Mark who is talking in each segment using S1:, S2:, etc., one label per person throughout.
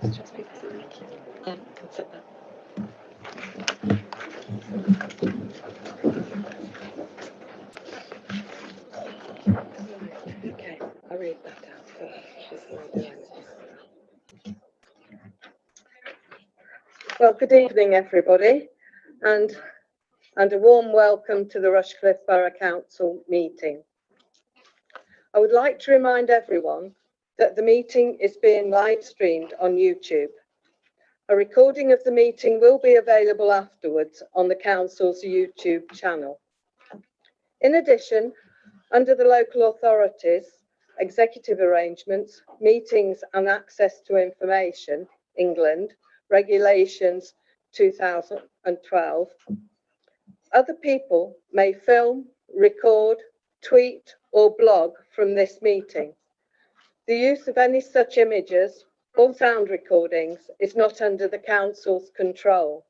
S1: Just be thank you. Yeah, can sit there. Okay, I'll read that out first before I do anything. Well, good evening, everybody, and a warm welcome to the Rushcliffe Borough Council meeting. I would like to remind everyone that the meeting is being live streamed on YouTube. A recording of the meeting will be available afterwards on the Council's YouTube channel. In addition, under the local authorities, executive arrangements, meetings and access to information, England, regulations 2012, other people may film, record, tweet or blog from this meeting. The use of any such images or sound recordings is not under the Council's control.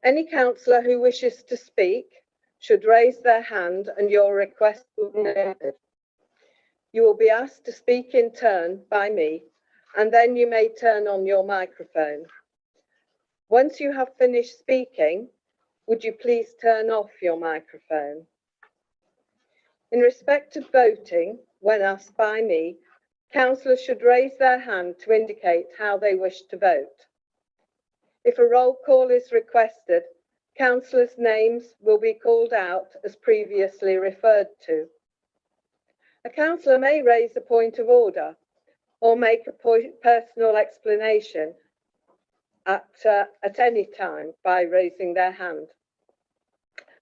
S1: Any councillor who wishes to speak should raise their hand and your request will be noted. You will be asked to speak in turn by me, and then you may turn on your microphone. Once you have finished speaking, would you please turn off your microphone? In respect of voting, when asked by me, councillors should raise their hand to indicate how they wish to vote. If a roll call is requested, councillors' names will be called out as previously referred to. A councillor may raise a point of order or make a personal explanation at any time by raising their hand,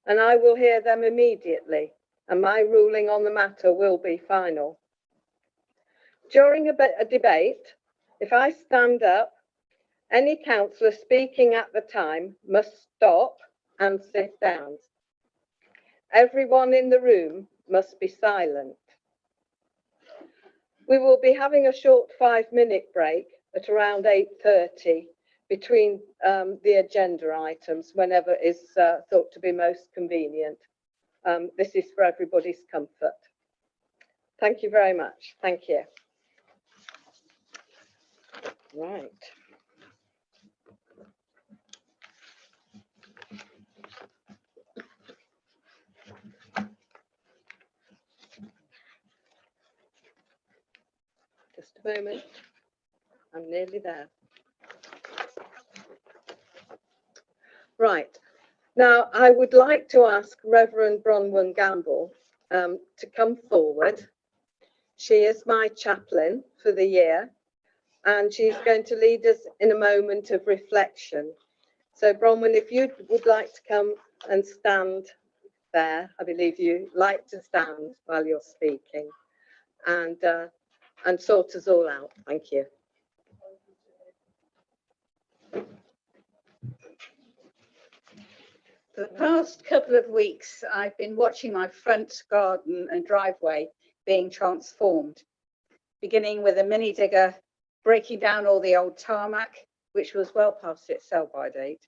S1: and I will hear them immediately, and my ruling on the matter will be final. During a debate, if I stand up, any councillor speaking at the time must stop and sit down. Everyone in the room must be silent. We will be having a short 5-minute break at around 8:30 between the agenda items, whenever is thought to be most convenient. This is for everybody's comfort. Thank you very much. Thank you. Right. Just a moment. I'm nearly there. Right. Now, I would like to ask Reverend Bronwyn Gamble to come forward. She is my chaplain for the year, and she's going to lead us in a moment of reflection. So, Bronwyn, if you would like to come and stand there, I believe you like to stand while you're speaking, and sort us all out. Thank you.
S2: For the past couple of weeks, I've been watching my front garden and driveway being transformed, beginning with a mini digger breaking down all the old tarmac, which was well past its sell-by date,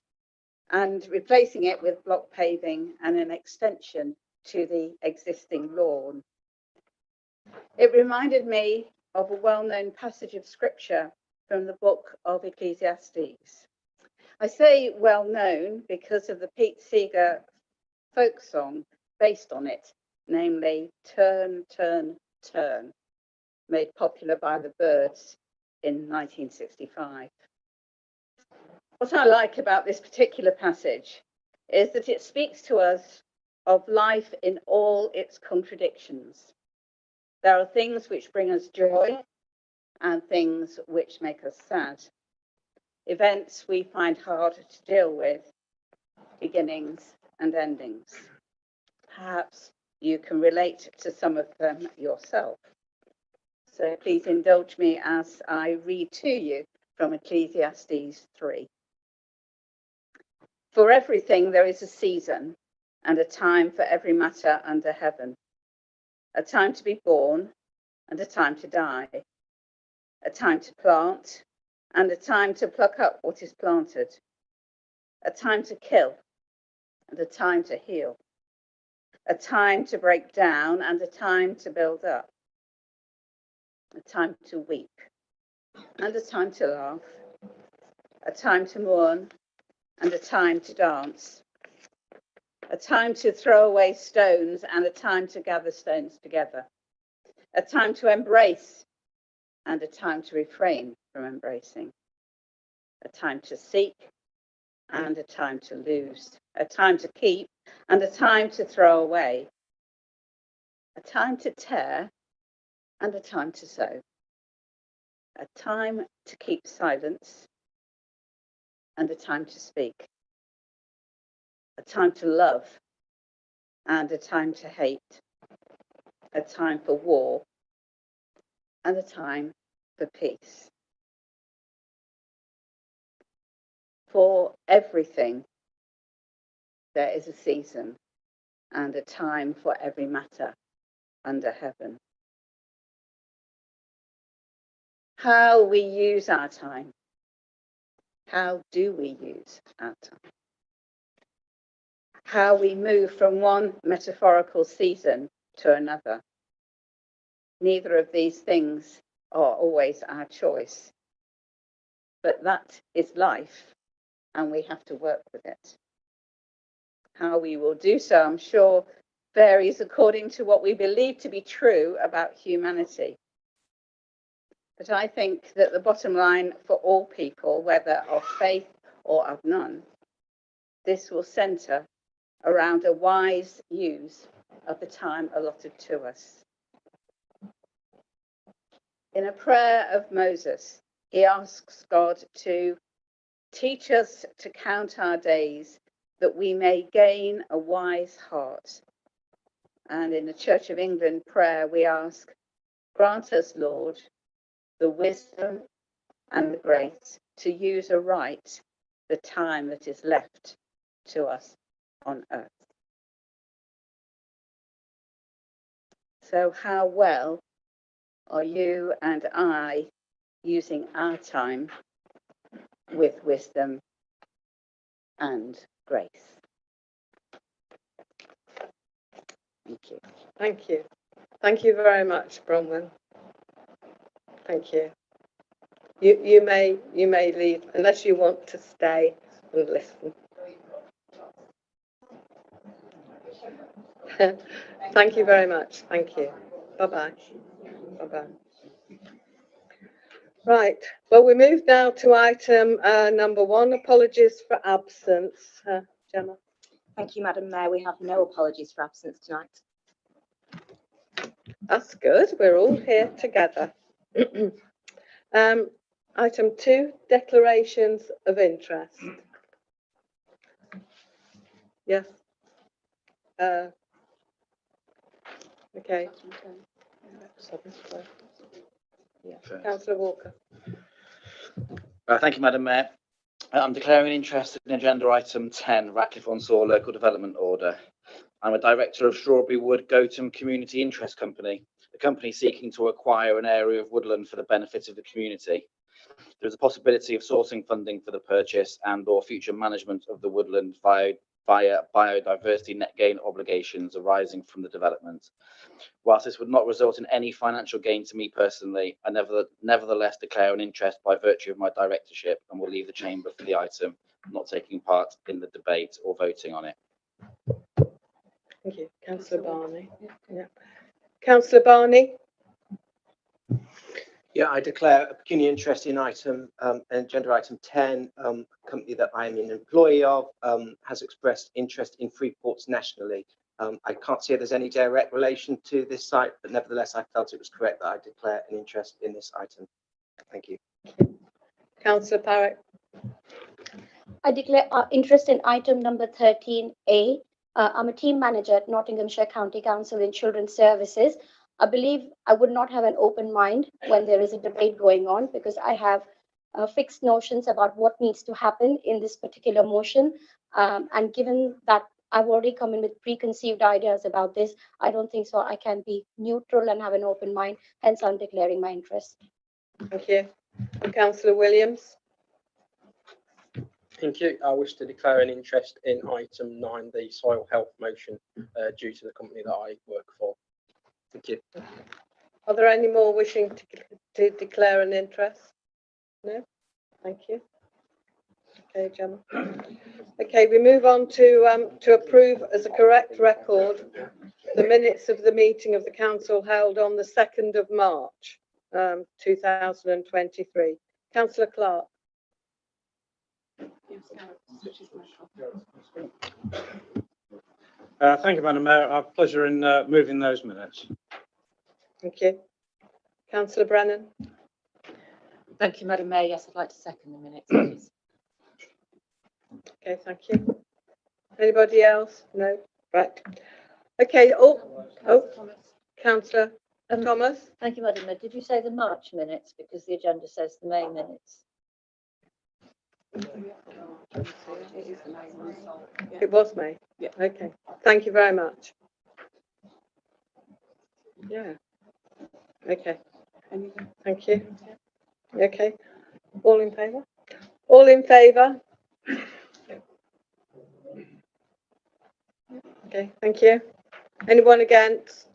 S2: and replacing it with block paving and an extension to the existing lawn. It reminded me of a well-known passage of scripture from the book of Ecclesiastes. I say well-known because of the Pete Seeger folk song based on it, namely Turn, Turn, Turn, made popular by the Byrds in 1965. What I like about this particular passage is that it speaks to us of life in all its contradictions. There are things which bring us joy and things which make us sad. Events we find hard to deal with, beginnings and endings. Perhaps you can relate to some of them yourself. So please indulge me as I read to you from Ecclesiastes 3. For everything there is a season and a time for every matter under heaven, a time to be born and a time to die, a time to plant and a time to pluck up what is planted, a time to kill and a time to heal, a time to break down and a time to build up, a time to weep and a time to laugh, a time to mourn, and a time to dance, a time to throw away stones and a time to gather stones together, a time to embrace and a time to refrain from embracing, a time to seek and a time to lose, a time to keep and a time to throw away, a time to tear and a time to sow, a time to keep silence and a time to speak, a time to love and a time to hate, a time for war and a time for peace. For everything, there is a season and a time for every matter under heaven. How we use our time. How do we use our time? How we move from one metaphorical season to another. Neither of these things are always our choice, but that is life, and we have to work with it. How we will do so, I'm sure, varies according to what we believe to be true about humanity. But I think that the bottom line for all people, whether of faith or of none, this will centre around a wise use of the time allotted to us. In a prayer of Moses, he asks God to teach us to count our days that we may gain a wise heart. And in the Church of England prayer, we ask, grant us, Lord, the wisdom and the grace to use aright the time that is left to us on earth. So how well are you and I using our time with wisdom and grace? Thank you.
S1: Thank you. Thank you very much, Bronwyn. Thank you. You may leave unless you want to stay and listen. Thank you very much. Thank you. Bye-bye. Bye-bye. Right. Well, we move now to item number 1, apologies for absence. Gemma.
S3: Thank you, Madam Mayor. We have no apologies for absence tonight.
S1: That's good. We're all here together. Item 2, declarations of interest. Yes. Okay. Yeah. Councillor Walker.
S4: Thank you, Madam Mayor. I'm declaring interest in agenda item 10, Ratcliffe on Soar Local Development Order. I'm a director of Strawberry Wood Gotham Community Interest Company, a company seeking to acquire an area of woodland for the benefit of the community. There is a possibility of sourcing funding for the purchase and or future management of the woodland via biodiversity net gain obligations arising from the development. Whilst this would not result in any financial gain to me personally, I nevertheless declare an interest by virtue of my directorship and will leave the chamber for the item, not taking part in the debate or voting on it.
S1: Thank you. Councillor Barney. Yeah. Councillor Barney.
S5: Yeah, I declare a pecuniary interest in agenda item 10. A company that I am an employee of has expressed interest in free ports nationally. I can't see if there's any direct relation to this site, but nevertheless, I felt it was correct that I declare an interest in this item. Thank you.
S1: Councillor Parrott.
S6: I declare interest in item number 13A. I'm a team manager at Nottinghamshire County Council in Children's Services. I believe I would not have an open mind when there is a debate going on because I have fixed notions about what needs to happen in this particular motion. And given that I've already come in with preconceived ideas about this, I don't think so. I can be neutral and have an open mind. Hence, I'm declaring my interest.
S1: Thank you. Councillor Williams.
S7: Thank you. I wish to declare an interest in item 9, the soil health motion, due to the company that I work for. Thank you.
S1: Are there any more wishing to declare an interest? No? Thank you. Okay, Gemma. Okay, we move on to approve as a correct record the minutes of the meeting of the council held on the 2nd of March, 2023. Councillor Clark.
S8: Thank you, Madam Mayor. I have pleasure in moving those minutes.
S1: Thank you. Councillor Brennan.
S3: Thank you, Madam Mayor. Yes, I'd like to second the minutes, please.
S1: Okay, thank you. Anybody else? No? Right. Okay, Councillor Thomas.
S9: Thank you, Madam Mayor. Did you say the March minutes? Because the agenda says the May minutes.
S1: It was May. Yeah. Okay. Thank you very much. Yeah. Okay. Thank you. Okay. All in favour? All in favour? Okay. Thank you. Anyone against?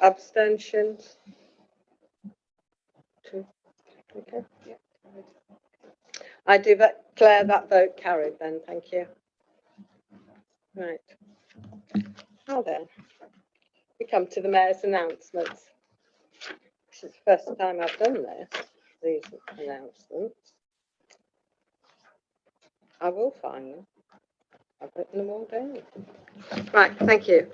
S1: Abstentions? Two. Okay. I do declare that vote carried then, thank you. Right. Now then, we come to the Mayor's announcements. This is the first time I've done these announcements. I will find them. I've written them all down. Right, thank you.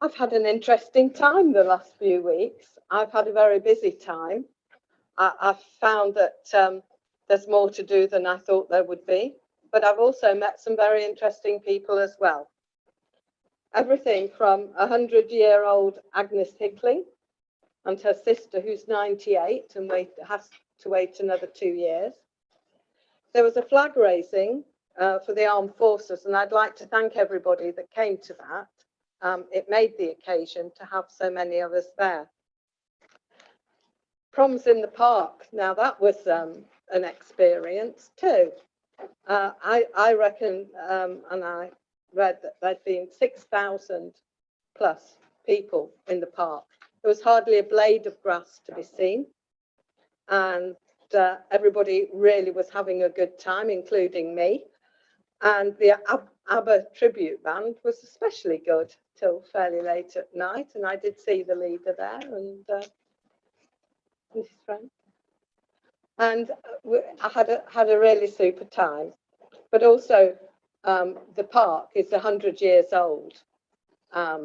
S1: I've had an interesting time the last few weeks. I've had a very busy time. I've found that there's more to do than I thought there would be, but I've also met some very interesting people as well. Everything from 100-year-old Agnes Hickling and her sister, who's 98 and has to wait another 2 years. There was a flag raising for the armed forces, and I'd like to thank everybody that came to that. It made the occasion to have so many of us there. Proms in the park. Now that was an experience too. I reckon, and I read that there'd been 6,000 plus people in the park. There was hardly a blade of grass to be seen, and everybody really was having a good time, including me. And the ABBA tribute band was especially good till fairly late at night, and I did see the leader there and his friend. And I had a really super time. But also, the park is 100 years old. I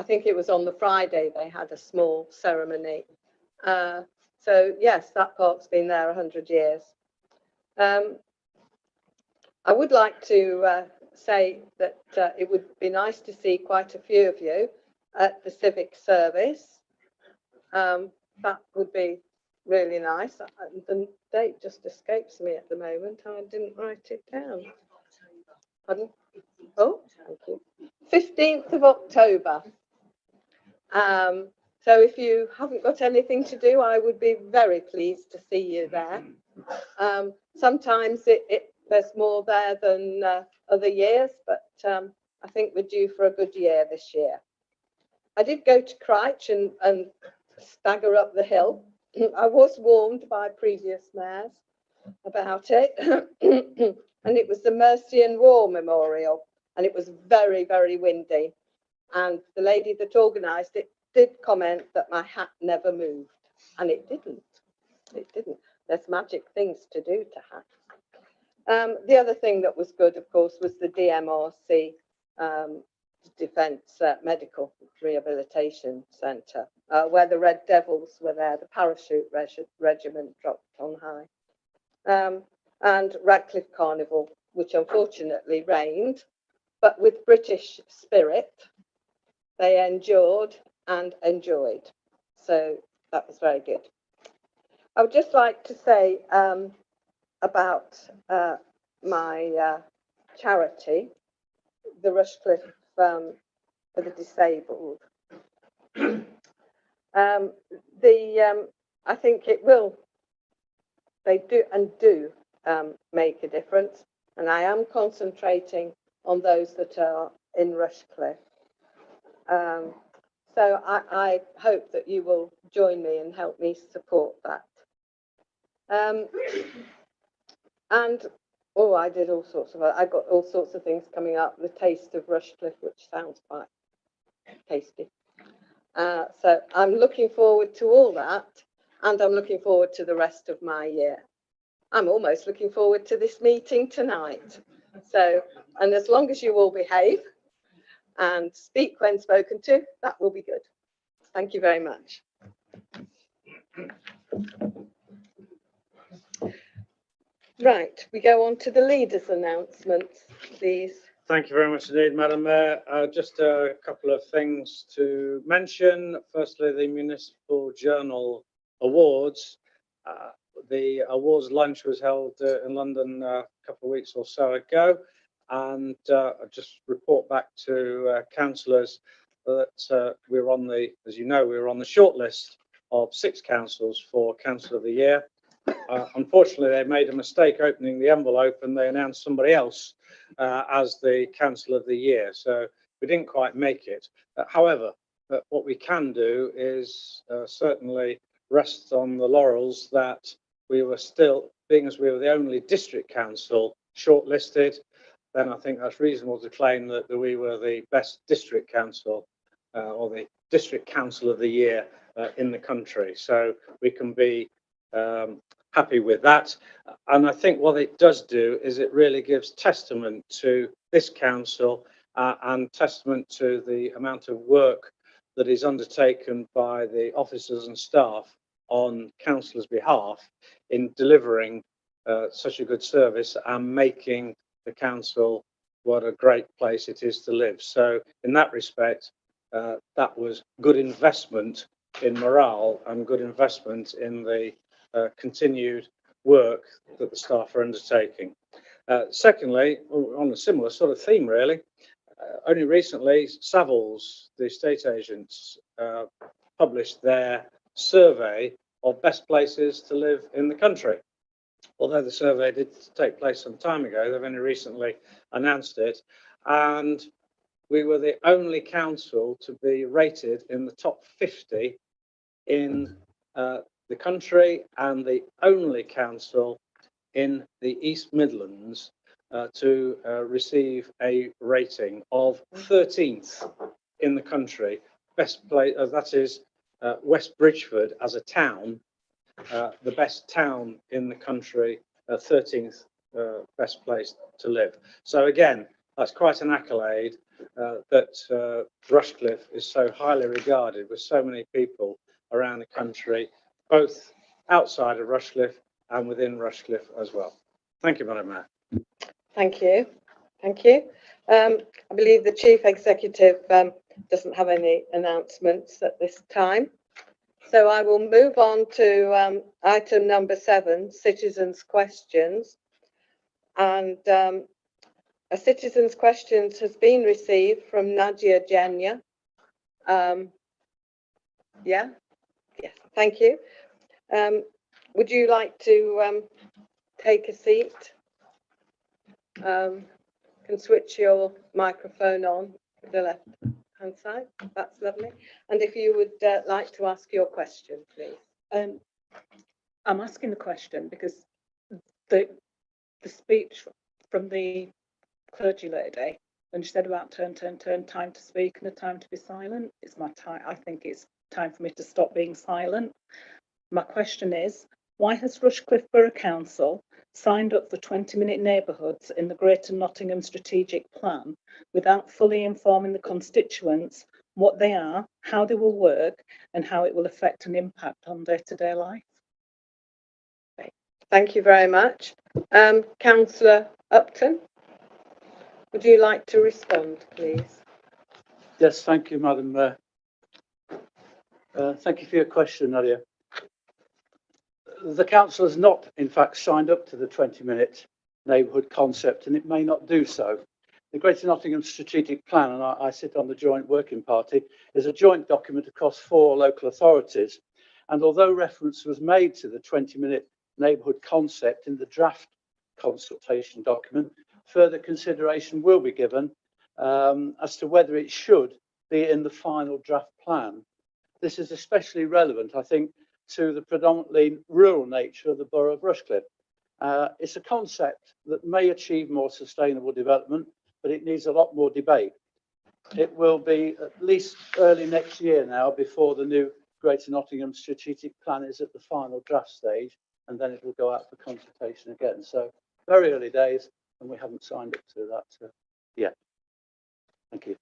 S1: think it was on the Friday they had a small ceremony. So yes, that park's been there 100 years. I would like to say that it would be nice to see quite a few of you at the civic service. That would be really nice. The date just escapes me at the moment. I didn't write it down. Pardon? Oh, thank you. 15th of October. So if you haven't got anything to do, I would be very pleased to see you there. Sometimes there's more there than other years, but I think we're due for a good year this year. I did go to Crouch and stagger up the hill. I was warned by previous mayors about it. And it was the Mercy and War Memorial, and it was very, very windy. And the lady that organised it did comment that my hat never moved, and it didn't. It didn't. There's magic things to do to hats. The other thing that was good, of course, was the DMRC Defence Medical Rehabilitation Centre, where the Red Devils were there, the parachute regiment dropped on high. And Ratcliffe Carnival, which unfortunately rained, but with British spirit, they endured and enjoyed. So that was very good. I would just like to say about my charity, the Rushcliffe for the disabled. I think it will. They do make a difference, and I am concentrating on those that are in Rushcliffe. So I hope that you will join me and help me support that. And I did all sorts of, I've got all sorts of things coming up. The Taste of Rushcliffe, which sounds quite tasty. So I'm looking forward to all that, and I'm looking forward to the rest of my year. I'm almost looking forward to this meeting tonight. So, and as long as you all behave and speak when spoken to, that will be good. Thank you very much. Right, we go on to the leaders' announcements, please.
S8: Thank you very much indeed, Madam Mayor. Just a couple of things to mention. Firstly, the Municipal Journal Awards. The awards lunch was held in London a couple of weeks or so ago, and I'll just report back to councillors that we're on the, as you know, we're on the shortlist of 6 councils for Council of the Year. Unfortunately, they made a mistake opening the envelope and they announced somebody else as the Council of the Year. So we didn't quite make it. However, what we can do is certainly rest on the laurels that we were still, being as we were the only district council shortlisted, then I think that's reasonable to claim that we were the best district council or the district council of the year in the country. So we can be happy with that. And I think what it does do is it really gives testament to this council and testament to the amount of work that is undertaken by the officers and staff on councillors' behalf in delivering such a good service and making the council what a great place it is to live. So in that respect, that was good investment in morale and good investment in the continued work that the staff are undertaking. Secondly, on a similar sort of theme really, only recently Savills, the estate agents, published their survey of best places to live in the country. Although the survey did take place some time ago, they've only recently announced it, and we were the only council to be rated in the top 50 in the country and the only council in the East Midlands to receive a rating of 13th in the country. Best place, that is West Bridgford as a town, the best town in the country, 13th best place to live. So again, that's quite an accolade that Rushcliffe is so highly regarded with so many people around the country, both outside of Rushcliffe and within Rushcliffe as well. Thank you, Madam Mayor.
S1: Thank you. Thank you. I believe the Chief Executive doesn't have any announcements at this time. So I will move on to item number 7, citizens' questions. And a citizen's questions has been received from Nadia Jenya. Yeah. Yes, thank you. Would you like to take a seat? Can switch your microphone on to the left hand side. That's lovely. And if you would like to ask your question, please.
S10: I'm asking the question because the speech from the clergy lady, when she said about turn, time to speak and a time to be silent, it's my time. I think it's time for me to stop being silent. My question is, why has Rushcliffe Borough Council signed up for 20-minute neighbourhoods in the Greater Nottingham Strategic Plan without fully informing the constituents what they are, how they will work, and how it will affect and impact on day-to-day life?
S1: Okay. Thank you very much. Councillor Upton, would you like to respond, please?
S11: Yes, thank you, Madam Mayor. Thank you for your question, Nadia. The council has not, in fact, signed up to the 20-minute neighbourhood concept, and it may not do so. The Greater Nottingham Strategic Plan, and I sit on the Joint Working Party, is a joint document across 4 local authorities. And although reference was made to the 20-minute neighbourhood concept in the draft consultation document, further consideration will be given as to whether it should be in the final draft plan. This is especially relevant, I think, to the predominantly rural nature of the borough of Rushcliffe. It's a concept that may achieve more sustainable development, but it needs a lot more debate. It will be at least early next year now before the new Greater Nottingham strategic plan is at the final draft stage, and then it will go out for consultation again. So very early days, and we haven't signed up to that yet. Thank you.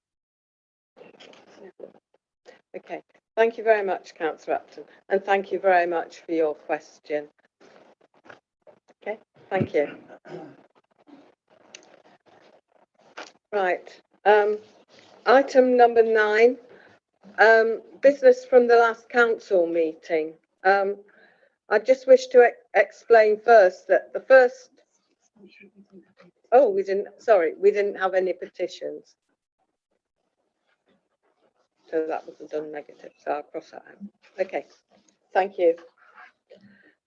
S1: Okay, thank you very much, Councillor Upton, and thank you very much for your question. Okay, thank you. Right, item number 9, business from the last council meeting. I just wish to explain first that the first, we didn't have any petitions. So that wasn't done negative, so I'll cross that out. Okay, thank you.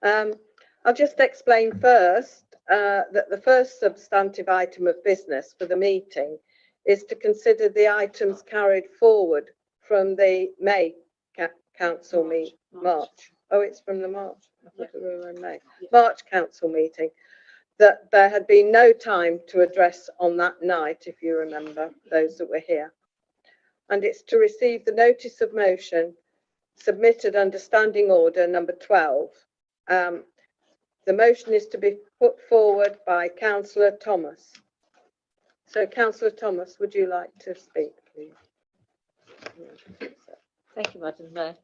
S1: I'll just explain first that the first substantive item of business for the meeting is to consider the items carried forward from the May council meeting. March. Oh, it's from the March. I thought we were in May. March council meeting. That there had been no time to address on that night, if you remember, those that were here. And it's to receive the notice of motion submitted under standing order number 12. The motion is to be put forward by Councillor Thomas. So, Councillor Thomas, would you like to speak, please?
S9: Thank you, Madam Mayor.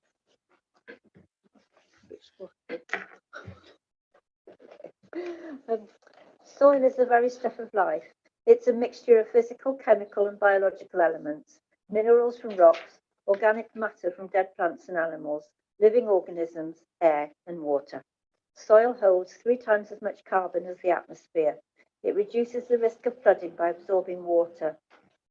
S9: Soil is the very stuff of life. It's a mixture of physical, chemical and biological elements, minerals from rocks, organic matter from dead plants and animals, living organisms, air and water. Soil holds 3 times as much carbon as the atmosphere. It reduces the risk of flooding by absorbing water.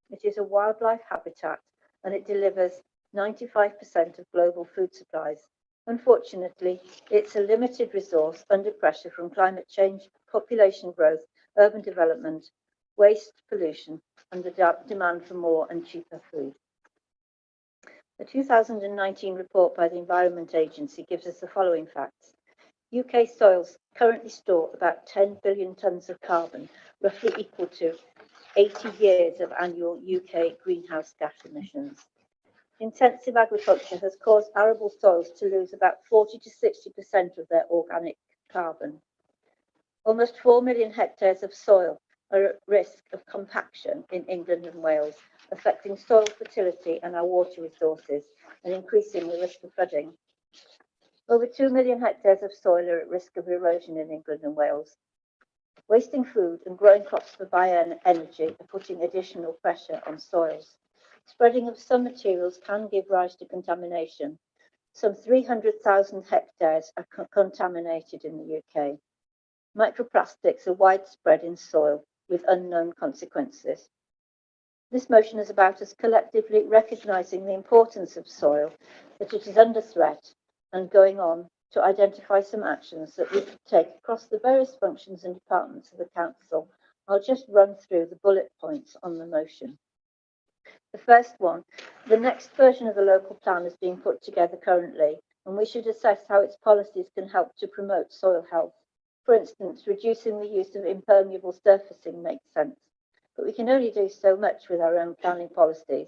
S9: It is a wildlife habitat and it delivers 95% of global food supplies. Unfortunately, it's a limited resource under pressure from climate change, population growth, urban development, waste, pollution, and the demand for more and cheaper food. The 2019 report by the Environment Agency gives us the following facts. UK soils currently store about 10 billion tonnes of carbon, roughly equal to 80 years of annual UK greenhouse gas emissions. Intensive agriculture has caused arable soils to lose about 40 to 60% of their organic carbon. Almost 4 million hectares of soil are at risk of compaction in England and Wales, affecting soil fertility and our water resources and increasing the risk of flooding. Over 2 million hectares of soil are at risk of erosion in England and Wales. Wasting food and growing crops for bioenergy are putting additional pressure on soils. Spreading of some materials can give rise to contamination. Some 300,000 hectares are contaminated in the UK. Microplastics are widespread in soil with unknown consequences. This motion is about us collectively recognising the importance of soil, that it is under threat, and going on to identify some actions that we could take across the various functions and departments of the Council. I'll just run through the bullet points on the motion. The first one, the next version of the local plan is being put together currently, and we should assess how its policies can help to promote soil health. For instance, reducing the use of impermeable surfacing makes sense, but we can only do so much with our own planning policies.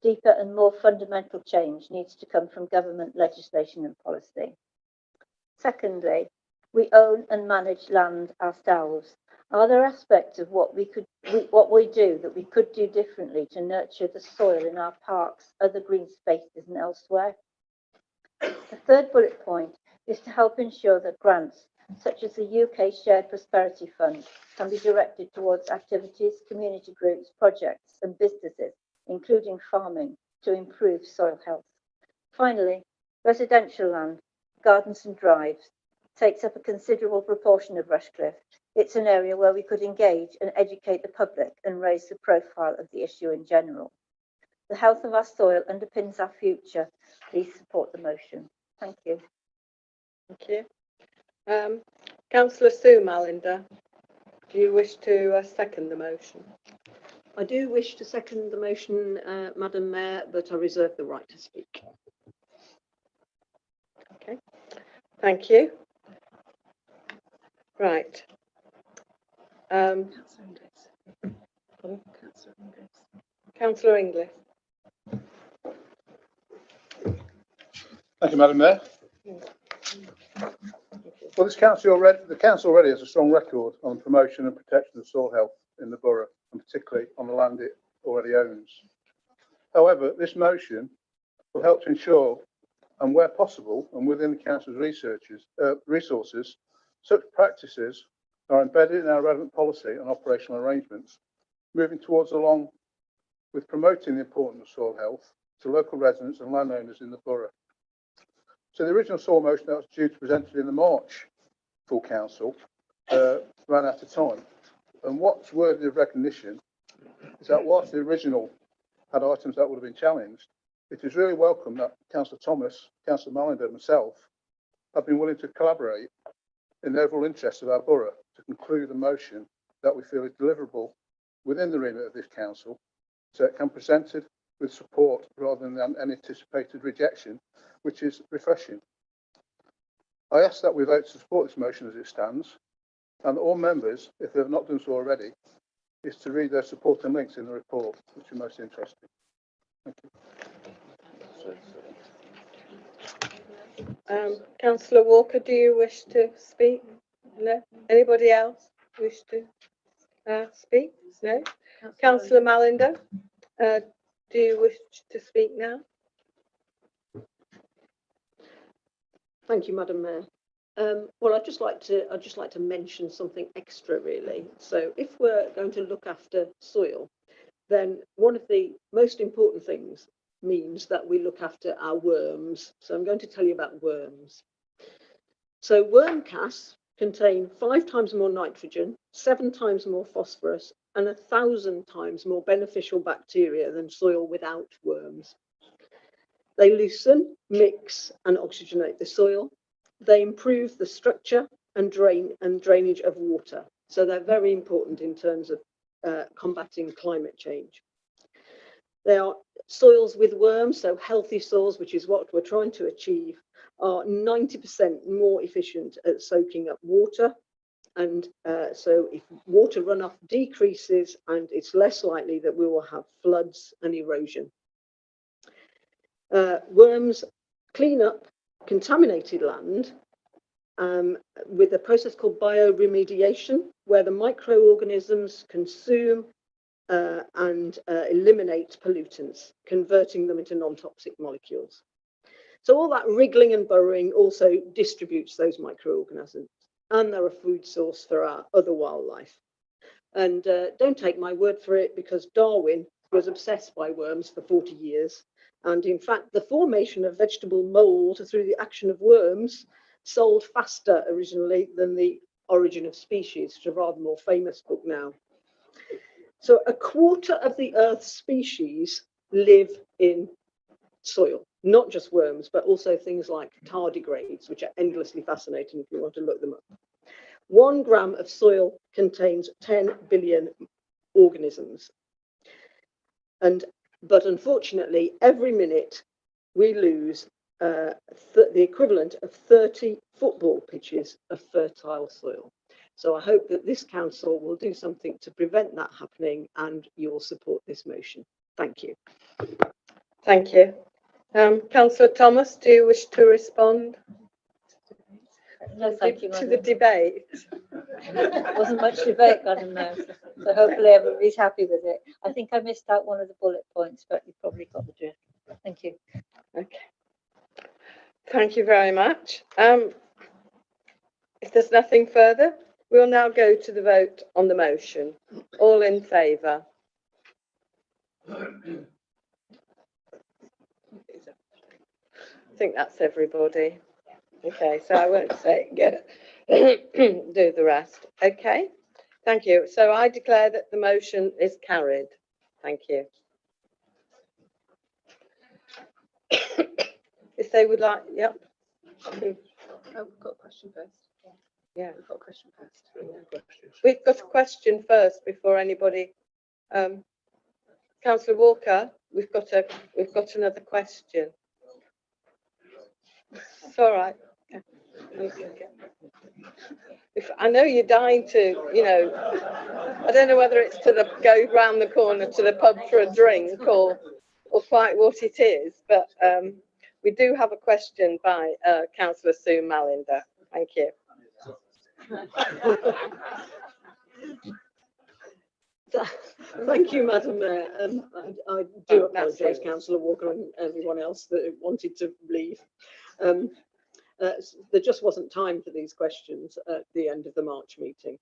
S9: Deeper and more fundamental change needs to come from government legislation and policy. Secondly, we own and manage land ourselves. Are there aspects of what we do that we could do differently to nurture the soil in our parks, other green spaces and elsewhere? The third bullet point is to help ensure that grants, such as the UK Shared Prosperity Fund, can be directed towards activities, community groups, projects and businesses, including farming, to improve soil health. Finally, residential land, gardens and drives, takes up a considerable proportion of Rushcliffe. It's an area where we could engage and educate the public and raise the profile of the issue in general. The health of our soil underpins our future. Please support the motion. Thank you.
S1: Thank you. Councillor Sue Malinder, do you wish to second the motion?
S12: I do wish to second the motion, Madam Mayor, but I reserve the right to speak.
S1: Okay, thank you. Right. Councillor Inglis.
S13: Thank you, Madam Mayor. Well, the council already has a strong record on promotion and protection of soil health in the borough, and particularly on the land it already owns. However, this motion will help to ensure, and where possible, and within the council's resources, such practices are embedded in our relevant policy and operational arrangements, moving towards along with promoting the importance of soil health to local residents and landowners in the borough. So the original soil motion that was due to be presented in the March full council ran out of time. And what's worthy of recognition is that whilst the original had items that would have been challenged, it is really welcome that Councillor Thomas, Councillor Malinder and myself have been willing to collaborate in the overall interest of our borough to conclude a motion that we feel is deliverable within the remit of this council, so it can be presented with support rather than an anticipated rejection, which is refreshing. I ask that we vote to support this motion as it stands, and that all members, if they have not done so already, is to read their supporting links in the report, which are most interesting. Thank you.
S1: Councillor Walker, do you wish to speak? No? Anybody else wish to speak? No? Councillor Malinder, do you wish to speak now?
S12: Thank you, Madam Mayor. Well, I'd just like to mention something extra, really. So, if we're going to look after soil, then one of the most important things means that we look after our worms. So, I'm going to tell you about worms. So, worm casts contain 5 times more nitrogen, 7 times more phosphorus, and 1,000 times more beneficial bacteria than soil without worms. They loosen, mix, and oxygenate the soil. They improve the structure and drainage of water. So they're very important in terms of combating climate change. They are soils with worms, so healthy soils, which is what we're trying to achieve, are 90% more efficient at soaking up water. And so if water runoff decreases, and it's less likely that we will have floods and erosion. Worms clean up contaminated land with a process called bioremediation, where the microorganisms consume and eliminate pollutants, converting them into non-toxic molecules. So all that wriggling and burrowing also distributes those microorganisms, and they're a food source for our other wildlife. And don't take my word for it, because Darwin was obsessed by worms for 40 years. And in fact, the formation of vegetable mold through the action of worms sold faster originally than The Origin of Species, which is a rather more famous book now. So 1/4 of the Earth's species live in soil, not just worms, but also things like tardigrades, which are endlessly fascinating if you want to look them up. 1 gram of soil contains 10 billion organisms. But unfortunately, every minute we lose the equivalent of 30 football pitches of fertile soil. So I hope that this council will do something to prevent that happening, and you will support this motion. Thank you.
S1: Thank you. Councillor Thomas, do you wish to respond?
S9: No, thank you,
S1: To
S9: Madam.
S1: the debate.
S9: Wasn't much debate, Madam Mayor, so hopefully everybody's happy with it. I think I missed out one of the bullet points, but you've probably got the drift. Thank you.
S1: Okay. Thank you very much. If there's nothing further, we'll now go to the vote on the motion. All in favour? I think that's everybody. Okay, so I won't say do the rest. Okay, thank you. So I declare that the motion is carried. Thank you. If they would like, yep.
S10: Oh, we've got a question first.
S1: Yeah,
S10: We've got a question first.
S1: we've got a question first before anybody. Councillor Walker, we've got another question. It's all right. Okay. If I know you're dying to, I don't know whether it's to go round the corner to the pub for a drink or quite what it is, but we do have a question by Councillor Sue Malinder. Thank you.
S12: Thank you, Madam Mayor. I do apologise, Councillor Walker and everyone else that wanted to leave. There just wasn't time for these questions at the end of the March meeting.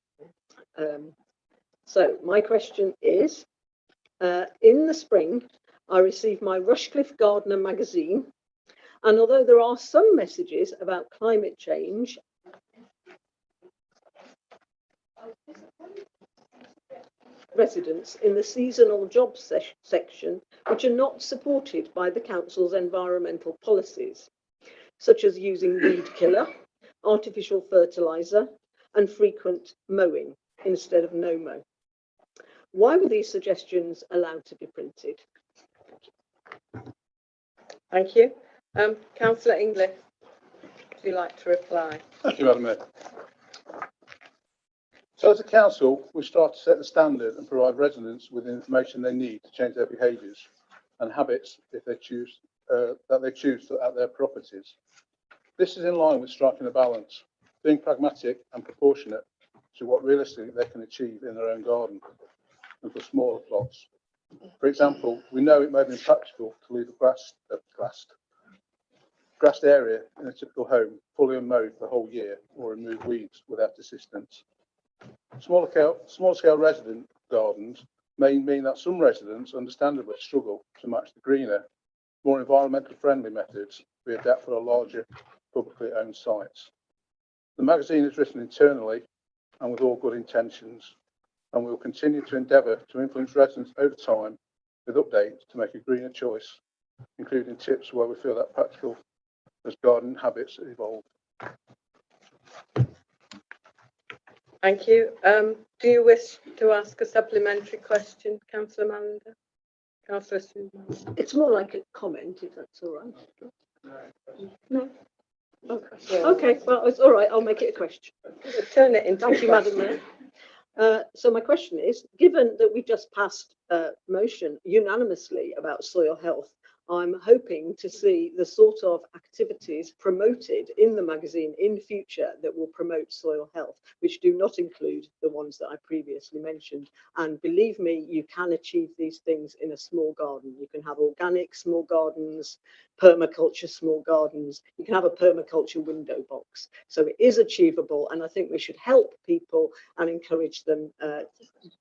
S12: So my question is, in the spring, I received my Rushcliffe Gardener magazine, and although there are some messages about climate change, residents in the seasonal jobs section, which are not supported by the council's environmental policies, such as using weed killer, artificial fertiliser and frequent mowing instead of no mow. Why were these suggestions allowed to be printed?
S1: Thank you. Councillor English, would you like to reply?
S13: Thank you, Madam Mayor. So as a council, we start to set the standard and provide residents with the information they need to change their behaviours and habits if they choose at their properties. This is in line with striking a balance, being pragmatic and proportionate to what realistically they can achieve in their own garden and for smaller plots. For example, we know it may be impractical to leave a grassed area in a typical home fully unmowed the whole year or remove weeds without assistance. Small scale resident gardens may mean that some residents understandably struggle to match the greener, more environmentally friendly methods we adapt for our larger publicly owned sites. The magazine is written internally and with all good intentions, and we will continue to endeavour to influence residents over time with updates to make a greener choice, including tips where we feel that practical as garden habits evolve.
S1: Thank you. Do you wish to ask a supplementary question, Councillor Malinder? Councillor Susan?
S12: It's more like a comment, if that's all right. No. Okay.
S1: Yeah.
S12: Okay, well, it's all right. I'll make it a question.
S1: Turn it into
S12: Thank you, Madam Mayor. So my question is, given that we just passed a motion unanimously about soil health, I'm hoping to see the sort of activities promoted in the magazine in future that will promote soil health, which do not include the ones that I previously mentioned. And believe me, you can achieve these things in a small garden. You can have organic small gardens, permaculture small gardens. You can have a permaculture window box. So it is achievable, and I think we should help people and encourage them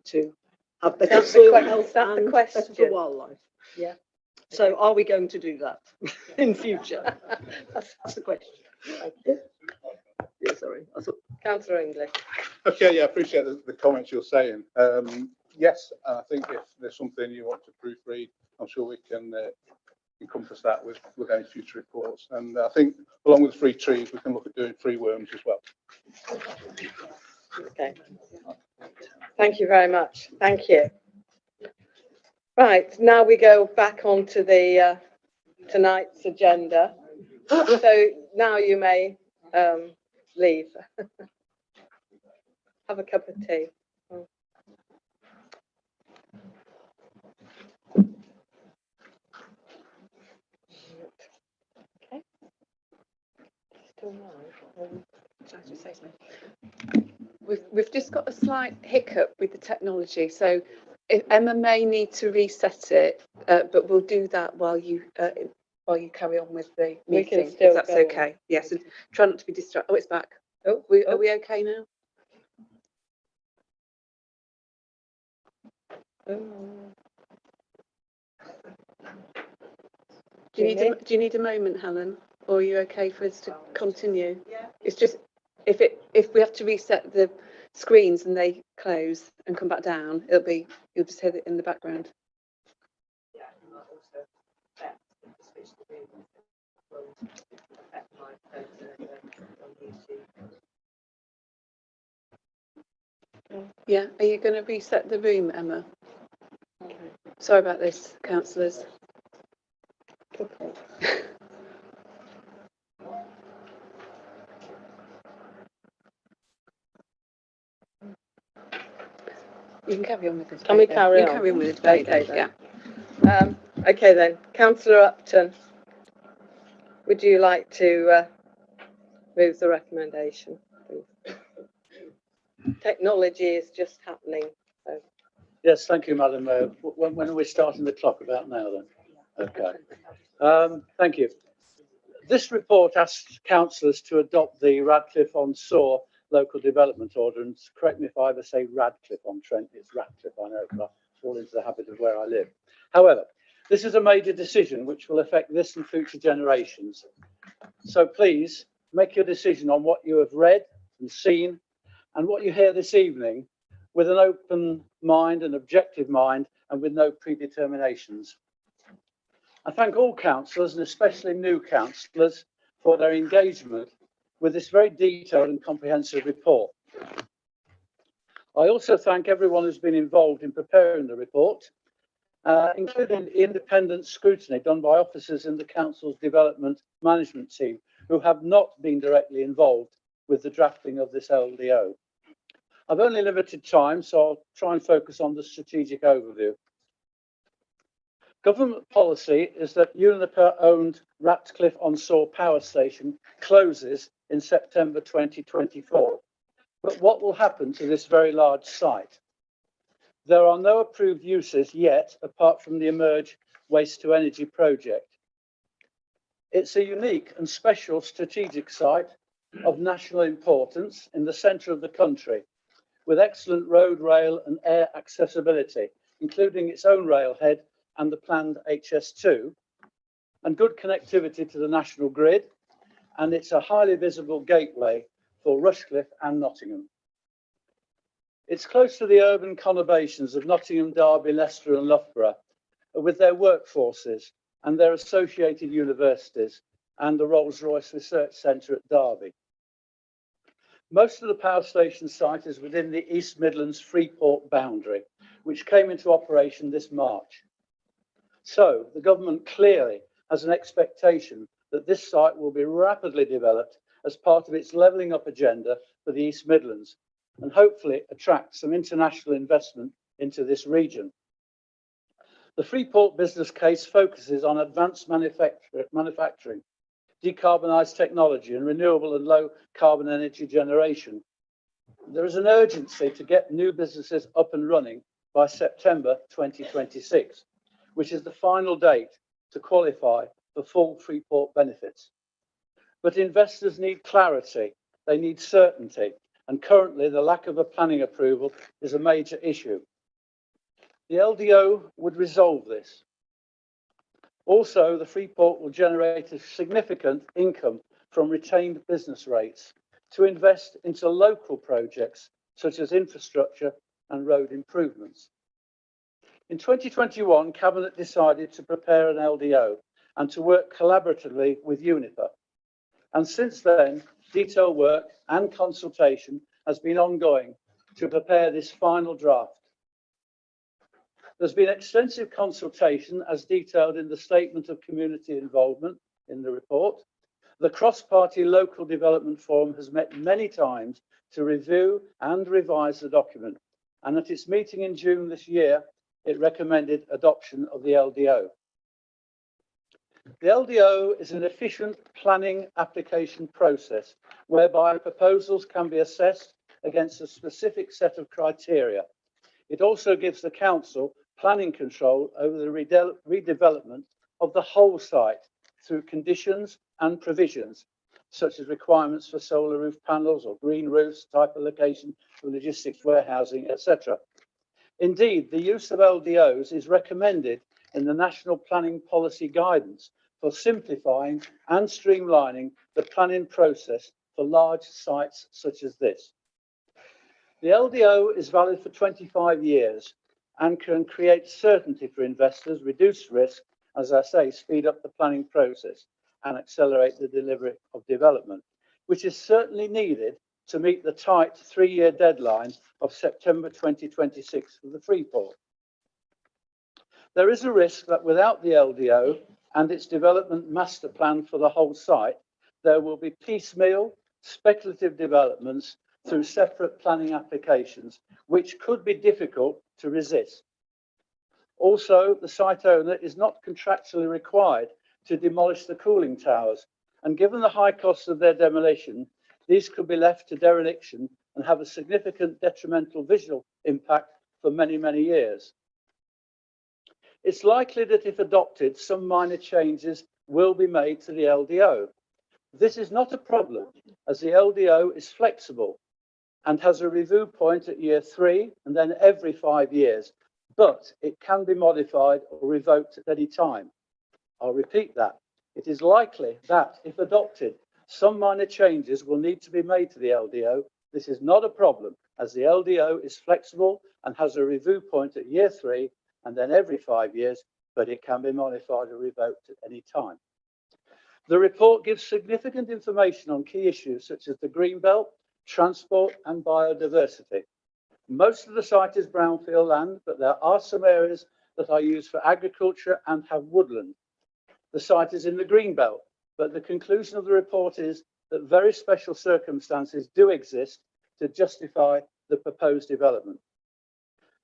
S12: to have better soil health and better for wildlife.
S1: Yeah.
S12: So are we going to do that in future? That's the question.
S1: Thank you.
S12: Yeah, sorry.
S1: Councillor English.
S13: Okay, yeah, I appreciate the comments you're saying. Yes, I think if there's something you want to proofread, I'm sure we can encompass that with any future reports. And I think along with free trees, we can look at doing free worms as well.
S1: Okay. Thank you very much. Thank you. Right, now we go back onto the tonight's agenda. So now you may leave. Have a cup of tea. Okay. Still
S14: We've just got a slight hiccup with the technology, so if Emma may need to reset it, but we'll do that while you carry on with the meeting, if that's okay. Yes, and try not to be distracted. Oh, it's back. Oh, are we okay now? Do you need a moment, Helen, or are you okay for us to continue? Yeah. It's just if we have to reset the screens and they close and come back down, you'll just hear it in the background. Yeah, are you going to reset the room, Emma? Okay. Sorry about this, councillors.
S12: Okay.
S14: You can carry on with the debate.
S1: Can we
S14: though.
S1: carry
S14: You
S1: on?
S14: can carry on with the debate.
S1: Okay,
S14: though,
S1: then. Okay then, councillor Upton, would you like to move the recommendation, please? Technology is just happening. So.
S11: Yes, thank you, Madam Mayor. When are we starting the clock? About now, then? Okay. Thank you. This report asks councillors to adopt the Ratcliffe-on-Soar local development order, and correct me if I ever say Radcliffe-on-Trent, it's Ratcliffe, I know, but I fall into the habit of where I live. However, this is a major decision which will affect this and future generations. So please make your decision on what you have read and seen and what you hear this evening with an open mind, an objective mind, and with no predeterminations. I thank all councillors and especially new councillors for their engagement with this very detailed and comprehensive report. I also thank everyone who's been involved in preparing the report, including independent scrutiny done by officers in the council's development management team who have not been directly involved with the drafting of this LDO. I've only limited time, so I'll try and focus on the strategic overview. Government policy is that Uniper-owned Ratcliffe-on-Soar power station closes in September 2024. But what will happen to this very large site? There are no approved uses yet, apart from the Emerge Waste to Energy project. It's a unique and special strategic site of national importance in the centre of the country, with excellent road, rail and air accessibility, including its own railhead and the planned HS2, and good connectivity to the national grid, and it's a highly visible gateway for Rushcliffe and Nottingham. It's close to the urban conurbations of Nottingham, Derby, Leicester and Loughborough, with their workforces and their associated universities and the Rolls-Royce Research Centre at Derby. Most of the power station site is within the East Midlands Freeport boundary, which came into operation this March. So the government clearly has an expectation that this site will be rapidly developed as part of its levelling up agenda for the East Midlands and hopefully attract some international investment into this region. The Freeport business case focuses on advanced manufacturing, decarbonised technology and renewable and low carbon energy generation. There is an urgency to get new businesses up and running by September 2026. Which is the final date to qualify for full Freeport benefits. But investors need clarity, they need certainty, and currently the lack of a planning approval is a major issue. The LDO would resolve this. Also, the Freeport will generate a significant income from retained business rates to invest into local projects such as infrastructure and road improvements. In 2021, Cabinet decided to prepare an LDO and to work collaboratively with Uniper. And since then, detailed work and consultation has been ongoing to prepare this final draft. There's been extensive consultation as detailed in the Statement of Community Involvement in the report. The Cross-Party Local Development Forum has met many times to review and revise the document. And at its meeting in June this year, it recommended adoption of the LDO. The LDO is an efficient planning application process whereby proposals can be assessed against a specific set of criteria. It also gives the council planning control over the redevelopment of the whole site through conditions and provisions, such as requirements for solar roof panels or green roofs, type of location for logistics, warehousing, etc. Indeed, the use of LDOs is recommended in the National Planning Policy Guidance for simplifying and streamlining the planning process for large sites such as this. The LDO is valid for 25 years and can create certainty for investors, reduce risk, as I say, speed up the planning process and accelerate the delivery of development, which is certainly needed to meet the tight 3-year deadline of September 2026 for the Freeport. There is a risk that without the LDO and its development master plan for the whole site, there will be piecemeal, speculative developments through separate planning applications, which could be difficult to resist. Also, the site owner is not contractually required to demolish the cooling towers, and given the high cost of their demolition, these could be left to dereliction and have a significant detrimental visual impact for many, many years. It's likely that if adopted, some minor changes will be made to the LDO. This is not a problem, as the LDO is flexible and has a review point at year 3 and then every 5 years, but it can be modified or revoked at any time. I'll repeat that. It is likely that, if adopted, some minor changes will need to be made to the LDO. This is not a problem, as the LDO is flexible and has a review point at year 3 and then every 5 years, but it can be modified or revoked at any time. The report gives significant information on key issues such as the green belt, transport and biodiversity. Most of the site is brownfield land, but there are some areas that are used for agriculture and have woodland. The site is in the green belt, but the conclusion of the report is that very special circumstances do exist to justify the proposed development.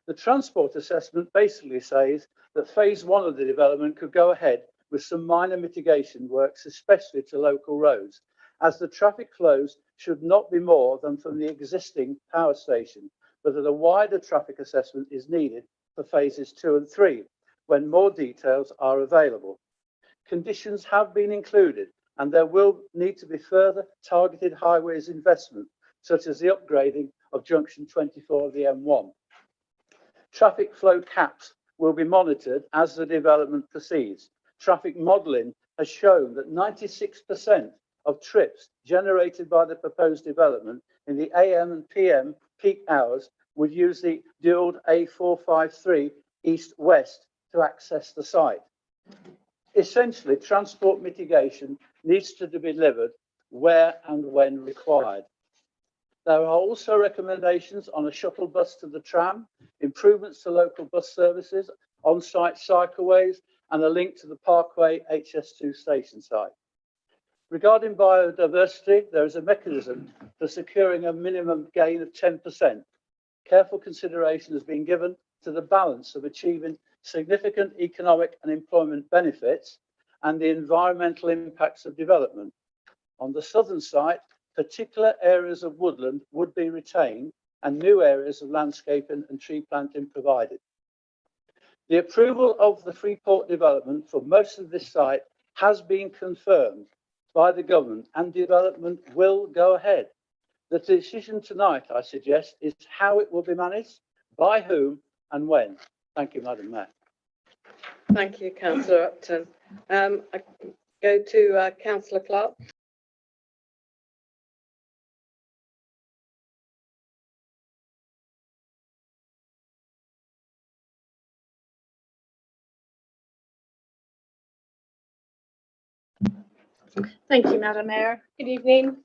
S11: The transport assessment basically says that phase 1 of the development could go ahead with some minor mitigation works, especially to local roads, as the traffic flows should not be more than from the existing power station, but that a wider traffic assessment is needed for phases 2 and 3, when more details are available. Conditions have been included, and there will need to be further targeted highways investment, such as the upgrading of junction 24 of the M1. Traffic flow caps will be monitored as the development proceeds. Traffic modelling has shown that 96% of trips generated by the proposed development in the AM and PM peak hours would use the dual A453 east-west to access the site. Essentially, transport mitigation needs to be delivered where and when required. There are also recommendations on a shuttle bus to the tram, improvements to local bus services, on-site cycleways, and a link to the Parkway HS2 station site. Regarding biodiversity, there is a mechanism for securing a minimum gain of 10%. Careful consideration has been given to the balance of achieving significant economic and employment benefits and the environmental impacts of development. On the southern site, particular areas of woodland would be retained and new areas of landscaping and tree planting provided. The approval of the Freeport development for most of this site has been confirmed by the government and development will go ahead. The decision tonight, I suggest, is how it will be managed, by whom and when. Thank you, Madam Mayor.
S1: Thank you, Councillor Upton. I go to Councillor Clark.
S15: Thank you, Madam Mayor. Good evening.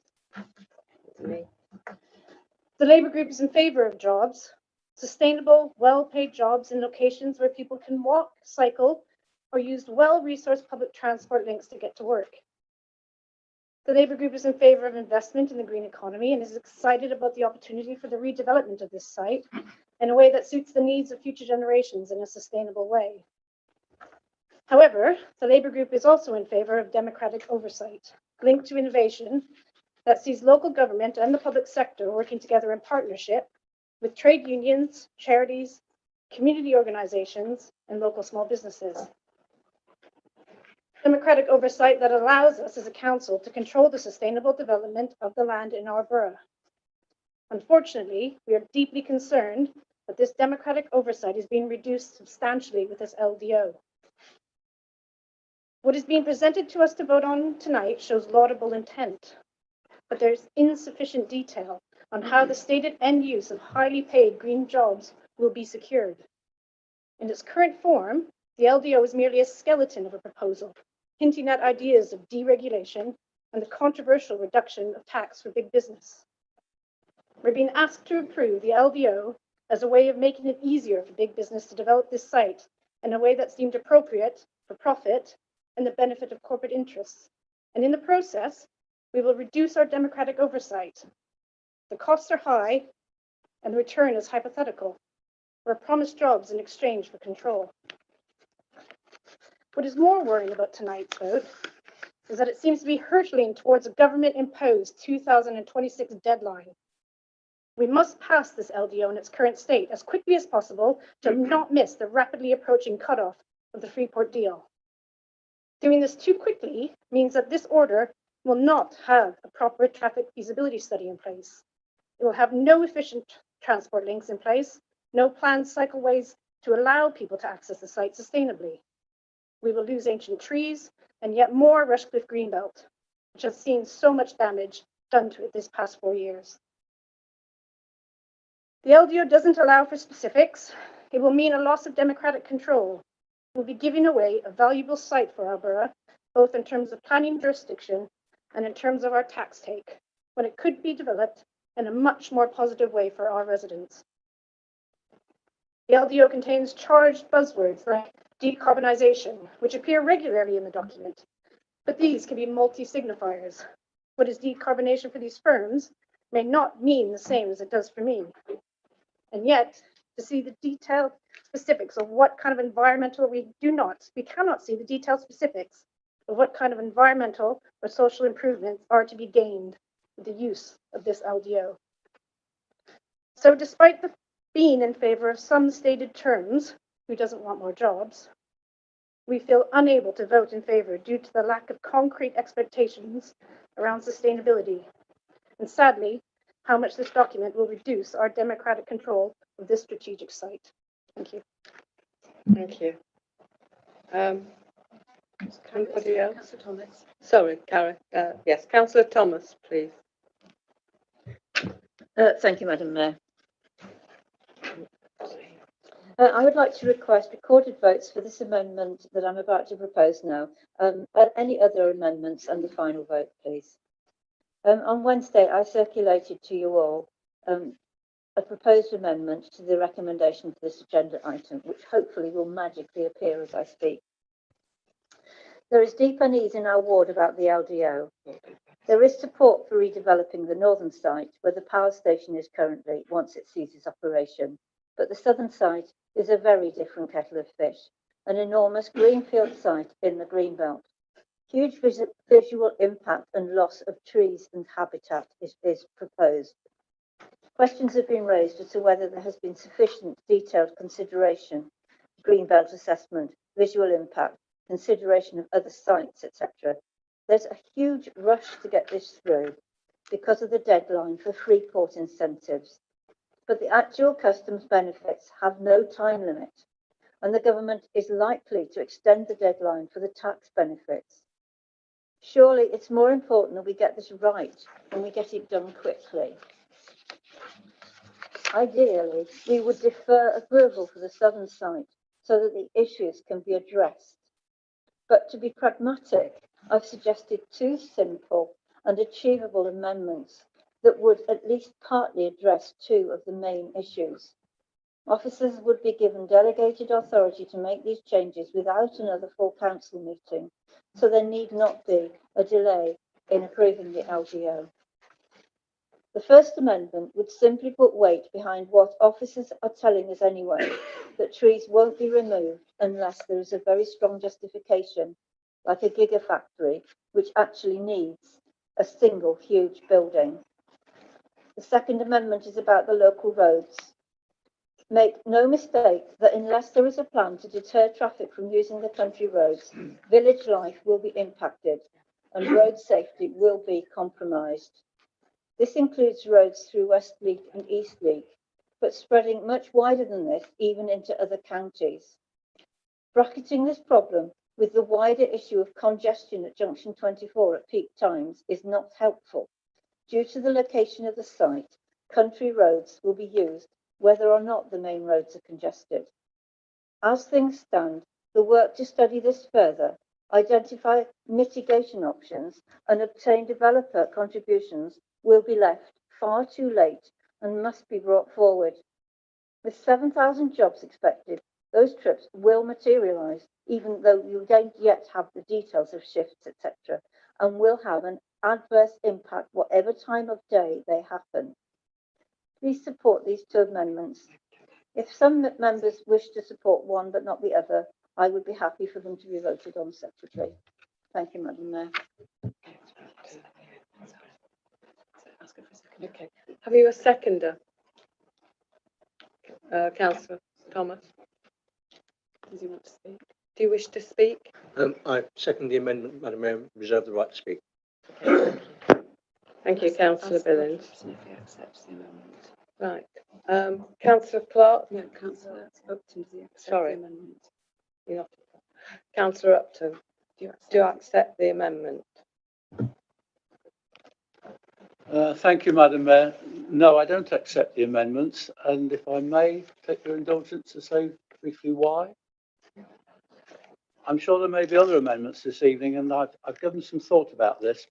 S15: The Labour Group is in favour of jobs, sustainable, well-paid jobs in locations where people can walk, cycle, or use well-resourced public transport links to get to work. The Labour Group is in favour of investment in the green economy and is excited about the opportunity for the redevelopment of this site in a way that suits the needs of future generations in a sustainable way. However, the Labour Group is also in favour of democratic oversight linked to innovation that sees local government and the public sector working together in partnership with trade unions, charities, community organisations, and local small businesses. Democratic oversight that allows us as a council to control the sustainable development of the land in our borough. Unfortunately, we are deeply concerned that this democratic oversight is being reduced substantially with this LDO. What is being presented to us to vote on tonight shows laudable intent, but there's insufficient detail on how the stated end use of highly paid green jobs will be secured. In its current form, the LDO is merely a skeleton of a proposal, hinting at ideas of deregulation and the controversial reduction of tax for big business. We're being asked to approve the LDO as a way of making it easier for big business to develop this site in a way that's deemed appropriate for profit and the benefit of corporate interests. And in the process, we will reduce our democratic oversight. The costs are high and the return is hypothetical. We're promised jobs in exchange for control. What is more worrying about tonight's vote is that it seems to be hurtling towards a government-imposed 2026 deadline. We must pass this LDO in its current state as quickly as possible to not miss the rapidly approaching cutoff of the Freeport deal. Doing this too quickly means that this order will not have a proper traffic feasibility study in place. It will have no efficient transport links in place, no planned cycleways to allow people to access the site sustainably. We will lose ancient trees and yet more Rushcliffe Greenbelt, which has seen so much damage done to it this past 4 years. The LDO doesn't allow for specifics. It will mean a loss of democratic control. We'll be giving away a valuable site for our borough, both in terms of planning jurisdiction and in terms of our tax take, when it could be developed in a much more positive way for our residents. The LDO contains charged buzzwords like decarbonisation, which appear regularly in the document, but these can be multi-signifiers. What is decarbonation for these firms may not mean the same as it does for me. And yet, to see the detailed specifics of what kind of environmental, we cannot see the detailed specifics of what kind of environmental or social improvements are to be gained with the use of this LDO. So despite being in favour of some stated terms, who doesn't want more jobs, we feel unable to vote in favour due to the lack of concrete expectations around sustainability. And sadly, how much this document will reduce our democratic control of this strategic site. Thank you.
S12: Thank you. Anybody else?
S14: Councillor Thomas.
S12: Sorry, Karen. Yes, Councillor Thomas, please.
S9: Thank you, Madam Mayor. I would like to request recorded votes for this amendment that I'm about to propose now. Any other amendments and the final vote, please. On Wednesday, I circulated to you all a proposed amendment to the recommendation for this agenda item, which hopefully will magically appear as I speak. There is deep unease in our ward about the LDO. There is support for redeveloping the northern site, where the power station is currently, once it ceases operation. But the southern site is a very different kettle of fish, an enormous greenfield site in the Greenbelt. Huge visual impact and loss of trees and habitat is proposed. Questions have been raised as to whether there has been sufficient detailed consideration, Greenbelt assessment, visual impact, consideration of other sites, etc. There's a huge rush to get this through because of the deadline for Freeport incentives. But the actual customs benefits have no time limit, and the government is likely to extend the deadline for the tax benefits. Surely it's more important that we get this right and we get it done quickly. Ideally, we would defer approval for the southern site so that the issues can be addressed. But to be pragmatic, I've suggested two simple and achievable amendments that would at least partly address two of the main issues. Officers would be given delegated authority to make these changes without another full council meeting, so there need not be a delay in approving the LDO. The first amendment would simply put weight behind what officers are telling us anyway, that trees won't be removed unless there is a very strong justification, like a gigafactory, which actually needs a single huge building. The second amendment is about the local roads. Make no mistake that unless there is a plan to deter traffic from using the country roads, village life will be impacted and road safety will be compromised. This includes roads through Westleek and Eastleek, but spreading much wider than this, even into other counties. Bracketing this problem with the wider issue of congestion at Junction 24 at peak times is not helpful. Due to the location of the site, country roads will be used whether or not the main roads are congested. As things stand, the work to study this further, identify mitigation options, and obtain developer contributions will be left far too late and must be brought forward. With 7,000 jobs expected, Those trips will materialise, even though you don't yet have the details of shifts, etc., and will have an adverse impact whatever time of day they happen. Please support these two amendments. If some members wish to support one but not the other, I would be happy for them to be voted on separately. Thank you, Madam Mayor.
S14: Okay. Have you a seconder? Councillor Thomas? Does he want to speak? Do you wish to speak?
S7: I second the amendment, Madam Mayor, reserve the right to speak.
S14: Okay. Thank you, Councillor Billings. If he accepts the amendment. Right. Councillor Clark? No, Councillor Upton, does he accept the amendment? You're not. Councillor Upton, do you accept the amendment?
S11: Thank you, Madam Mayor. No, I don't accept the amendments, and if I may take your indulgence to say briefly why. I'm sure there may be other amendments this evening, and I've given some thought about this.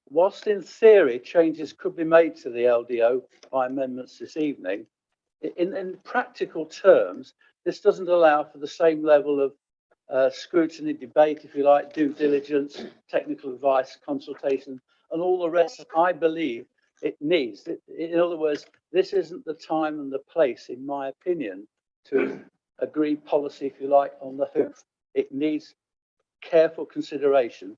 S11: Whilst in theory changes could be made to the LDO by amendments this evening, in practical terms, this doesn't allow for the same level of scrutiny, debate, if you like, due diligence, technical advice, consultation, and all the rest I believe it needs. In other words, this isn't the time and the place, in my opinion, to agree policy, if you like, on the hoof. It needs careful consideration.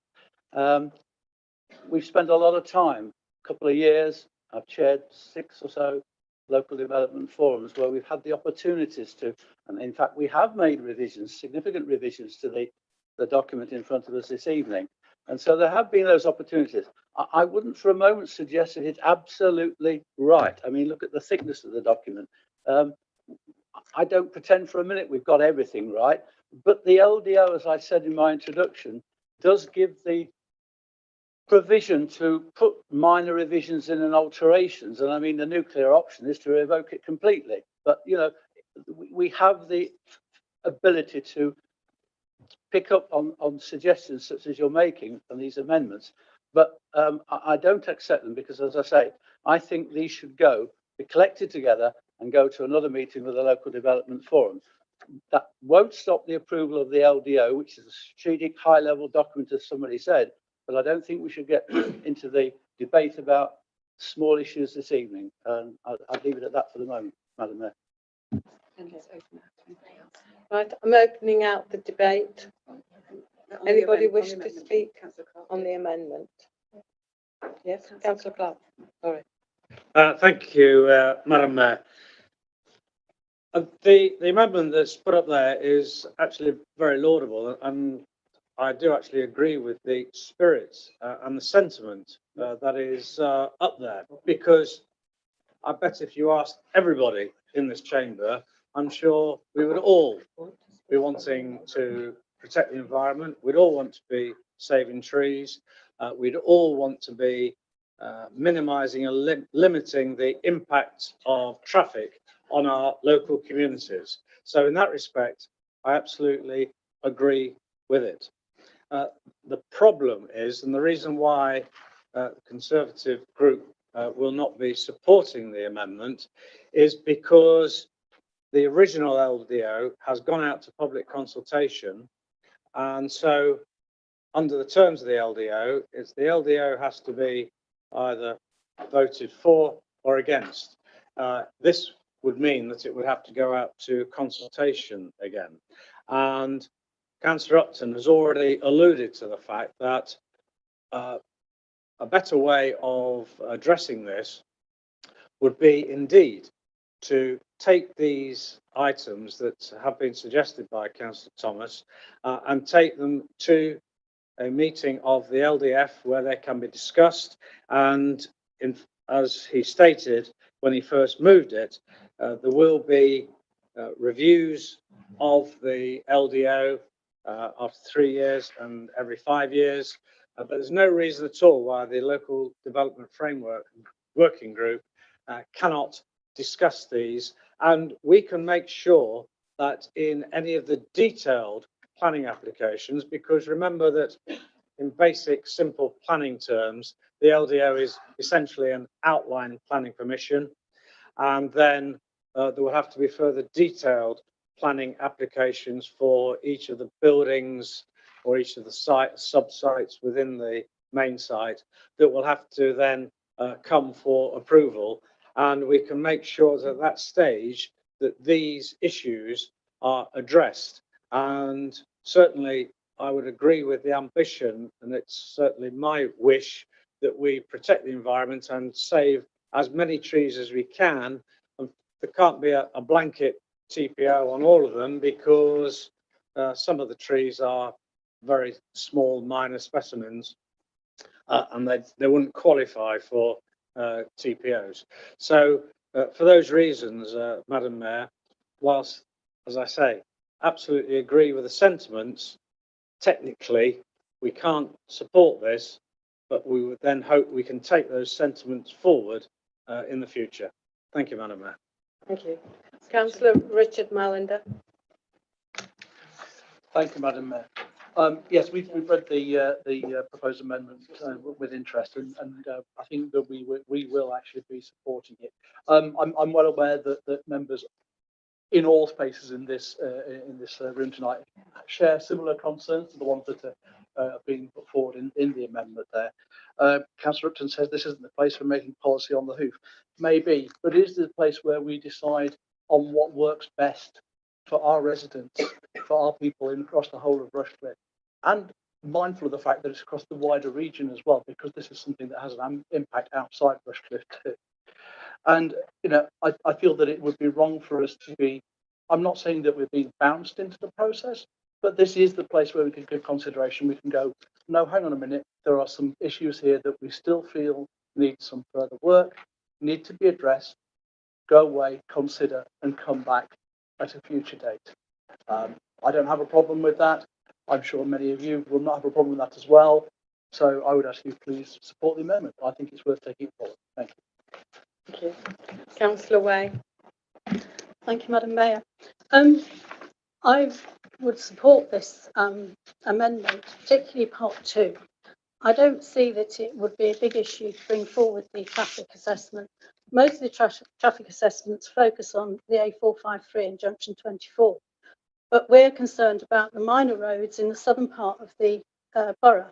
S11: We've spent a lot of time, a couple of years, I've chaired 6 or so local development forums where we've had the opportunities to, and in fact, we have made revisions, significant revisions to the document in front of us this evening. And so there have been those opportunities. I wouldn't for a moment suggest that it's absolutely right. I mean, look at the thickness of the document. I don't pretend for a minute we've got everything right, but the LDO, as I said in my introduction, does give the provision to put minor revisions in and alterations. And I mean, the nuclear option is to revoke it completely. But, you know, we have the ability to pick up on suggestions such as you're making on these amendments. But I don't accept them because, as I say, I think these should be collected together and go to another meeting with the local development forum. That won't stop the approval of the LDO, which is a strategic high-level document, as somebody said, but I don't think we should get into the debate about small issues this evening. I'll leave it at that for the moment, Madam Mayor.
S14: Right, I'm opening out the debate. Anybody wish to speak on the amendment? Yes, Councillor Clark. Sorry.
S8: Thank you, Madam Mayor. The amendment that's put up there is actually very laudable, and I do actually agree with the spirit and the sentiment that is up there, because I bet if you asked everybody in this chamber, I'm sure we would all be wanting to protect the environment. We'd all want to be saving trees. We'd all want to be minimising and limiting the impact of traffic on our local communities. So in that respect, I absolutely agree with it. The problem is, and the reason why the Conservative group will not be supporting the amendment, is because the original LDO has gone out to public consultation, and so under the terms of the LDO, the LDO has to be either voted for or against. This would mean that it would have to go out to consultation again. And Councillor Upton has already alluded to the fact that a better way of addressing this would be indeed to take these items that have been suggested by Councillor Thomas and take them to a meeting of the LDF where they can be discussed. And as he stated when he first moved it, there will be reviews of the LDO after 3 years and every 5 years. But there's no reason at all why the Local Development Framework Working Group cannot discuss these, and we can make sure that in any of the detailed planning applications, because remember that in basic simple planning terms, the LDO is essentially an outline planning permission, and then there will have to be further detailed planning applications for each of the buildings or each of the sub-sites within the main site that will have to then come for approval. And we can make sure that at that stage that these issues are addressed. And certainly I would agree with the ambition, and it's certainly my wish, that we protect the environment and save as many trees as we can. And there can't be a blanket TPO on all of them, because some of the trees are very small, minor specimens, and they wouldn't qualify for TPOs. So for those reasons, Madam Mayor, whilst, as I say, absolutely agree with the sentiments, technically we can't support this, but we would then hope we can take those sentiments forward in the future. Thank you, Madam Mayor.
S1: Thank you. Councillor Richard Mallender.
S11: Thank you, Madam Mayor. Yes, we've read the proposed amendment with interest, and I think that we will actually be supporting it. I'm well aware that members in all spaces in this room tonight share similar concerns to the ones that are being put forward in the amendment there. Councillor Upton says this isn't the place for making policy on the hoof. Maybe, but it is the place where we decide on what works best for our residents, for our people across the whole of Rushcliffe, and mindful of the fact that it's across the wider region as well, because this is something that has an impact outside Rushcliffe too. And, you know, I feel that it would be wrong for us to be, I'm not saying that we're being bounced into the process, but this is the place where we can give consideration. We can go, no, hang on a minute, there are some issues here that we still feel need some further work, need to be addressed, go away, consider, and come back at a future date. I don't have a problem with that. I'm sure many of you will not have a problem with that as well. So I would ask you please support the amendment. I think it's worth taking it forward. Thank you.
S1: Thank you. Councillor Way.
S10: Thank you, Madam Mayor. I would support this amendment, particularly part 2. I don't see that it would be a big issue to bring forward the traffic assessment. Most of the traffic assessments focus on the A453 and Junction 24, but we're concerned about the minor roads in the southern part of the borough,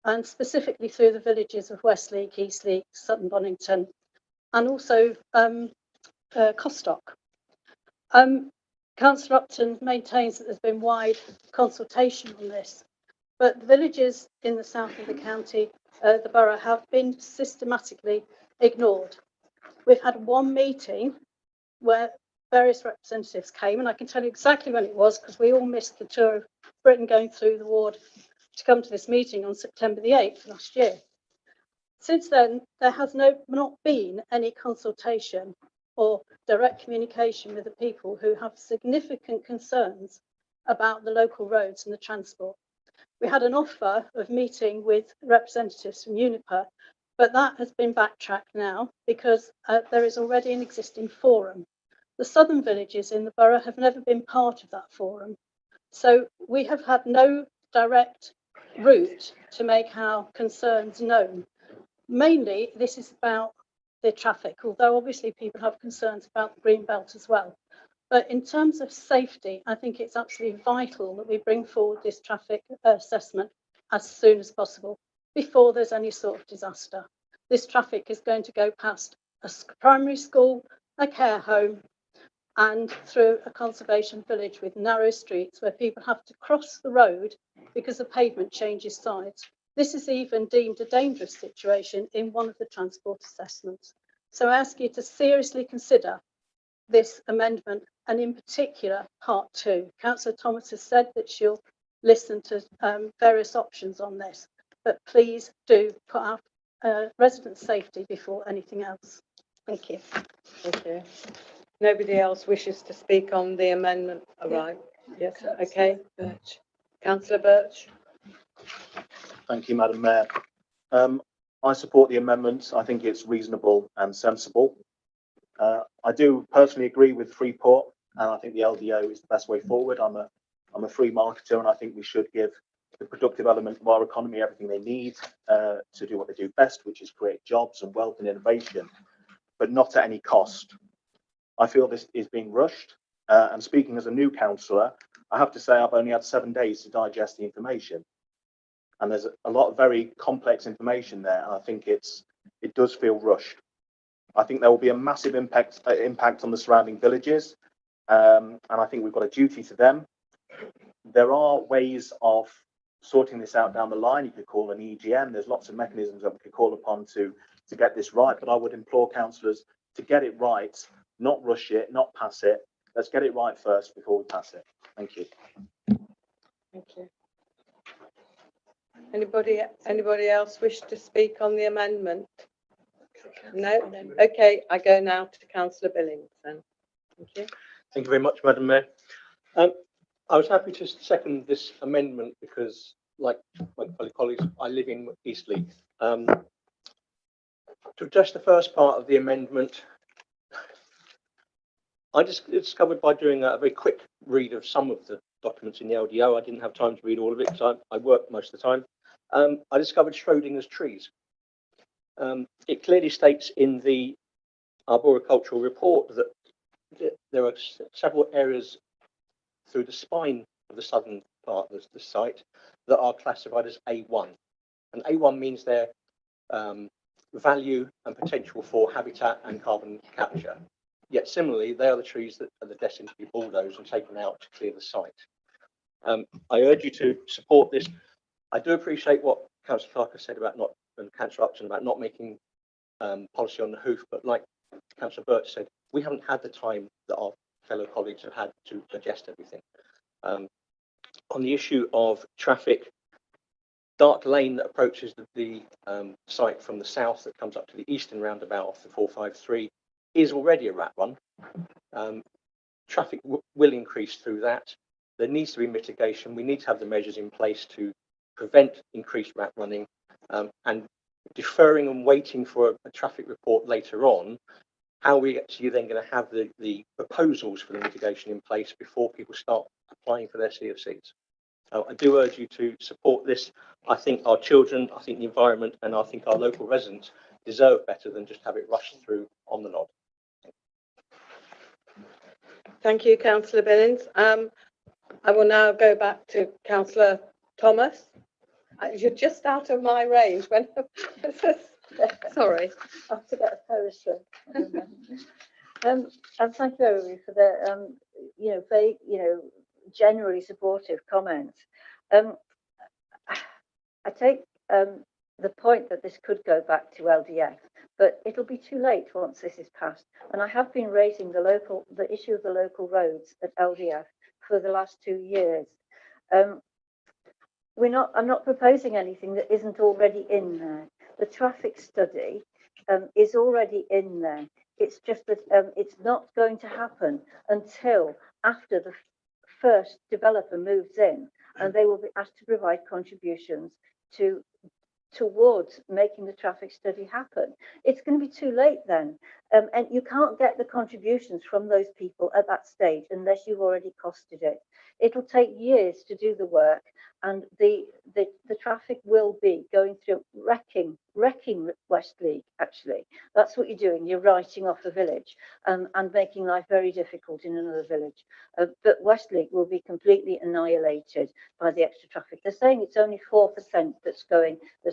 S10: and specifically through the villages of Westleek, Eastleek, Sutton Bonington, and also Costock. Councillor Upton maintains that there's been wide consultation on this, but the villages in the south of the county, the borough, have been systematically ignored. We've had one meeting where various representatives came, and I can tell you exactly when it was because we all missed the tour of Britain going through the ward to come to this meeting on September the 8th last year. Since then, there has not been any consultation or direct communication with the people who have significant concerns about the local roads and the transport. We had an offer of meeting with representatives from Uniper, but that has been backtracked now because there is already an existing forum. The southern villages in the borough have never been part of that forum. So we have had no direct route to make our concerns known. Mainly, this is about the traffic, although obviously people have concerns about the green belt as well. But in terms of safety, I think it's absolutely vital that we bring forward this traffic assessment as soon as possible before there's any sort of disaster. This traffic is going to go past a primary school, a care home, and through a conservation village with narrow streets where people have to cross the road because the pavement changes sides. This is even deemed a dangerous situation in one of the transport assessments. So I ask you to seriously consider this amendment, and in particular part 2. Councillor Thomas has said that she'll listen to various options on this, but please do put our resident safety before anything else. Thank you.
S1: Thank you. Nobody else wishes to speak on the amendment, right? Yes, okay.
S14: Birch.
S1: Councillor Birch.
S4: Thank you, Madam Mayor. I support the amendments. I think it's reasonable and sensible. I do personally agree with Freeport, and I think the LDO is the best way forward. I'm a free marketer, and I think we should give the productive element of our economy everything they need to do what they do best, which is create jobs and wealth and innovation, but not at any cost. I feel this is being rushed.
S16: And speaking as a new councillor, I have to say I've only had 7 days to digest the information. And there's a lot of very complex information there. And I think it does feel rushed. I think there will be a massive impact on the surrounding villages. And I think we've got a duty to them. There are ways of sorting this out down the line. You could call an EGM. There's lots of mechanisms that we could call upon to get this right. But I would implore councillors to get it right, not rush it, not pass it. Let's get it right first before we pass it. Thank you.
S1: Thank you. Anybody else wish to speak on the amendment? No? Okay, I go now to Councillor Billings then. Thank you.
S7: Thank you very much, Madam Mayor. I was happy to second this amendment because, like my fellow colleagues, I live in Eastleigh. To address the first part of the amendment, I just discovered by doing a very quick read of some of the documents in the LDO, I didn't have time to read all of it because I work most of the time. I discovered Schrodinger's trees. It clearly states in the arboricultural report that there are several areas through the spine of the southern part of the site that are classified as A1. And A1 means their value and potential for habitat and carbon capture. Yet similarly, they are the trees that are destined to be bulldozed and taken out to clear the site. I urge you to support this. I do appreciate what Councillor Clark has said about and Councillor Upton about not making policy on the hoof, but like Councillor Burt said, we haven't had the time that our fellow colleagues have had to digest everything. On the issue of traffic, Dark Lane that approaches the site from the south that comes up to the eastern roundabout off the 453 is already a rat run. Traffic will increase through that. There needs to be mitigation. We need to have the measures in place to prevent increased rat running, and deferring and waiting for a traffic report later on. How are we actually then going to have the proposals for the mitigation in place before people start applying for their CFCs? I do urge you to support this. I think our children, I think the environment, and I think our local residents deserve better than just have it rushed through on the nod.
S1: Thank you, Councillor Billings. I will now go back to Councillor Thomas. You're just out of my range. When sorry,
S9: I have to get a poster. And thank you everybody for the very generally supportive comments. I take the point that this could go back to LDF, but it'll be too late once this is passed. And I have been raising the issue of the local roads at LDF for the last 2 years. I'm not proposing anything that isn't already in there. The traffic study is already in there. It's just that it's not going to happen until after the first developer moves in, and they will be asked to provide contributions towards making the traffic study happen. It's going to be too late then, and you can't get the contributions from those people at that stage unless you've already costed it. It'll take years to do the work, and the traffic will be going through wrecking Westleigh. Actually, that's what you're doing. You're writing off a village and making life very difficult in another village. But Westleigh will be completely annihilated by the extra traffic. They're saying it's only 4% that's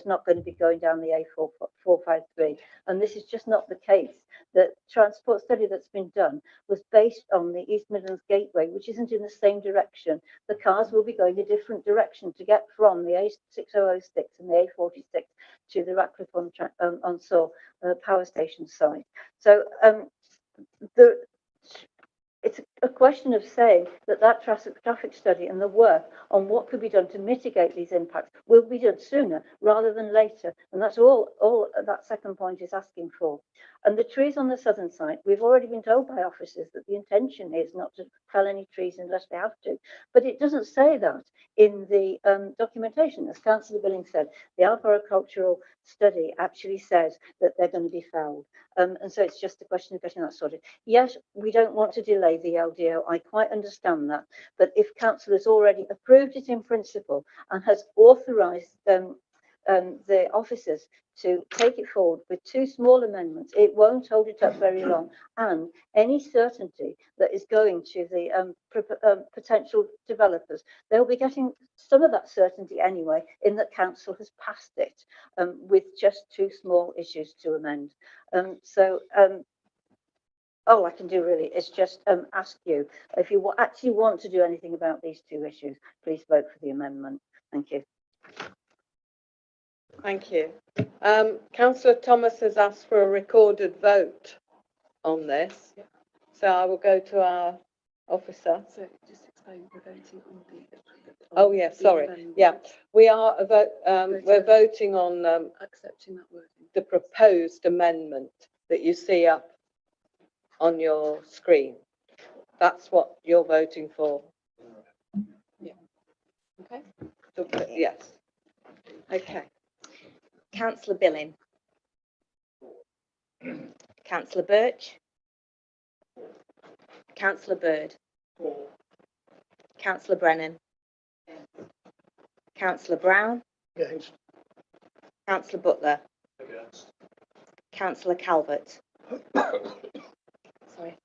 S9: not going to be going down the A453, and this is just not the case. The transport study that's been done was based on the East Midlands Gateway, which isn't in the same direction. The cars will be going a different direction to get from the A6006 and the A46 to the Ratcliffe on Soar power station site. So it's a question of saying that traffic study and the work on what could be done to mitigate these impacts will be done sooner rather than later. And that's all that second point is asking for. And the trees on the southern side, we've already been told by officers that the intention is not to fell any trees unless they have to. But it doesn't say that in the documentation. As Councillor Billings said, the arboricultural study actually says that they're going to be felled. And so it's just a question of getting that sorted. Yes, we don't want to delay the LDO. I quite understand that. But if Council has already approved it in principle and has authorised the officers to take it forward with 2 small amendments. It won't hold it up very long, and any certainty that is going to the potential developers, they'll be getting some of that certainty anyway, in that council has passed it with just 2 small issues to amend. All I can do really is just ask you, if you actually want to do anything about these 2 issues, please vote for the amendment. Thank you.
S1: Thank you. Councillor Thomas has asked for a recorded vote on this. So I will go to our officer.
S14: So just explain, we're voting on the.
S1: Oh, yeah, sorry. Yeah, we are, we're voting on
S14: Accepting that wording.
S1: the proposed amendment that you see up on your screen. That's what you're voting for.
S14: Yeah. Okay.
S1: So, yes. Okay.
S3: Councillor Billing. Councillor Birch. Councillor Bird. Councillor Brennan. Councillor Brown.
S13: Against.
S3: Councillor Butler.
S13: Against.
S3: Councillor Calvert. Sorry.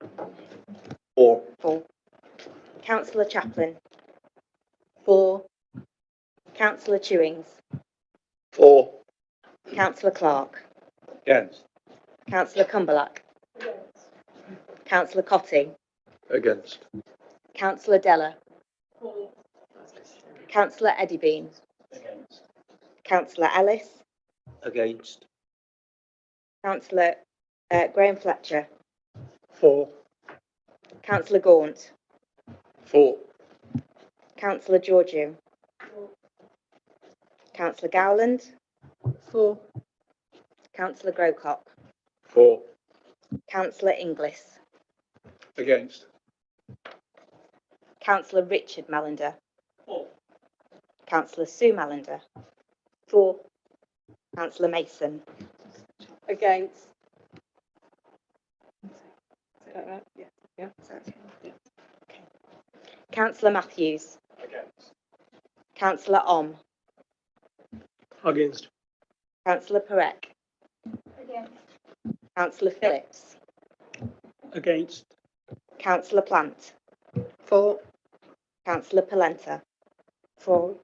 S16: 4.
S3: 4. Councillor Chaplin.
S1: 4.
S3: Councillor Chewings.
S16: 4.
S3: Councillor Clark.
S8: Against.
S3: Councillor Cumberlack. Councillor Cotting.
S8: Against.
S3: Councillor Della. Councillor Eddiebean.
S13: Against.
S3: Councillor Ellis.
S5: Against.
S3: Councillor Graham Fletcher.
S13: 4.
S3: Councillor Gaunt.
S8: 4.
S3: Councillor Georgiou. Councillor Gowland.
S1: 4.
S3: Councillor Grocott.
S8: 4.
S3: Councillor Inglis.
S13: Against.
S3: Councillor Richard Mallender. 4. Councillor Sue Mallender. 4. Councillor Mason.
S1: Against.
S14: Is that right? Yeah.
S1: Yeah.
S14: Yeah.
S3: Okay. Councillor Matthews.
S13: Against.
S3: Councillor Om.
S8: Against.
S3: Councillor Perec.
S15: Against.
S3: Councillor Phillips.
S8: Against.
S3: Councillor Plant.
S1: 4.
S3: Councillor Polenta. 4.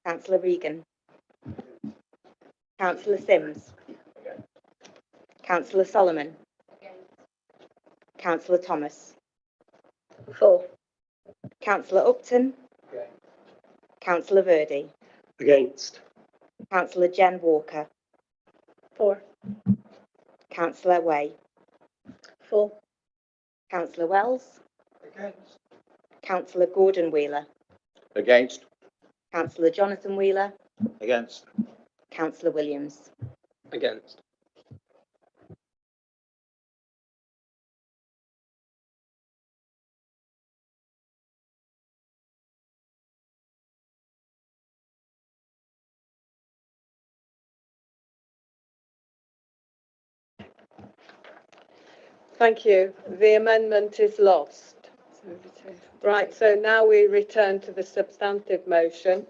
S3: Councillor Regan. Councillor Sims. Councillor Solomon. Councillor Thomas.
S9: 4.
S3: Councillor Upton. Councillor Verdi.
S8: Against.
S3: Councillor Jen Walker.
S15: 4.
S3: Councillor Way.
S9: 4.
S3: Councillor Wells.
S13: Against.
S3: Councillor Gordon Wheeler.
S16: Against.
S3: Councillor Jonathan Wheeler.
S16: Against.
S3: Councillor Williams.
S8: Against.
S1: Thank you. The amendment is lost.
S14: So we return.
S1: Right, so now we return to the substantive motion.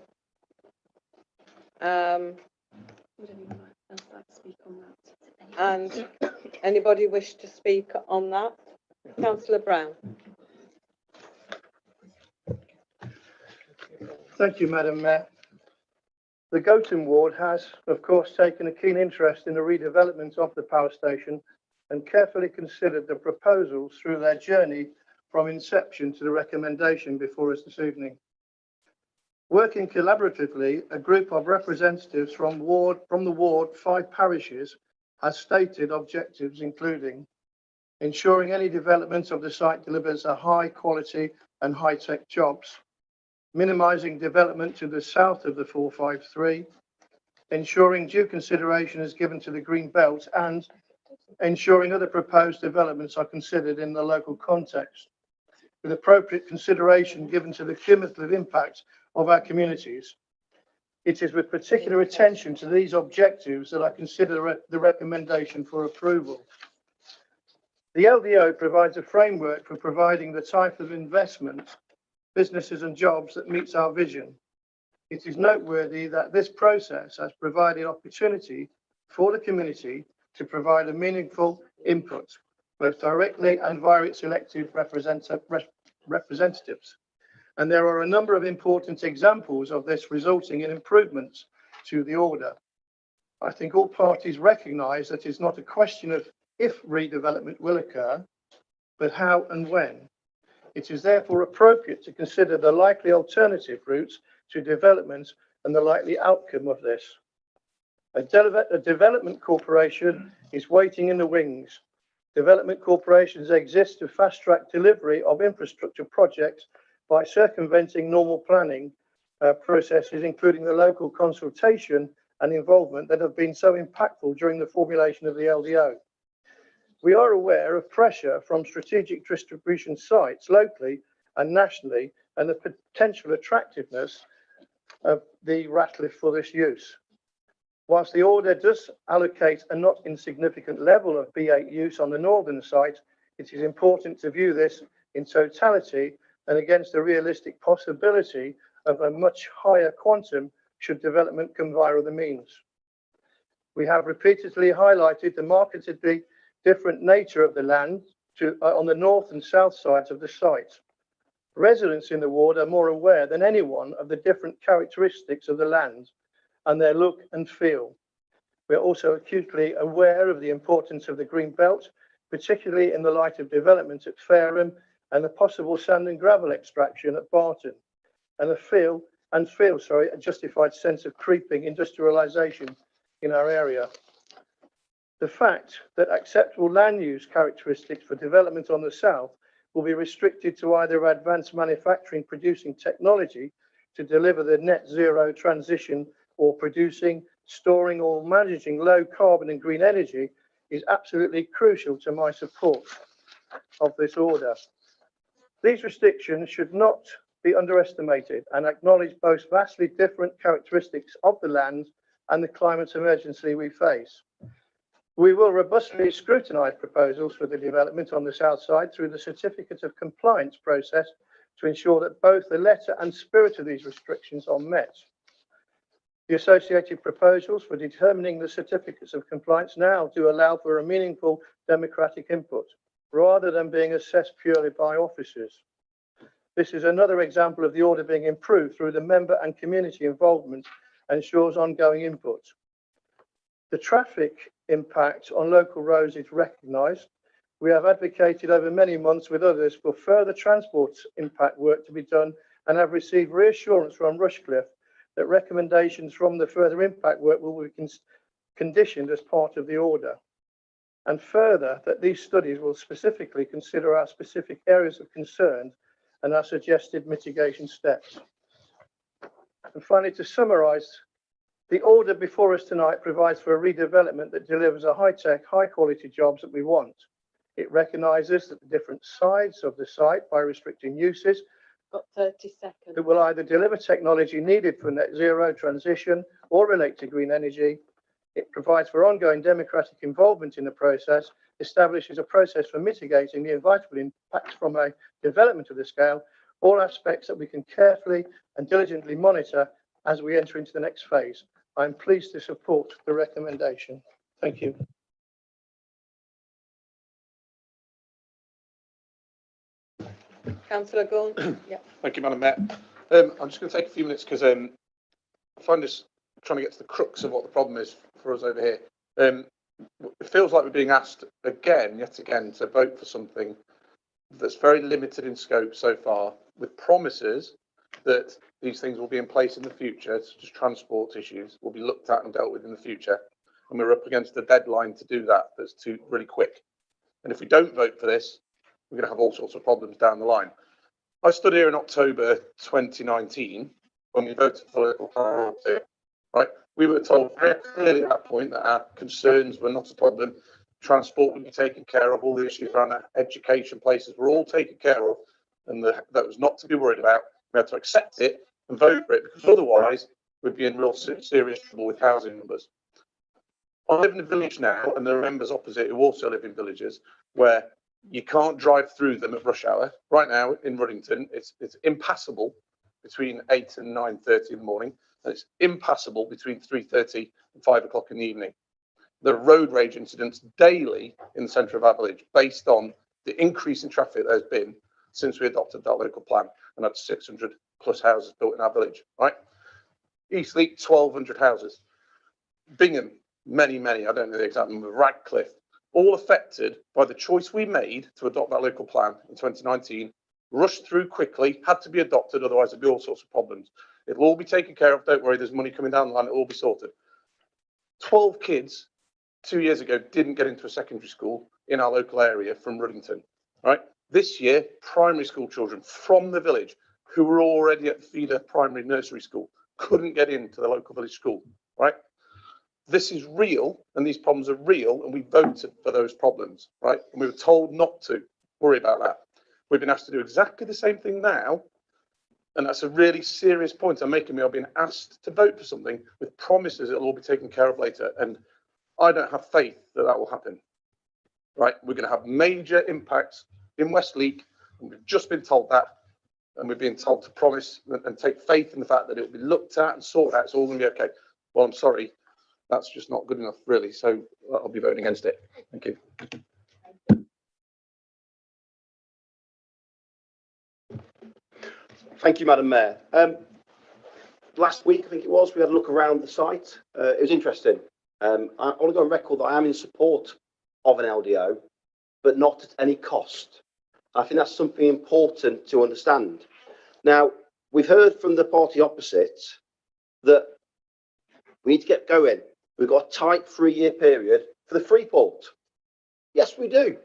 S14: Would anyone else like to speak on that?
S1: And anybody wish to speak on that? Councillor Brown.
S13: Thank you, Madam Mayor. The Goton Ward has, of course, taken a keen interest in the redevelopment of the power station and carefully considered the proposals through their journey from inception to the recommendation before us this evening. Working collaboratively, a group of representatives from the ward 5 parishes has stated objectives including ensuring any development of the site delivers a high quality and high-tech jobs, minimising development to the south of the 453, ensuring due consideration is given to the green belt, and ensuring other proposed developments are considered in the local context, with appropriate consideration given to the cumulative impact of our communities. It is with particular attention to these objectives that I consider the recommendation for approval. The LDO provides a framework for providing the type of investment, businesses and jobs that meets our vision. it is noteworthy that this process has provided opportunity for the community to provide a meaningful input, both directly and via its elected representatives. And there are a number of important examples of this resulting in improvements to the order. I think all parties recognise that it's not a question of if redevelopment will occur, but how and when. It is therefore appropriate to consider the likely alternative routes to development and the likely outcome of this. A development corporation is waiting in the wings. Development corporations exist to fast-track delivery of infrastructure projects by circumventing normal planning processes, including the local consultation and involvement that have been so impactful during the formulation of the LDO. We are aware of pressure from strategic distribution sites locally and nationally and the potential attractiveness of the Ratcliffe for this use. Whilst the order does allocate a not insignificant level of B8 use on the northern site, it is important to view this in totality and against the realistic possibility of a much higher quantum should development come via other means. We have repeatedly highlighted the markedly different nature of the land on the north and south sides of the site. Residents in the ward are more aware than anyone of the different characteristics of the land and their look and feel. We are also acutely aware of the importance of the green belt, particularly in the light of development at Fareham and the possible sand and gravel extraction at Barton, and a justified sense of creeping industrialisation in our area. The fact that acceptable land use characteristics for development on the south will be restricted to either advanced manufacturing producing technology to deliver the net zero transition or producing, storing or managing low carbon and green energy is absolutely crucial to my support of this order. These restrictions should not be underestimated and acknowledge both vastly different characteristics of the land and the climate emergency we face. We will robustly scrutinise proposals for the development on the south side through the certificate of compliance process to ensure that both the letter and spirit of these restrictions are met. The associated proposals for determining the certificates of compliance now do allow for a meaningful democratic input, rather than being assessed purely by officers. This is another example of the order being improved through the member and community involvement and ensures ongoing input. The traffic impact on local roads is recognised. We have advocated over many months with others for further transport impact work to be done and have received reassurance from Rushcliffe that recommendations from the further impact work will be conditioned as part of the order. And further, that these studies will specifically consider our specific areas of concern and our suggested mitigation steps. And finally, to summarise, the order before us tonight provides for a redevelopment that delivers a high-tech, high-quality jobs that we want. It recognises that the different sides of the site, by restricting uses,
S14: Got 30 seconds.
S13: that will either deliver technology needed for net zero transition or relate to green energy. It provides for ongoing democratic involvement in the process, establishes a process for mitigating the inevitable impacts from a development of this scale, all aspects that we can carefully and diligently monitor as we enter into the next phase. I'm pleased to support the recommendation. Thank you.
S14: Councillor Gaunt. Yeah.
S17: Thank you, Madam Mayor. I'm just going to take a few minutes because I find this trying to get to the crux of what the problem is for us over here. It feels like we're being asked yet again, to vote for something that's very limited in scope so far, with promises that these things will be in place in the future, such as transport issues will be looked at and dealt with in the future. And we're up against a deadline to do that that's really quick. And if we don't vote for this, we're going to have all sorts of problems down the line. I stood here in October 2019 when we voted for local plan, right? We were told very clearly at that point that our concerns were not a problem. Transport would be taken care of, all the issues around education places were all taken care of, and that was not to be worried about. We had to accept it and vote for it, because otherwise we'd be in real serious trouble with housing numbers. I live in a village now, and there are members opposite who also live in villages where you can't drive through them at rush hour. Right now in Ruddington, it's impassable between 8 and 9:30 in the morning, and it's impassable between 3:30 and 5 o'clock in the evening. There are road rage incidents daily in the centre of our village based on the increase in traffic there's been since we adopted that local plan and had 600 plus houses built in our village, right? Eastleigh, 1,200 houses. Bingham, many, I don't know the exact number, Ratcliffe, all affected by the choice we made to adopt that local plan in 2019, rushed through quickly, had to be adopted, otherwise there'd be all sorts of problems. It'll all be taken care of, don't worry, there's money coming down the line, it'll all be sorted. 12 kids 2 years ago didn't get into a secondary school in our local area from Ruddington, right? This year, primary school children from the village who were already at the feeder primary nursery school couldn't get into the local village school, right? This is real, and these problems are real, and we voted for those problems, right? And we were told not to worry about that. We've been asked to do exactly the same thing now, and that's a really serious point I'm making. We are being asked to vote for something with promises it'll all be taken care of later, and I don't have faith that that will happen, right? We're going to have major impacts in Westleague, and we've just been told that, and we're being told to promise and take faith in the fact that it will be looked at and sorted out. It's all going to be okay. Well, I'm sorry. That's just not good enough, really. So I'll be voting against it. Thank you.
S18: Thank you, Madam Mayor. Last week, I think it was, we had a look around the site. It was interesting. I want to go on record that I am in support of an LDO, but not at any cost. I think that's something important to understand. Now, we've heard from the party opposite that we need to get going. We've got a tight 3-year period for the Freeport. Yes, we do.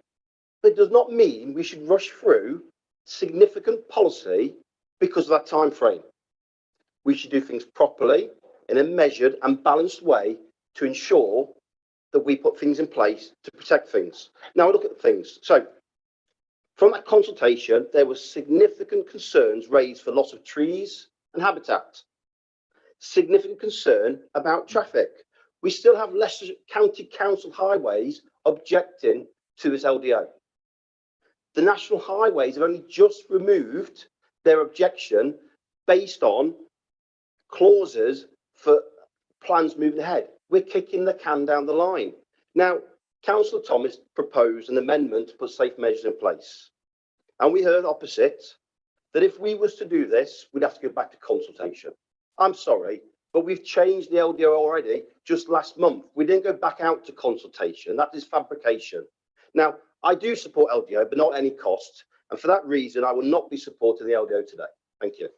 S18: But it does not mean we should rush through significant policy because of that time frame. We should do things properly in a measured and balanced way to ensure that we put things in place to protect things. Now, look at things. So, from that consultation, there were significant concerns raised for loss of trees and habitat. Significant concern about traffic. We still have Leicester County Council highways objecting to this LDO. The National Highways have only just removed their objection based on clauses for plans moving ahead. We're kicking the can down the line. Now, Councillor Thomas proposed an amendment to put safe measures in place. And we heard opposite that if we was to do this, we'd have to go back to consultation. I'm sorry, but we've changed the LDO already just last month. We didn't go back out to consultation. That is fabrication. Now, I do support LDO, but not at any cost. And for that reason, I will not be supporting the LDO today. Thank you.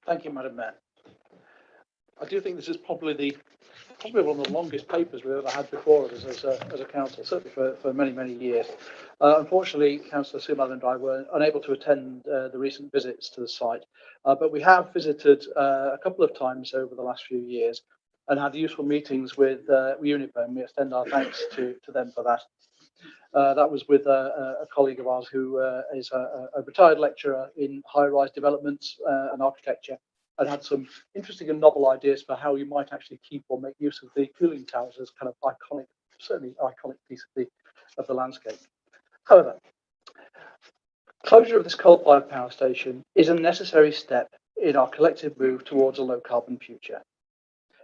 S11: Thank you, Madam Mayor. I do think this is probably one of the longest papers we've ever had before us as a council, certainly for many years. Unfortunately, Councillor Suman and I were unable to attend the recent visits to the site, but we have visited a couple of times over the last few years and had useful meetings with Uniper, and we extend our thanks to them for that. That was with a colleague of ours who is a retired lecturer in high-rise developments and architecture, and had some interesting and novel ideas for how you might actually keep or make use of the cooling towers as kind of iconic, certainly iconic piece of the landscape. However, closure of this coal-fired power station is a necessary step in our collective move towards a low-carbon future.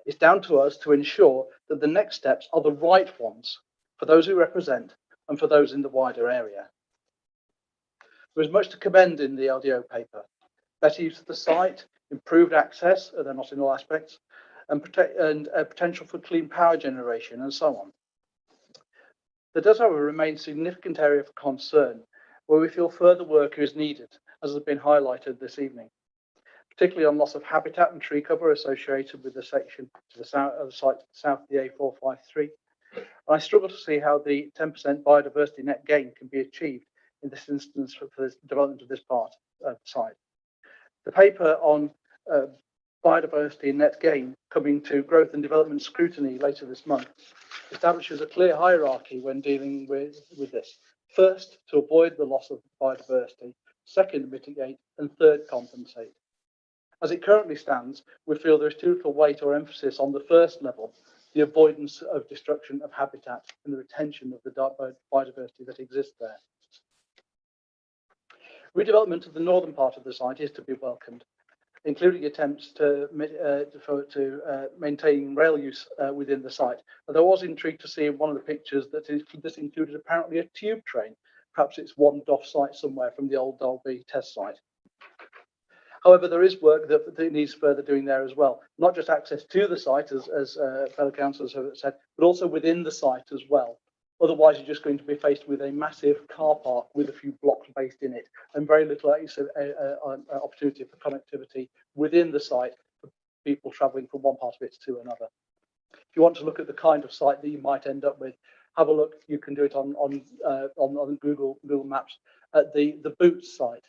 S11: It's down to us to ensure that the next steps are the right ones for those who represent and for those in the wider area. There is much to commend in the LDO paper. Better use of the site, improved access, they're not in all aspects, and potential for clean power generation and so on. There does, however, remain significant area for concern where we feel further work is needed, as has been highlighted this evening, particularly on loss of habitat and tree cover associated with the section to the south of the site, south of the A453. And I struggle to see how the 10% biodiversity net gain can be achieved in this instance for the development of this part of the site. The paper on biodiversity and net gain coming to growth and development scrutiny later this month establishes a clear hierarchy when dealing with this. First, to avoid the loss of biodiversity. Second, mitigate. And third, compensate. As it currently stands, we feel there is too little weight or emphasis on the first level, the avoidance of destruction of habitat and the retention of the biodiversity that exists there. Redevelopment of the northern part of the site is to be welcomed, including attempts to maintain rail use within the site. But I was intrigued to see in one of the pictures that this included apparently a tube train. Perhaps it's one off site somewhere from the old Dalby test site. However, there is work that needs further doing there as well. Not just access to the site, as fellow councillors have said, but also within the site as well. Otherwise, you're just going to be faced with a massive car park with a few blocks based in it and very little opportunity for connectivity within the site for people travelling from one part of it to another. If you want to look at the kind of site that you might end up with, have a look. You can do it on Google Maps at the Boots site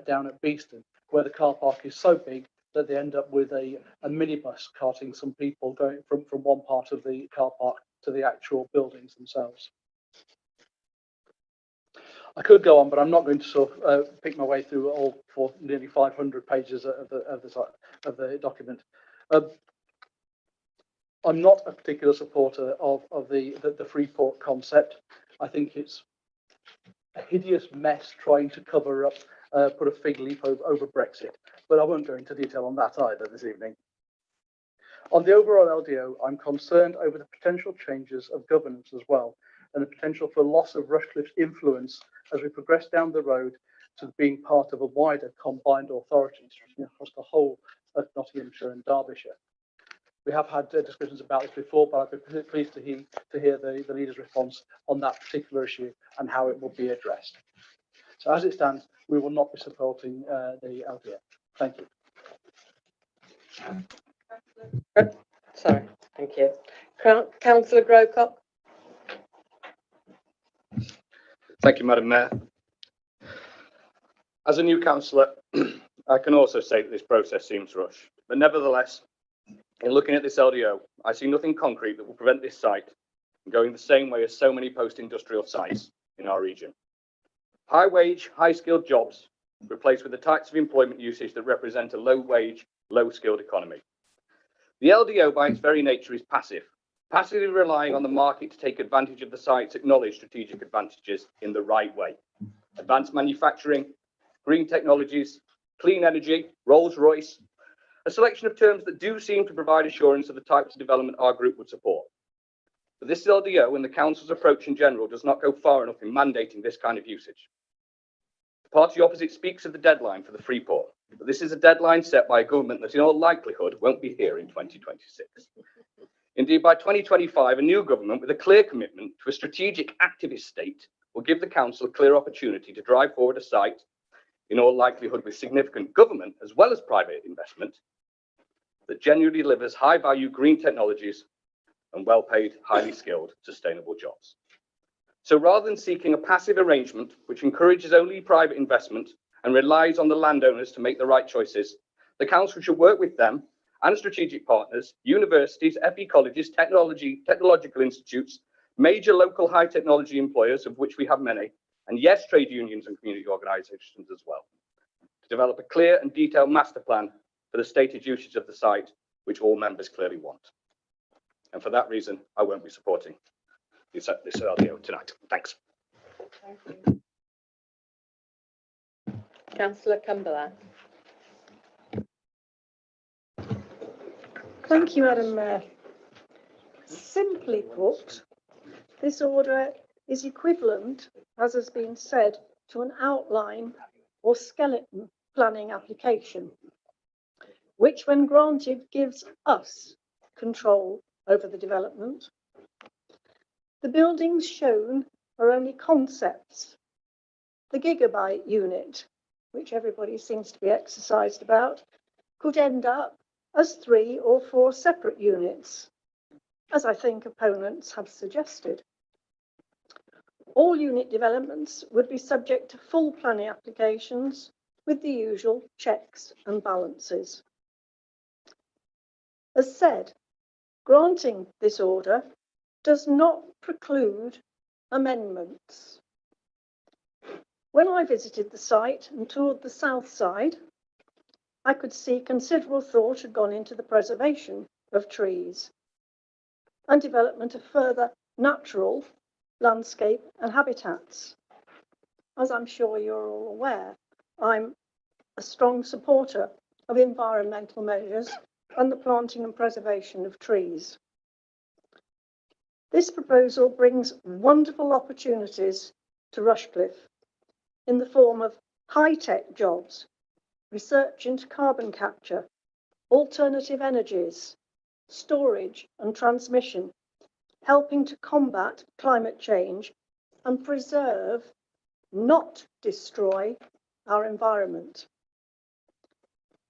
S11: down at Beeston, where the car park is so big that they end up with a minibus carting some people going from one part of the car park to the actual buildings themselves. I could go on, but I'm not going to sort of pick my way through all for nearly 500 pages of the document. I'm not a particular supporter of the Freeport concept. I think it's a hideous mess trying to cover up, put a fig leaf over Brexit, but I won't go into detail on that either this evening. On the overall LDO, I'm concerned over the potential changes of governance as well, and the potential for loss of Rushcliffe's influence as we progress down the road to being part of a wider combined authority stretching across the whole of Nottinghamshire and Derbyshire. We have had discussions about this before, but I'd be pleased to hear the leader's response on that particular issue and how it will be addressed. So as it stands, we will not be supporting the LDO. Thank you.
S12: Sorry, thank you. Councillor Grocott.
S19: Thank you, Madam Mayor. As a new councillor, I can also say that this process seems rushed, but nevertheless, in looking at this LDO, I see nothing concrete that will prevent this site from going the same way as so many post-industrial sites in our region. High-wage, high-skilled jobs replaced with the types of employment usage that represent a low-wage, low-skilled economy. The LDO, by its very nature, is passive, passively relying on the market to take advantage of the site's acknowledged strategic advantages in the right way. Advanced manufacturing, green technologies, clean energy, Rolls-Royce, a selection of terms that do seem to provide assurance of the types of development our group would support. But this LDO and the council's approach in general does not go far enough in mandating this kind of usage. The party opposite speaks of the deadline for the Freeport, but this is a deadline set by a government that in all likelihood won't be here in 2026. Indeed, by 2025, a new government with a clear commitment to a strategic activist state will give the council a clear opportunity to drive forward a site, in all likelihood with significant government as well as private investment, that genuinely delivers high-value green technologies and well-paid, highly skilled, sustainable jobs. So rather than seeking a passive arrangement which encourages only private investment and relies on the landowners to make the right choices, the council should work with them and strategic partners, universities, FE colleges, technological institutes, major local high technology employers, of which we have many, and yes, trade unions and community organisations as well, to develop a clear and detailed master plan for the stated usage of the site, which all members clearly want. And for that reason, I won't be supporting this LDO tonight. Thanks.
S12: Councillor Cumberland.
S9: Thank you, Madam Mayor. Simply put, this order is equivalent, as has been said, to an outline or skeleton planning application, which when granted gives us control over the development. The buildings shown are only concepts. The gigabyte unit, which everybody seems to be exercised about, could end up as 3 or 4 separate units, as I think opponents have suggested. All unit developments would be subject to full planning applications with the usual checks and balances. As said, granting this order does not preclude amendments. When I visited the site and toured the south side, I could see considerable thought had gone into the preservation of trees.
S12: and development of further natural landscape and habitats. As I'm sure you're all aware, I'm a strong supporter of environmental measures and the planting and preservation of trees. This proposal brings wonderful opportunities to Rushcliffe in the form of high-tech jobs, research into carbon capture, alternative energies, storage and transmission, helping to combat climate change and preserve, not destroy, our environment.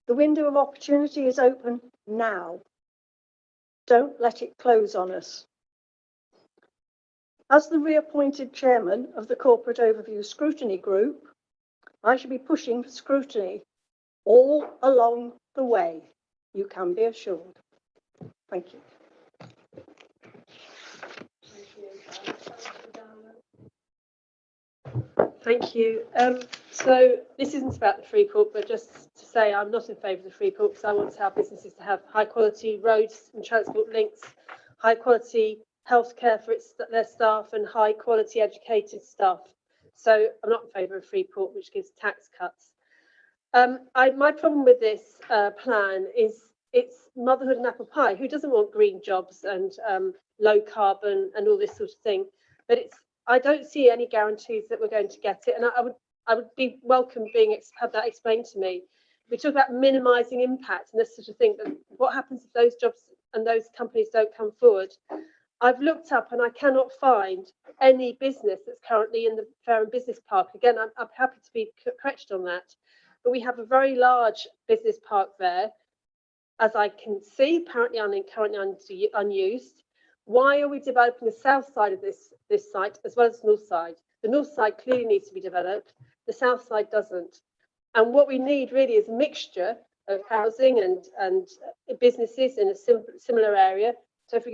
S12: The window of opportunity is open now. Don't let it close on us. As the reappointed chairman of the Corporate Overview Scrutiny Group, I shall be pushing for scrutiny all along the way, you can be assured. Thank you.
S20: Thank you. So this isn't about the Freeport, but just to say I'm not in favour of the Freeport because I want our businesses to have high quality roads and transport links, high quality healthcare for their staff and high quality educated staff. So I'm not in favour of Freeport, which gives tax cuts. My problem with this plan is it's motherhood and apple pie. Who doesn't want green jobs and low carbon and all this sort of thing? But I don't see any guarantees that we're going to get it, and I would be welcome have that explained to me. We talk about minimising impact and this sort of thing, but what happens if those jobs and those companies don't come forward? I've looked up and I cannot find any business that's currently in the Fair and Business Park. Again, I'm happy to be corrected on that, but we have a very large business park there, as I can see, currently unused. Why are we developing the south side of this site as well as the north side? The north side clearly needs to be developed. The south side doesn't. And what we need really is a mixture of housing and businesses in a similar area. So if we're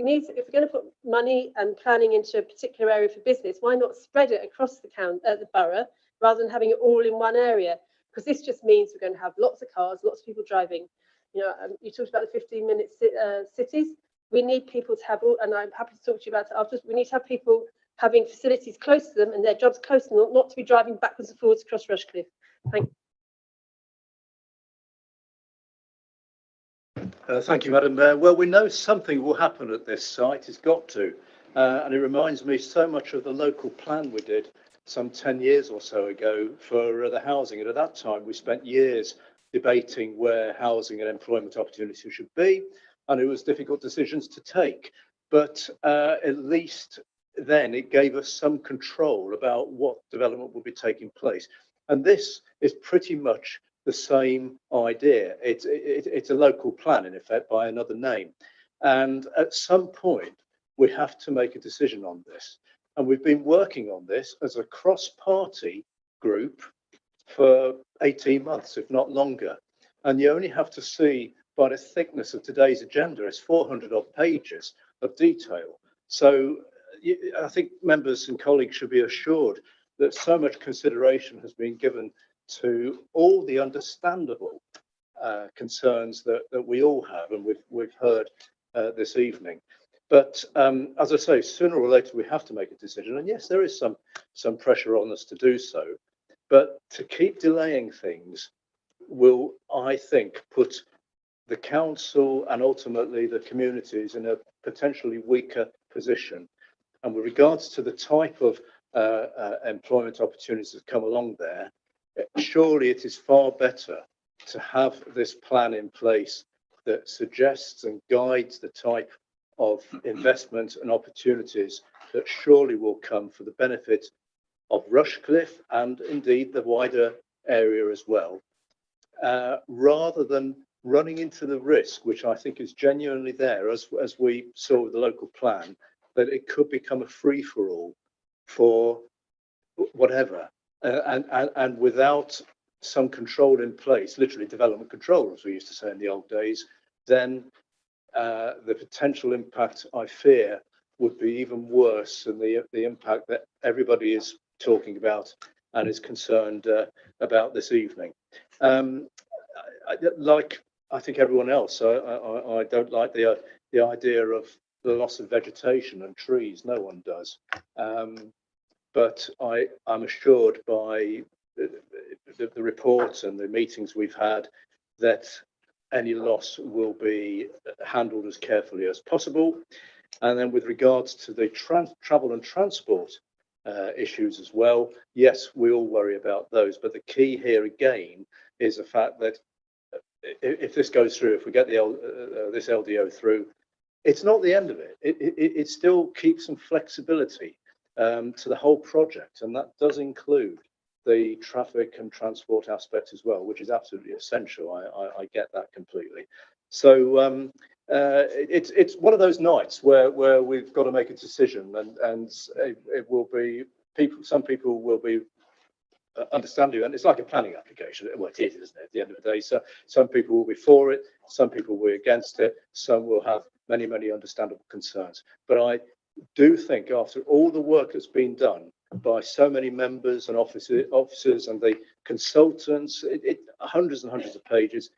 S20: going to put money and planning into a particular area for business, why not spread it across the borough rather than having it all in one area? Because this just means we're going to have lots of cars, lots of people driving. You know, you talked about the 15-minute cities. We need people to have, and I'm happy to talk to you about it after. We need to have people having facilities close to them and their jobs close to them, not to be driving backwards and forwards across Rushcliffe. Thank you.
S11: Thank you, Madam Mayor. Well, we know something will happen at this site. It's got to. And it reminds me so much of the local plan we did some 10 years or so ago for the housing. And at that time, we spent years debating where housing and employment opportunities should be. And it was difficult decisions to take. But at least then it gave us some control about what development would be taking place. And this is pretty much the same idea. It's a local plan, in effect, by another name. And at some point, we have to make a decision on this. And we've been working on this as a cross-party group for 18 months, if not longer. And you only have to see by the thickness of today's agenda, it's 400 odd pages of detail. So I think members and colleagues should be assured that so much consideration has been given to all the understandable concerns that we all have, and we've heard this evening. But as I say, sooner or later we have to make a decision, and yes, there is some pressure on us to do so. But to keep delaying things will, I think, put the council and ultimately the communities in a potentially weaker position. And with regards to the type of employment opportunities that come along there, surely it is far better to have this plan in place that suggests and guides the type of investment and opportunities that surely will come for the benefit of Rushcliffe and indeed the wider area as well, rather than running into the risk, which I think is genuinely there, as we saw with the local plan, that it could become a free-for-all for whatever, and without some control in place, literally development control, as we used to say in the old days, then the potential impact, I fear, would be even worse than the impact that everybody is talking about and is concerned about this evening. Like I think everyone else, I don't like the idea of the loss of vegetation and trees. No one does. But I'm assured by the reports and the meetings we've had that any loss will be handled as carefully as possible. And then with regards to the travel and transport issues as well, yes, we all worry about those. But the key here again is the fact that if this goes through, if we get this LDO through, it's not the end of it. It still keeps some flexibility to the whole project, and that does include the traffic and transport aspect as well, which is absolutely essential. I get that completely. So it's one of those nights where we've got to make a decision, and it will be some people will be understanding, and it's like a planning application. Well, it is, isn't it, at the end of the day? So some people will be for it, some people will be against it, some will have many understandable concerns. But I do think after all the work that's been done by so many members and officers and the consultants, hundreds and hundreds of pages,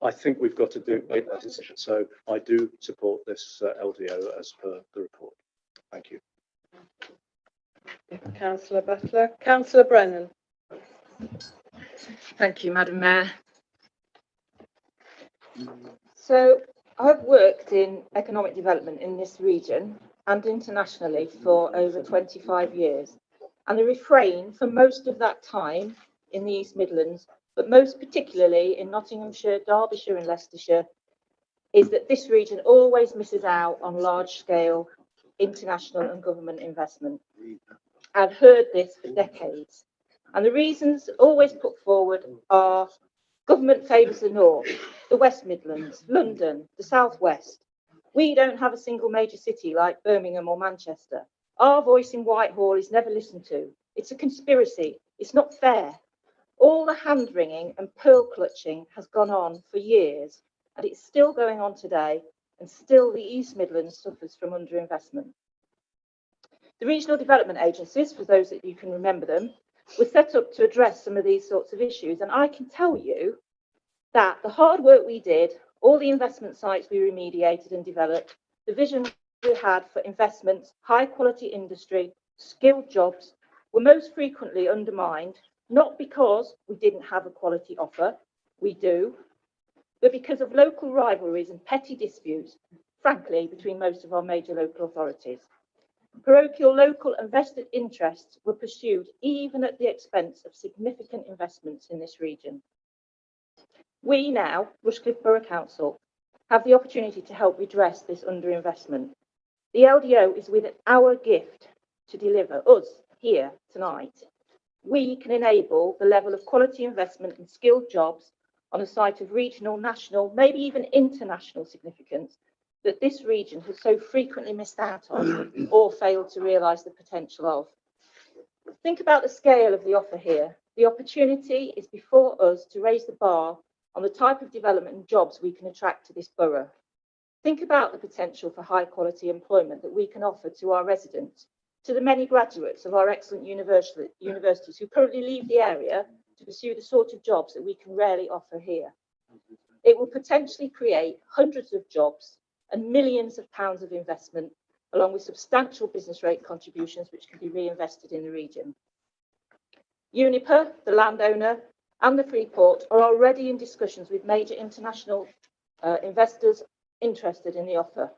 S11: I think we've got to make that decision. So I do support this LDO as per the report. Thank you.
S1: Councillor Butler. Councillor Brennan.
S9: Thank you, Madam Mayor. So I've worked in economic development in this region and internationally for over 25 years. And the refrain for most of that time in the East Midlands, but most particularly in Nottinghamshire, Derbyshire and Leicestershire, is that this region always misses out on large-scale international and government investment. I've heard this for decades. And the reasons always put forward are government favours the North, the West Midlands, London, the South West. We don't have a single major city like Birmingham or Manchester. Our voice in Whitehall is never listened to. It's a conspiracy. It's not fair. All the hand-wringing and pearl-clutching has gone on for years, and it's still going on today, and still the East Midlands suffers from underinvestment. The regional development agencies, for those that you can remember them, were set up to address some of these sorts of issues. And I can tell you that the hard work we did, all the investment sites we remediated and developed, the vision we had for investments, high quality industry, skilled jobs, were most frequently undermined, not because we didn't have a quality offer, we do, but because of local rivalries and petty disputes, frankly, between most of our major local authorities. Parochial local and vested interests were pursued even at the expense of significant investments in this region. We now, Rushcliffe Borough Council, have the opportunity to help redress this underinvestment. The LDO is with our gift to deliver us here tonight. We can enable the level of quality investment and skilled jobs on a site of regional, national, maybe even international significance that this region has so frequently missed out on or failed to realise the potential of. Think about the scale of the offer here. The opportunity is before us to raise the bar on the type of development and jobs we can attract to this borough. Think about the potential for high quality employment that we can offer to our residents, to the many graduates of our excellent universities who currently leave the area to pursue the sort of jobs that we can rarely offer here. It will potentially create hundreds of jobs and millions of pounds of investment, along with substantial business rate contributions which can be reinvested in the region. Uniper, the landowner, and the Freeport are already in discussions with major international investors interested in the offer.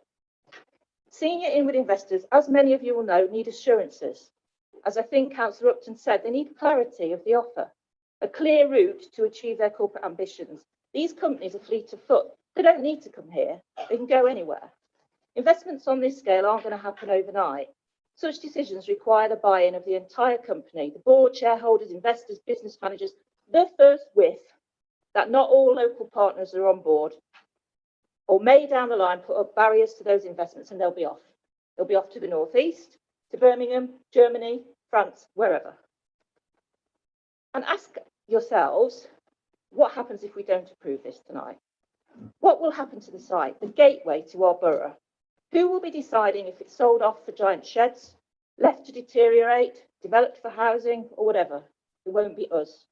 S9: Senior inward investors, as many of you will know, need assurances. As I think Councillor Upton said, they need clarity of the offer, a clear route to achieve their corporate ambitions. These companies are fleet of foot. They don't need to come here. They can go anywhere. Investments on this scale aren't going to happen overnight. Such decisions require the buy-in of the entire company, the board, shareholders, investors, business managers, the first whiff that not all local partners are on board or may down the line put up barriers to those investments and they'll be off. They'll be off to the northeast, to Birmingham, Germany, France, wherever. And ask yourselves, what happens if we don't approve this tonight? What will happen to the site, the gateway to our borough? Who will be deciding if it's sold off for giant sheds, left to deteriorate, developed for housing, or whatever? It won't be us.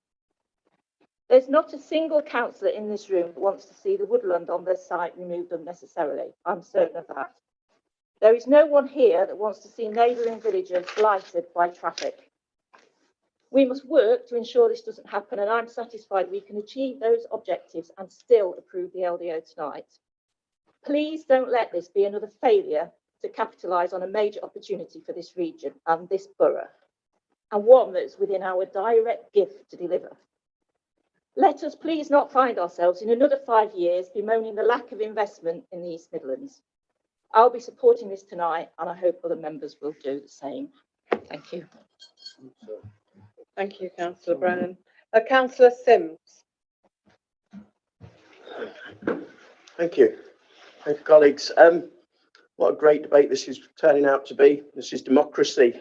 S9: There's not a single councillor in this room that wants to see the woodland on their site removed unnecessarily. I'm certain of that. There is no one here that wants to see neighbouring villages blighted by traffic. We must work to ensure this doesn't happen, and I'm satisfied we can achieve those objectives and still approve the LDO tonight. Please don't let this be another failure to capitalise on a major opportunity for this region and this borough, and one that's within our direct gift to deliver. Let us please not find ourselves in another 5 years bemoaning the lack of investment in the East Midlands. I'll be supporting this tonight, and I hope other members will do the same. Thank you.
S14: Thank you, Councillor Brennan. Councillor Sims.
S18: Thank you. Thank you, colleagues. What a great debate this is turning out to be. This is democracy.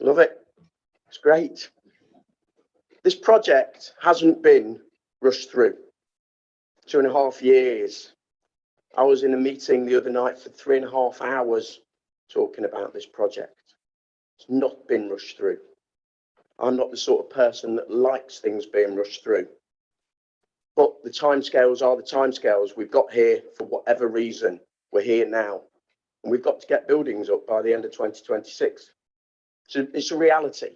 S18: Love it. It's great. This project hasn't been rushed through. 2.5 years. I was in a meeting the other night for 3.5 hours talking about this project. It's not been rushed through. I'm not the sort of person that likes things being rushed through. But the timescales are the timescales. We've got here for whatever reason. We're here now. And we've got to get buildings up by the end of 2026. So it's a reality.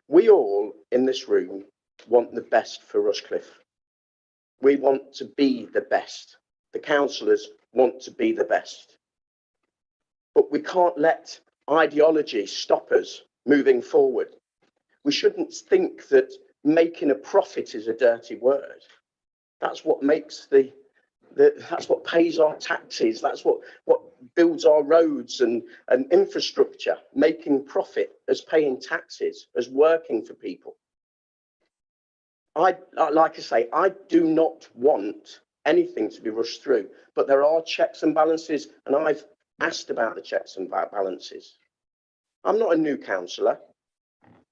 S18: We all in this room want the best for Rushcliffe. We want to be the best. The councillors want to be the best. But we can't let ideology stop us moving forward. We shouldn't think that making a profit is a dirty word. That's what makes that's what pays our taxes. That's what builds our roads and infrastructure. Making profit as paying taxes, as working for people. Like I say, I do not want anything to be rushed through, but there are checks and balances, and I've asked about the checks and balances. I'm not a new councillor.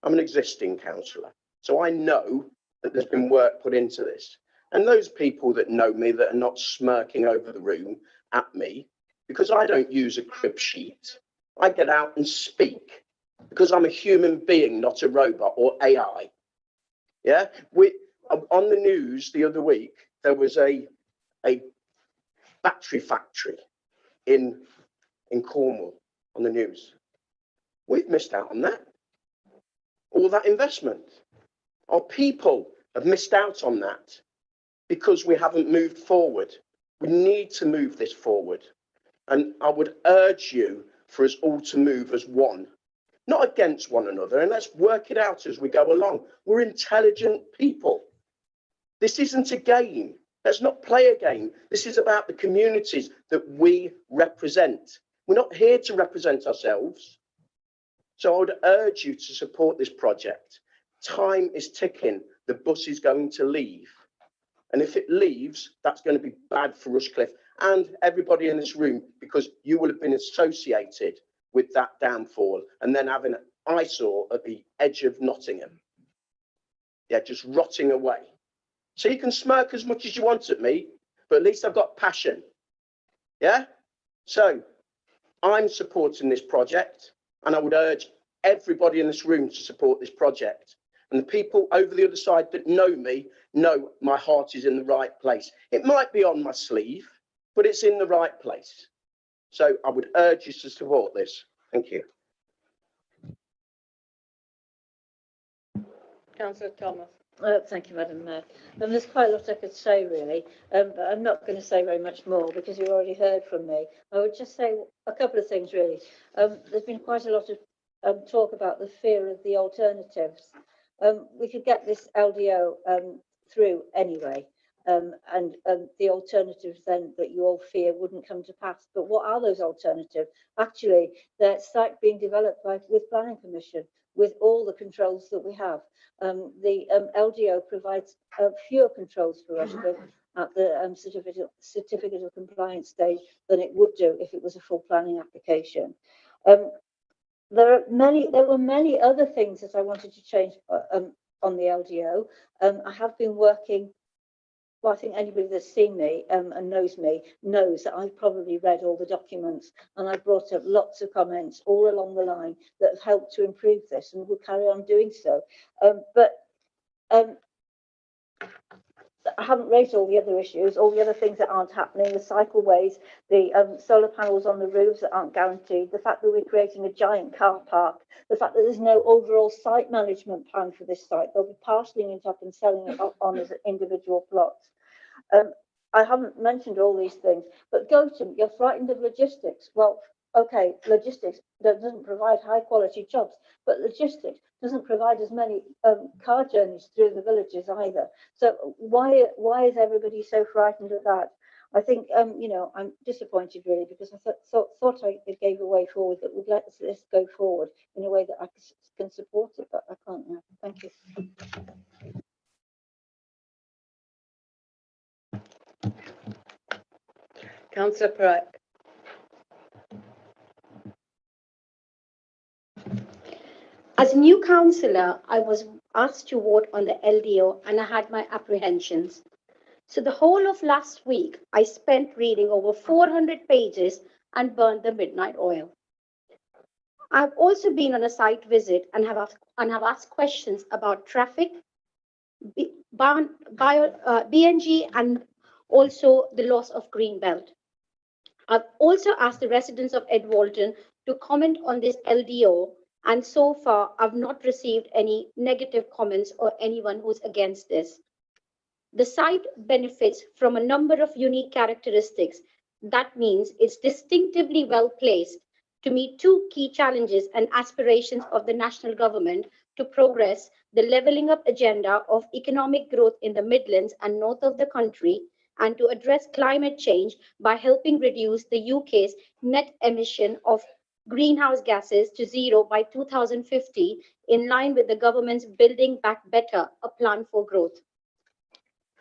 S18: I'm an existing councillor. So I know that there's been work put into this. And those people that know me that are not smirking over the room at me, because I don't use a crib sheet. I get out and speak because I'm a human being, not a robot or AI. Yeah, on the news the other week, there was a battery factory in Cornwall on the news. We've missed out on that. All that investment. Our people have missed out on that because we haven't moved forward. We need to move this forward. And I would urge you for us all to move as one, not against one another, and let's work it out as we go along. We're intelligent people. This isn't a game. Let's not play a game. This is about the communities that we represent. We're not here to represent ourselves. So I would urge you to support this project. Time is ticking. The bus is going to leave. And if it leaves, that's going to be bad for Rushcliffe and everybody in this room, because you will have been associated with that downfall and then having an eyesore at the edge of Nottingham. Yeah, just rotting away. So you can smirk as much as you want at me, but at least I've got passion. Yeah? So I'm supporting this project, and I would urge everybody in this room to support this project. And the people over the other side that know me know my heart is in the right place. It might be on my sleeve, but it's in the right place. So I would urge you to support this. Thank you.
S14: Councillor Thomas.
S9: Thank you, Madam Mayor. There's quite a lot I could say, really, but I'm not going to say very much more because you already heard from me. I would just say a couple of things, really. There's been quite a lot of talk about the fear of the alternatives. We could get this LDO through anyway, and the alternatives then that you all fear wouldn't come to pass. But what are those alternatives? Actually, they're being developed with Planning Commission, with all the controls that we have. The LDO provides fewer controls for us at the certificate of compliance stage than it would do if it was a full planning application. There were many other things that I wanted to change on the LDO. I have been working. Well, I think anybody that's seen me and knows me knows that I've probably read all the documents, and I've brought up lots of comments all along the line that have helped to improve this, and will carry on doing so. I haven't raised all the other issues, all the other things that aren't happening, the cycleways, the solar panels on the roofs that aren't guaranteed, the fact that we're creating a giant car park, the fact that there's no overall site management plan for this site. They'll be parceling it up and selling it on as individual plots. I haven't mentioned all these things, but Gotham, you're frightened of logistics. Well, okay, logistics doesn't provide high quality jobs, but logistics doesn't provide as many car journeys through the villages either. So why is everybody so frightened of that? I think, you know, I'm disappointed really, because I thought I gave a way forward that would let this go forward in a way that I can support it, but I can't now. Thank you.
S1: Councillor Pratt.
S6: As a new councillor, I was asked to vote on the LDO and I had my apprehensions. So the whole of last week, I spent reading over 400 pages and burned the midnight oil. I've also been on a site visit and have asked questions about traffic, BNG, and also the loss of green belt. I've also asked the residents of Edwalton to comment on this LDO, and so far I've not received any negative comments or anyone who's against this. The site benefits from a number of unique characteristics. That means it's distinctively well placed to meet two key challenges and aspirations of the national government to progress the levelling up agenda of economic growth in the Midlands and north of the country, and to address climate change by helping reduce the UK's net emission of greenhouse gases to zero by 2050, in line with the government's Building Back Better, a plan for growth.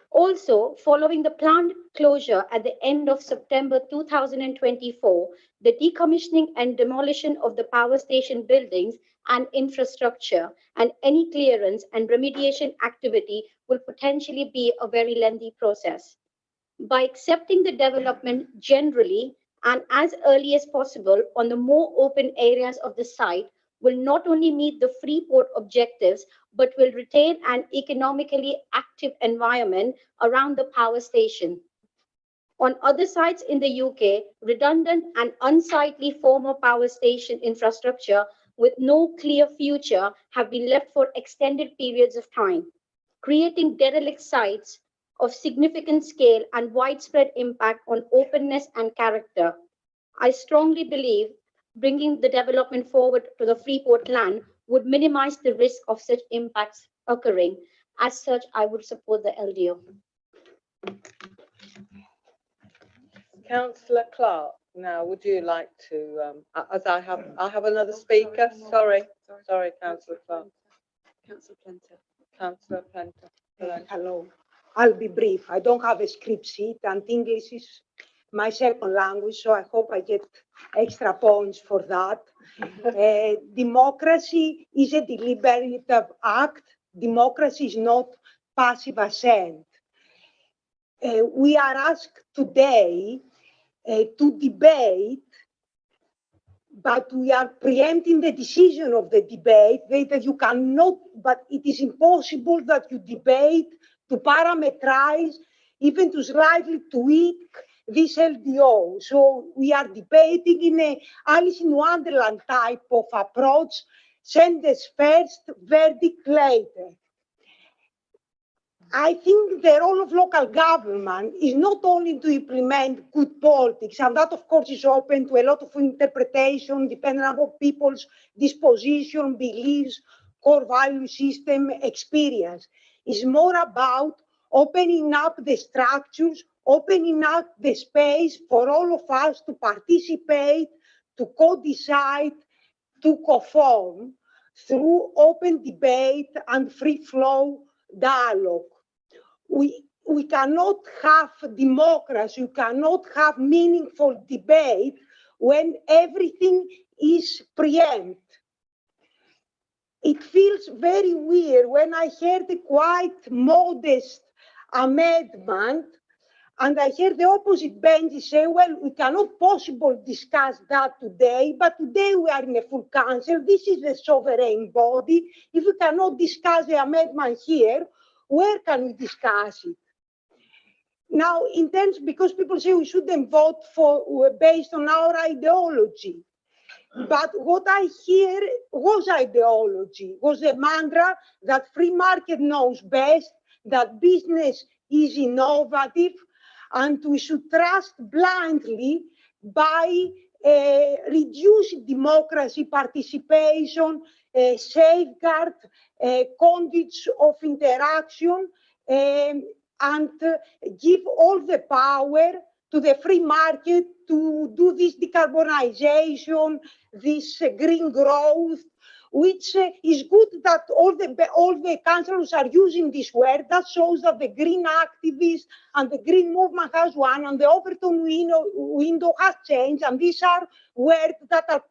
S6: Also, following the planned closure at the end of September 2024, the decommissioning and demolition of the power station buildings and infrastructure and any clearance and remediation activity will potentially be a very lengthy process. By accepting the development generally and as early as possible on the more open areas of the site will not only meet the Freeport objectives, but will retain an economically active environment around the power station. On other sites in the UK, redundant and unsightly former power station infrastructure with no clear future have been left for extended periods of time, creating derelict sites of significant scale and widespread impact on openness and character. I strongly believe bringing the development forward to the Freeport land would minimize the risk of such impacts occurring. As such, I would support the LDO.
S1: Councillor Clark, now would you like to, as I have another speaker? Sorry, Councillor Clark.
S21: Councillor Plenter.
S1: Councillor Plenter.
S22: Hello. I'll be brief. I don't have a script sheet and English is my second language, so I hope I get extra points for that. Democracy is a deliberative act. Democracy is not passive assent. We are asked today to debate, but we are preempting the decision of the debate that you cannot, but it is impossible that you debate to parameterize, even to slightly tweak this LDO. So we are debating in a Alice in Wonderland type of approach, sentence first, verdict later. I think the role of local government is not only to implement good politics, and that of course is open to a lot of interpretation depending on people's disposition, beliefs, core value system, experience. It's more about opening up the structures, opening up the space for all of us to participate, to co-decide, to co-form through open debate and free flow dialogue. We cannot have democracy, we cannot have meaningful debate when everything is preempt. It feels very weird when I heard a quite modest amendment and I hear the opposite bench say, well, we cannot possibly discuss that today, but today we are in a full council. This is a sovereign body. If we cannot discuss the amendment here, where can we discuss it? Now, in terms, because people say we shouldn't vote for based on our ideology. But what I hear was ideology, was a mantra that free market knows best, that business is innovative, and we should trust blindly by reducing democracy participation, safeguard conduits of interaction, and give all the power to the free market to do this decarbonization, this green growth, which is good that all the councillors are using this word. That shows that the green activists and the green movement has won, and the Overton window has changed, and these are words that are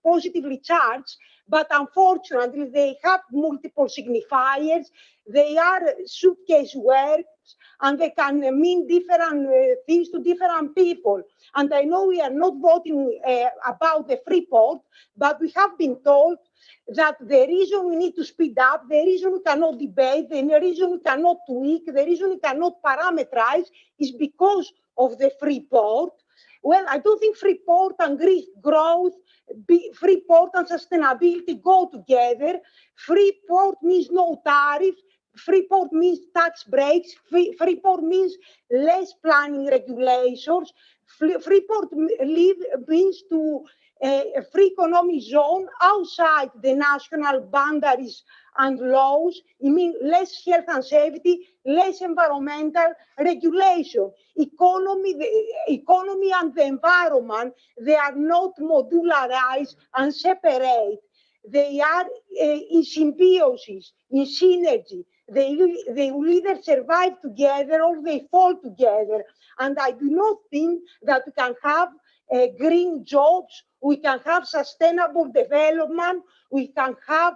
S22: positively charged, but unfortunately they have multiple signifiers. They are suitcase words, and they can mean different things to different people. And I know we are not voting about the Freeport, but we have been told that the reason we need to speed up, the reason we cannot debate, the reason we cannot tweak, the reason we cannot parameterize is because of the Freeport. Well, I don't think Freeport and green growth, Freeport and sustainability go together. Freeport means no tariff. Freeport means tax breaks. Freeport means less planning regulations. Freeport means to a free economic zone outside the national boundaries and laws. It means less health and safety, less environmental regulation. Economy and the environment, they are not modularized and separate. They are in symbiosis, in synergy. They will either survive together or they fall together. And I do not think that we can have green jobs, we can have sustainable development, we can have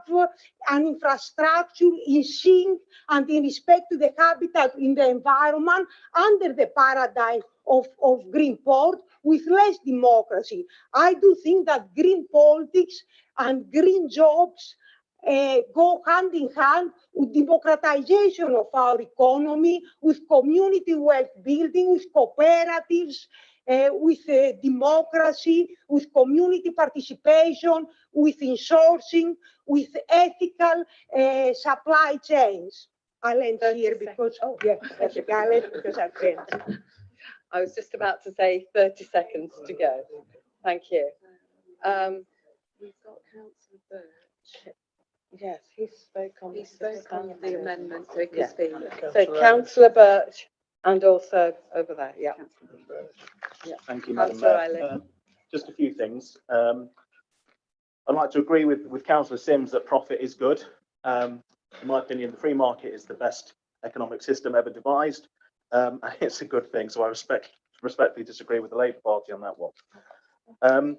S22: an infrastructure in sync and in respect to the habitat in the environment under the paradigm of green port with less democracy. I do think that green politics and green jobs go hand in hand with democratization of our economy, with community wealth building, with cooperatives, with democracy, with community participation, with insourcing, with ethical supply chains. I'll end here because, I'll end because I've finished.
S12: I was just about to say 30 seconds to go. Thank you. We've got Councillor Birch. Yes, he spoke on the amendment, so he can speak. So Councillor Birch and also over there, yeah.
S16: Thank you, Madam Mayor. Just a few things. I'd like to agree with Councillor Sims that profit is good. In my opinion, the free market is the best economic system ever devised, and it's a good thing. So I respectfully disagree with the Labour Party on that one.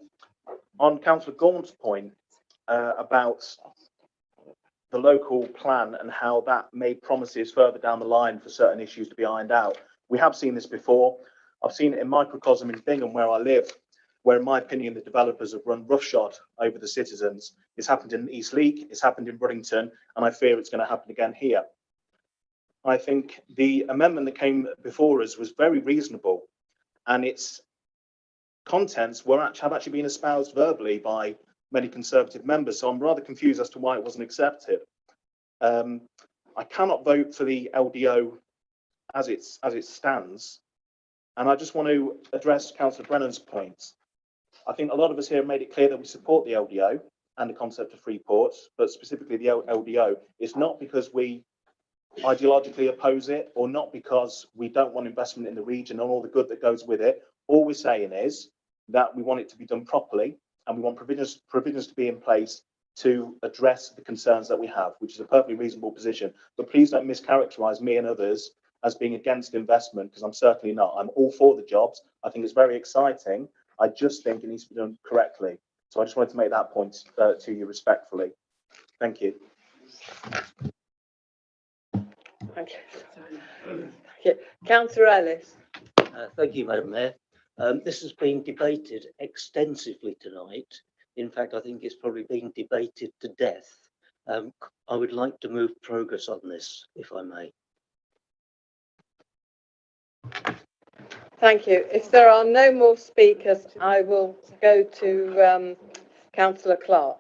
S16: On Councillor Gaunt's point about the local plan and how that made promises further down the line for certain issues to be ironed out. We have seen this before. I've seen it in microcosm in Bingham where I live, where in my opinion the developers have run roughshod over the citizens. It's happened in Eastleigh, it's happened in Bridlington, and I fear it's going to happen again here. I think the amendment that came before us was very reasonable, and its contents have actually been espoused verbally by many Conservative members, so I'm rather confused as to why it wasn't accepted. I cannot vote for the LDO as it stands, and I just want to address Councillor Brennan's points. I think a lot of us here have made it clear that we support the LDO and the concept of free ports, but specifically the LDO. It's not because we ideologically oppose it or not because we don't want investment in the region and all the good that goes with it. All we're saying is that we want it to be done properly, and we want provisions to be in place to address the concerns that we have, which is a perfectly reasonable position. But please don't mischaracterize me and others as being against investment, because I'm certainly not. I'm all for the jobs. I think it's very exciting. I just think it needs to be done correctly. So I just wanted to make that point to you respectfully. Thank you.
S12: Thank you. Councillor Ellis.
S2: Thank you, Madam Mayor. This has been debated extensively tonight. In fact, I think it's probably being debated to death. I would like to move progress on this, if I may.
S1: Thank you. If there are no more speakers, I will go to Councillor Clark.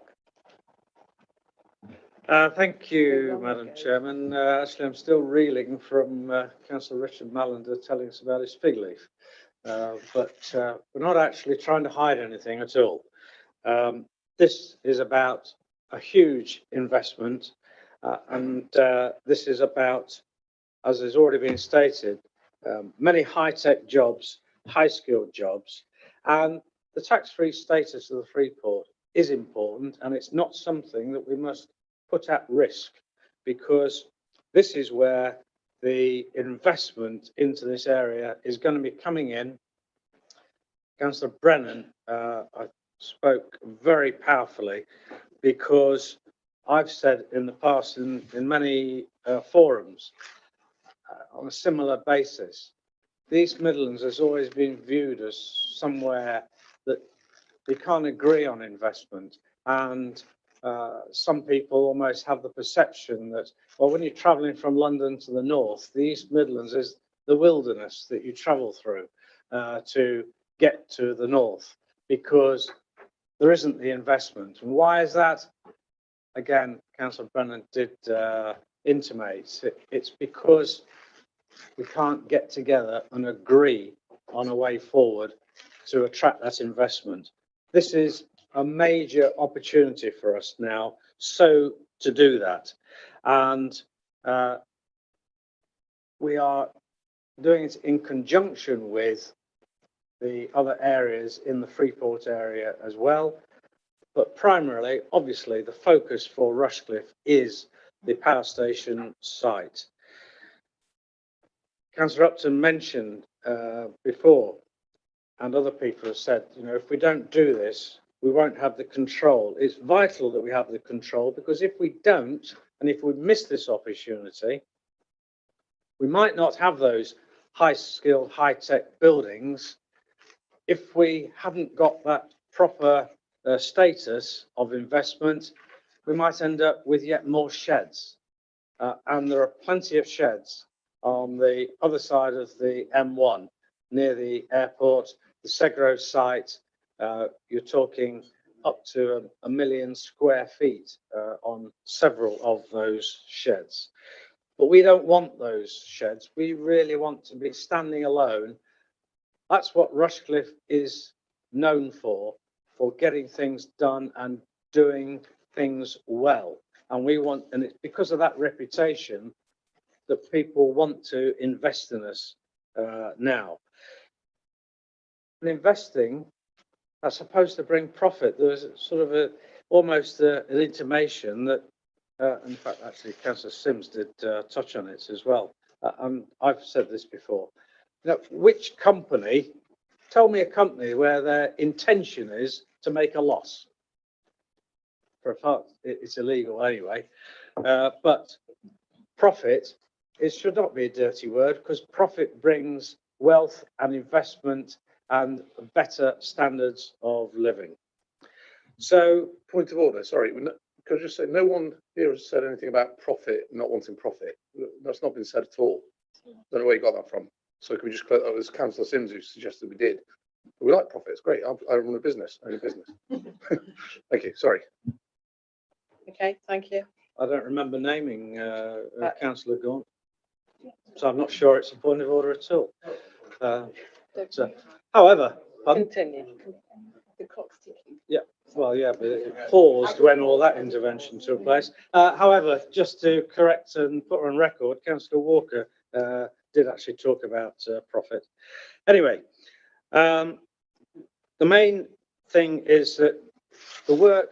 S8: Thank you, Madam Chairman. Actually, I'm still reeling from Councillor Richard Mallender telling us about his fig leaf. But we're not actually trying to hide anything at all. This is about a huge investment, and this is about, as has already been stated, many high-tech jobs, high-skilled jobs, and the tax-free status of the Freeport is important, and it's not something that we must put at risk, because this is where the investment into this area is going to be coming in. Councillor Brennan, I spoke very powerfully, because I've said in the past in many forums on a similar basis, the East Midlands has always been viewed as somewhere that you can't agree on investment, and some people almost have the perception that, well, when you're travelling from London to the north, the East Midlands is the wilderness that you travel through to get to the north, because there isn't the investment. And why is that? Again, Councillor Brennan did intimate it's because we can't get together and agree on a way forward to attract that investment. This is a major opportunity for us now, so to do that. And we are doing it in conjunction with the other areas in the Freeport area as well. But primarily, obviously, the focus for Rushcliffe is the power station site. Councillor Upton mentioned before, and other people have said, you know, if we don't do this, we won't have the control. It's vital that we have the control, because if we don't, and if we miss this opportunity, we might not have those high-skilled, high-tech buildings if we haven't got that proper status of investment. We might end up with yet more sheds. And there are plenty of sheds on the other side of the M1, near the airport, the Segro site. You're talking up to 1 million square feet on several of those sheds. But we don't want those sheds. We really want to be standing alone. That's what Rushcliffe is known for getting things done and doing things well. And we want, and it's because of that reputation that people want to invest in us now. And investing are supposed to bring profit. There's sort of almost an intimation that, in fact, actually, Councillor Sims did touch on it as well. And I've said this before. Now, which company, tell me a company where their intention is to make a loss. For a fact, it's illegal anyway. But profit, it should not be a dirty word, because profit brings wealth and investment and better standards of living.
S17: So, point of order, sorry, could I just say, no one here has said anything about profit, not wanting profit. That's not been said at all. I don't know where you got that from. So can we just clear that? It was Councillor Sims who suggested we did. We like profit, it's great. I run a business, I own a business. Thank you, sorry.
S1: Okay, thank you.
S8: I don't remember naming Councillor Gaunt, so I'm not sure it's a point of order at all. However,
S1: continue.
S14: The clock's ticking.
S8: Yeah, well, yeah, but it paused when all that intervention took place. However, just to correct and put on record, Councillor Walker did actually talk about profit. Anyway, the main thing is that the work,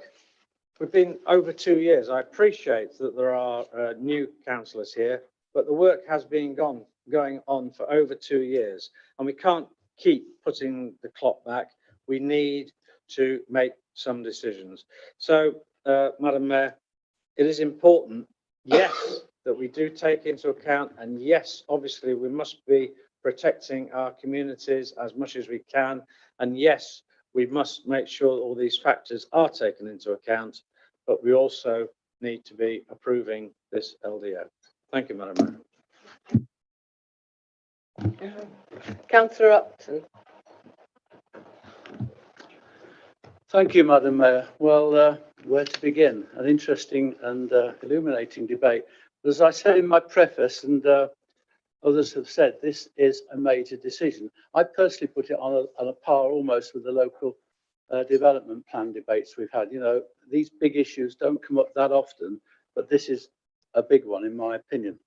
S8: we've been over 2 years. I appreciate that there are new councillors here, but the work has been going on for over 2 years, and we can't keep putting the clock back. We need to make some decisions. So, Madam Mayor, it is important, yes, that we do take into account, and yes, obviously we must be protecting our communities as much as we can, and yes, we must make sure that all these factors are taken into account, but we also need to be approving this LDO. Thank you, Madam Mayor.
S12: Councillor Upton.
S11: Thank you, Madam Mayor. Well, where to begin? An interesting and illuminating debate. But as I said in my preface, and others have said, this is a major decision. I personally put it on a par almost with the local development plan debates we've had. You know, these big issues don't come up that often, but this is a big one, in my opinion.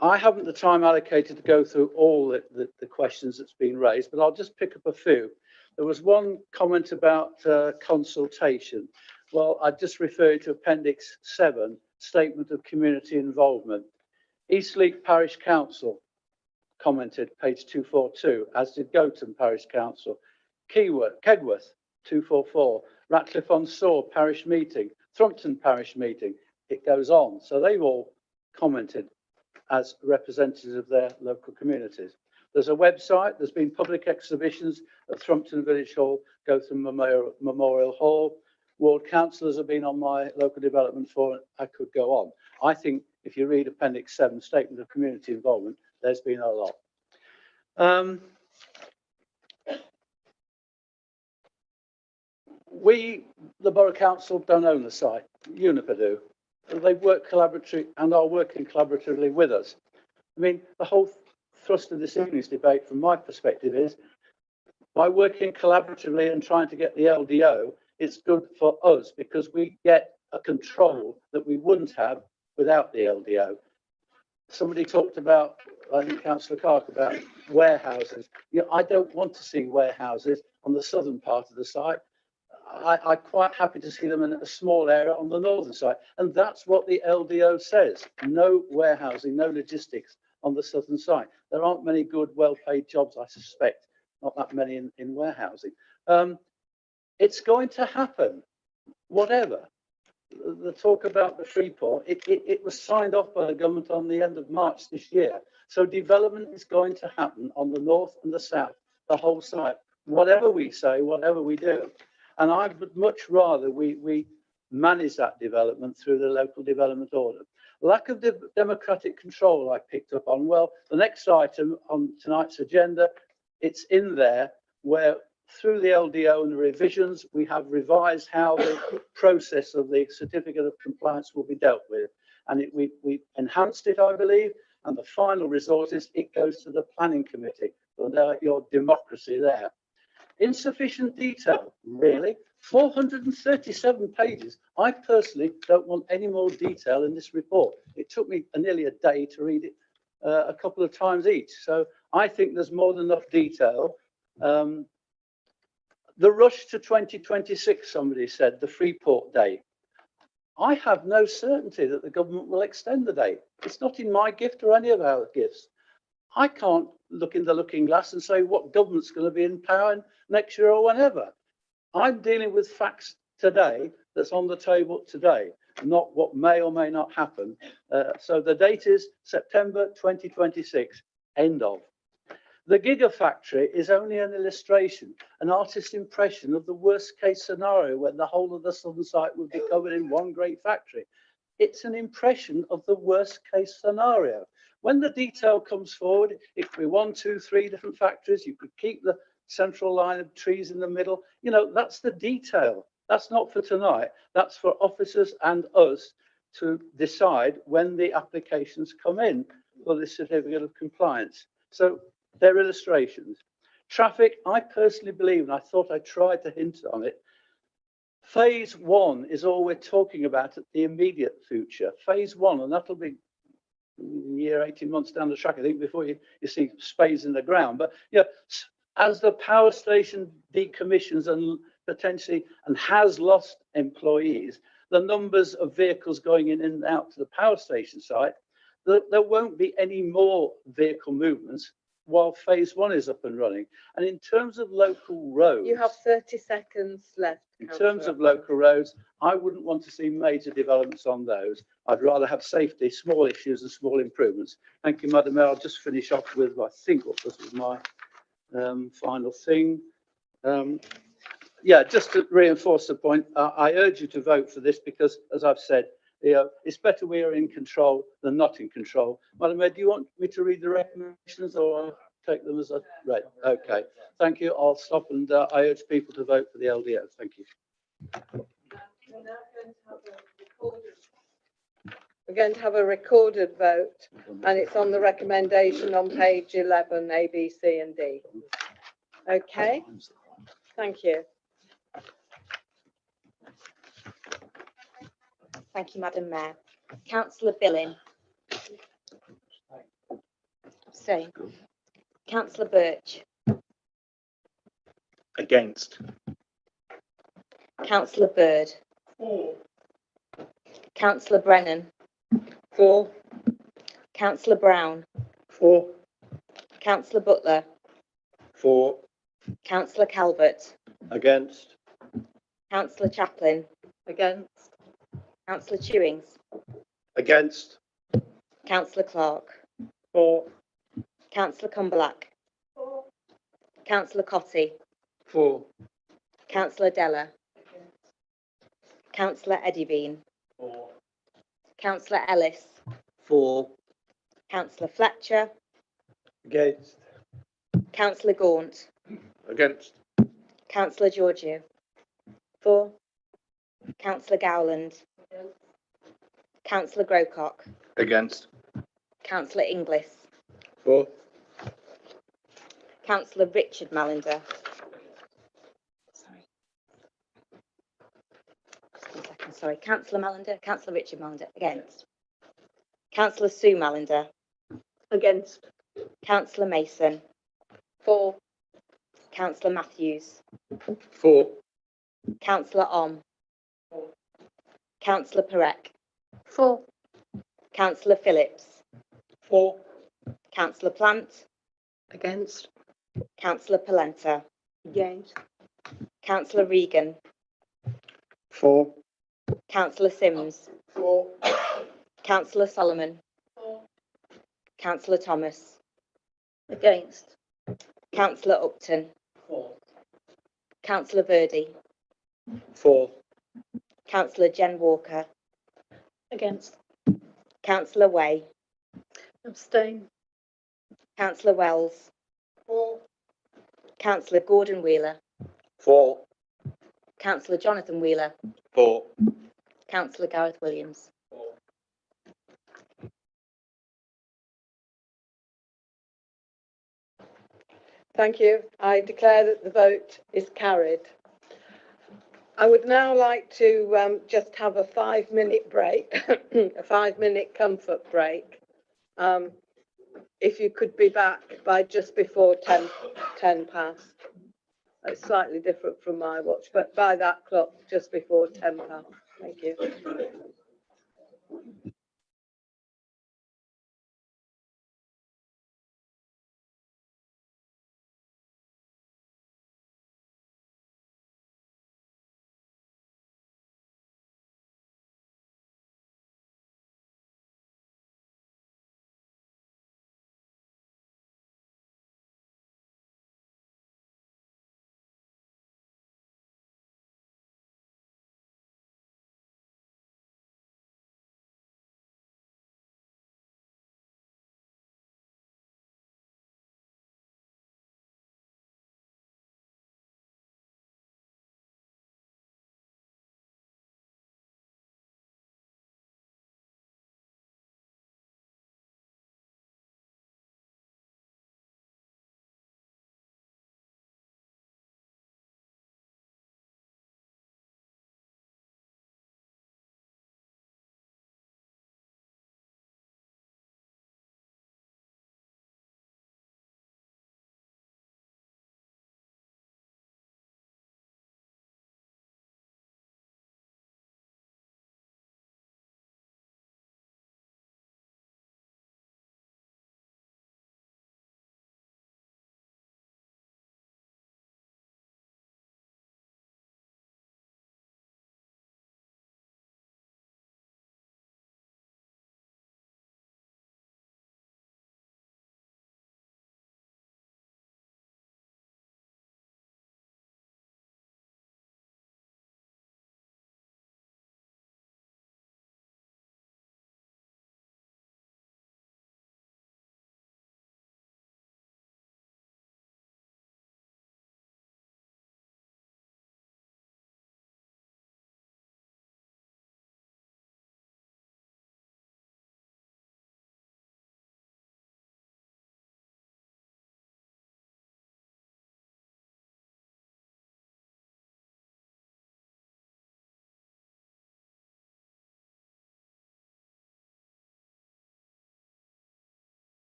S11: I haven't the time allocated to go through all the questions that's been raised, but I'll just pick up a few. There was one comment about consultation. Well, I just refer to Appendix 7, Statement of Community Involvement. Eastleigh Parish Council commented, page 242, as did Gotham Parish Council. Kegworth, 244. Ratcliffe on Soar Parish Meeting. Thrumpton Parish Meeting. It goes on. So they've all commented as representatives of their local communities. There's a website, there's been public exhibitions at Thrumpton Village Hall, Gotham Memorial Hall. Ward councillors have been on my local development forum. I could go on. I think if you read Appendix 7, Statement of Community Involvement, there's been a lot. We, the Borough Council, don't own the site. Uniper do. They work collaboratively and are working collaboratively with us. I mean, the whole thrust of this evening's debate, from my perspective, is by working collaboratively and trying to get the LDO, it's good for us because we get a control that we wouldn't have without the LDO. Somebody talked about, I think Councillor Clark, about warehouses. You know, I don't want to see warehouses on the southern part of the site. I'm quite happy to see them in a small area on the northern side. And that's what the LDO says. No warehousing, no logistics on the southern side. There aren't many good, well-paid jobs, I suspect. Not that many in warehousing. It's going to happen, whatever. The talk about the Freeport, it was signed off by the government on the end of March this year. So development is going to happen on the north and the south, the whole site, whatever we say, whatever we do. And I would much rather we manage that development through the local development order. Lack of democratic control I picked up on. Well, the next item on tonight's agenda, it's in there where through the LDO and the revisions, we have revised how the process of the certificate of compliance will be dealt with. And we enhanced it, I believe. And the final resort is it goes to the planning committee. So your democracy there. Insufficient detail, really. 437 pages. I personally don't want any more detail in this report. It took me nearly a day to read it a couple of times each. So I think there's more than enough detail. The rush to 2026, somebody said, the Freeport date. I have no certainty that the government will extend the date. It's not in my gift or any of our gifts. I can't look in the looking glass and say what government's going to be in power next year or whenever. I'm dealing with facts today that's on the table today, not what may or may not happen. So the date is September 2026, end of. The Gigafactory is only an illustration, an artist's impression of the worst case scenario when the whole of the southern site would be covered in one great factory. It's an impression of the worst case scenario. When the detail comes forward, it could be 1, 2, 3 different factories. You could keep the central line of trees in the middle. You know, that's the detail. That's not for tonight. That's for officers and us to decide when the applications come in for the certificate of compliance. So they're illustrations. Traffic, I personally believe, and I thought I tried to hint on it, phase 1 is all we're talking about at the immediate future. Phase 1, and that'll be a year, 18 months down the track, I think, before you see spades in the ground. But yeah, as the power station decommissions and potentially and has lost employees, the numbers of vehicles going in and out to the power station site, there won't be any more vehicle movements while phase 1 is up and running. And in terms of local roads,
S12: You have 30 seconds left.
S11: in terms of local roads, I wouldn't want to see major developments on those. I'd rather have safety, small issues and small improvements. Thank you, Madam Mayor. I'll just finish off with, I think, what was my final thing. Yeah, just to reinforce the point, I urge you to vote for this because, as I've said, It's better we are in control than not in control. Madam Mayor, do you want me to read the recommendations or take them as I read? Okay, thank you. I'll stop and I urge people to vote for the LDO. Thank you.
S1: We're going to have a recorded vote, and it's on the recommendation on page 11, A, B, C and D. Okay, thank you.
S3: Thank you, Madam Mayor. Councillor Billing. Abstain. Councillor Birch.
S16: Against.
S3: Councillor Bird. Councillor Brennan.
S1: For.
S3: Councillor Brown.
S7: For.
S3: Councillor Butler.
S7: For.
S3: Councillor Calvert.
S7: Against.
S3: Councillor Chaplin.
S1: Against.
S3: Councillor Chewings.
S7: Against.
S3: Councillor Clark.
S1: For.
S3: Councillor Cumberlack. Councillor Cotty.
S7: For.
S3: Councillor Della. Councillor Eddybean.
S7: For.
S3: Councillor Ellis.
S2: For.
S3: Councillor Fletcher.
S7: Against.
S3: Councillor Gaunt.
S17: Against.
S3: Councillor Georgiou. For. Councillor Gowland. Councillor Grocott.
S17: Against.
S3: Councillor Inglis.
S7: For.
S3: Councillor Richard Mallender. Sorry, Councillor Mallender. Councillor Richard Mallender. Against. Councillor Sue Mallender.
S12: Against.
S3: Councillor Mason.
S1: For.
S3: Councillor Matthews.
S7: For.
S3: Councillor Om. Councillor Perec.
S15: For.
S3: Councillor Phillips.
S7: For.
S3: Councillor Plant.
S12: Against.
S3: Councillor Polenta.
S12: Against.
S3: Councillor Regan.
S7: For.
S3: Councillor Sims.
S7: For.
S3: Councillor Solomon. Councillor Thomas.
S9: Against.
S3: Councillor Upton.
S7: For.
S3: Councillor Verdi.
S7: For.
S3: Councillor Jen Walker.
S15: Against.
S3: Councillor Way.
S15: Abstain.
S3: Councillor Wells.
S7: For.
S3: Councillor Gordon Wheeler.
S7: For.
S3: Councillor Jonathan Wheeler.
S7: For.
S3: Councillor Gareth Williams.
S1: Thank you. I declare that the vote is carried. I would now like to just have a 5-minute break, a 5-minute comfort break. If you could be back by just before 10 past. It's slightly different from my watch, but by that clock, just before 10 past. Thank you.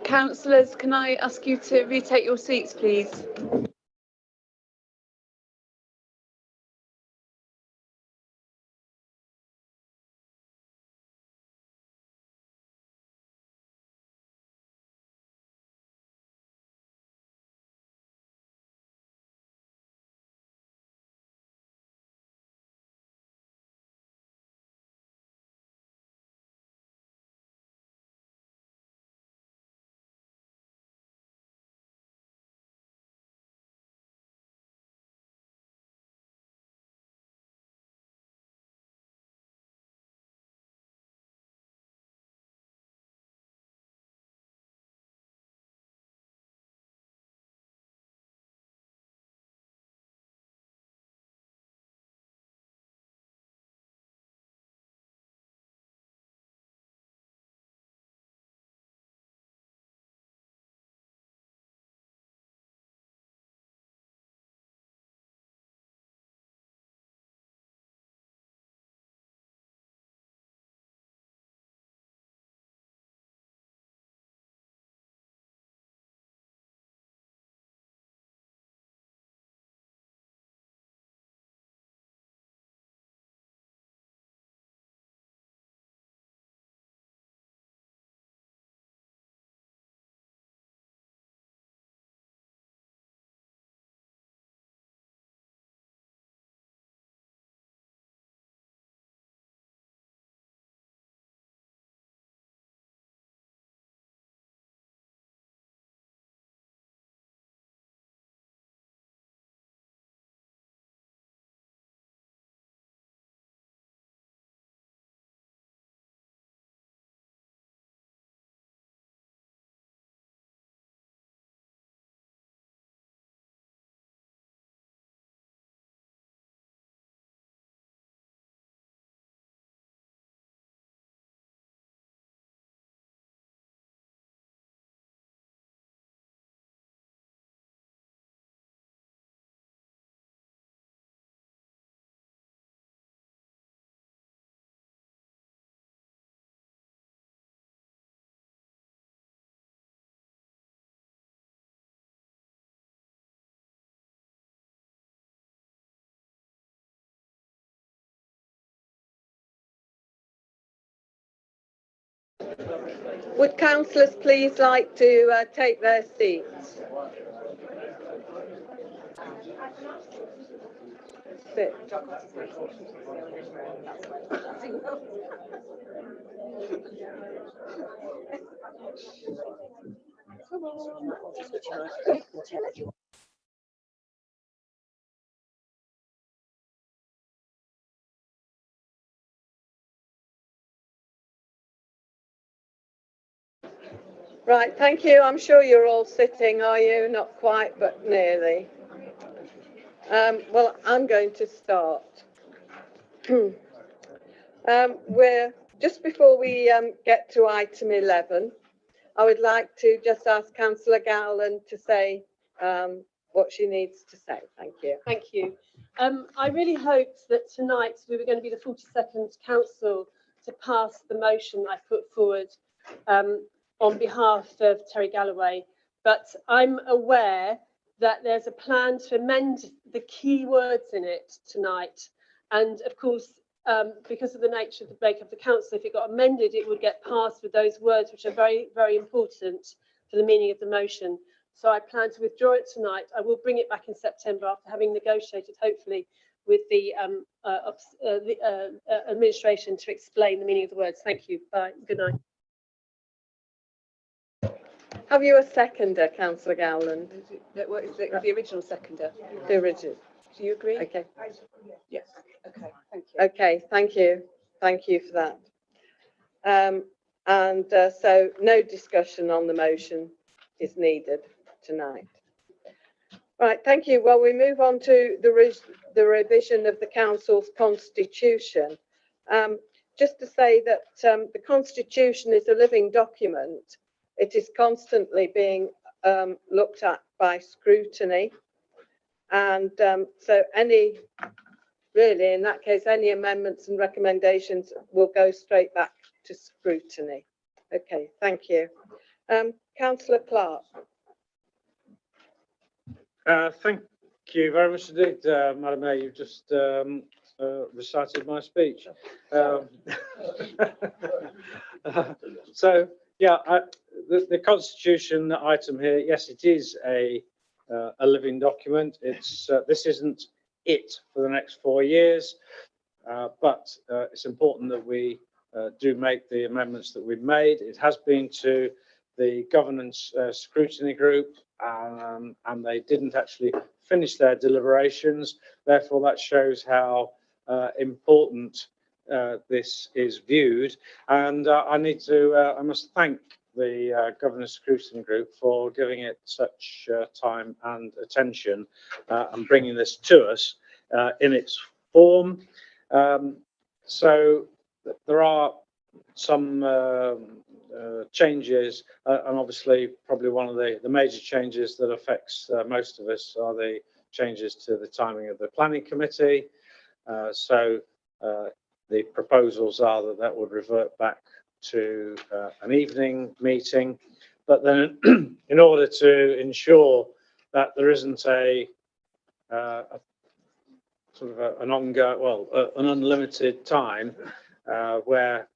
S14: Councillors, can I ask you to retake your seats, please?
S1: Would councillors please like to take their seats? Sit. Right, thank you. I'm sure you're all sitting, are you? Not quite, but nearly. Well, I'm going to start. We're just before we get to item 11, I would like to just ask Councillor Gowland to say what she needs to say. Thank you.
S20: Thank you. I really hoped that tonight we were going to be the 42nd council to pass the motion I put forward on behalf of Terry Galloway, but I'm aware that there's a plan to amend the key words in it tonight. And of course, because of the nature of the makeup of the council, if it got amended, it would get passed with those words, which are very, very important for the meaning of the motion. So I plan to withdraw it tonight. I will bring it back in September after having negotiated, hopefully, with the administration to explain the meaning of the words. Thank you. Bye. Good night.
S1: Have you a seconder, Councillor Gowland?
S14: What is it? The original seconder.
S1: The original.
S14: Do you agree?
S1: Okay.
S14: Yes. Okay. Thank you.
S1: Okay, thank you. Thank you for that. So no discussion on the motion is needed tonight. Right, thank you. Well, we move on to the revision of the council's constitution. Just to say that the constitution is a living document. It is constantly being looked at by scrutiny. And so really, in that case, any amendments and recommendations will go straight back to scrutiny. Okay, thank you. Councillor Clark.
S8: Thank you very much indeed, Madam Mayor. You've just recited my speech. So, yeah, the Constitution item here, yes, it is a living document. It's this isn't it for the next 4 years, but it's important that we do make the amendments that we've made. It has been to the governance scrutiny group, and they didn't actually finish their deliberations. Therefore, that shows how important this is viewed. And I must thank the governance scrutiny group for giving it such time and attention and bringing this to us in its form. So there are some changes, and obviously probably one of the major changes that affects most of us are the changes to the timing of the planning committee. So the proposals are that would revert back to an evening meeting, but then in order to ensure that there isn't a sort of an ongoing, well, an unlimited time where,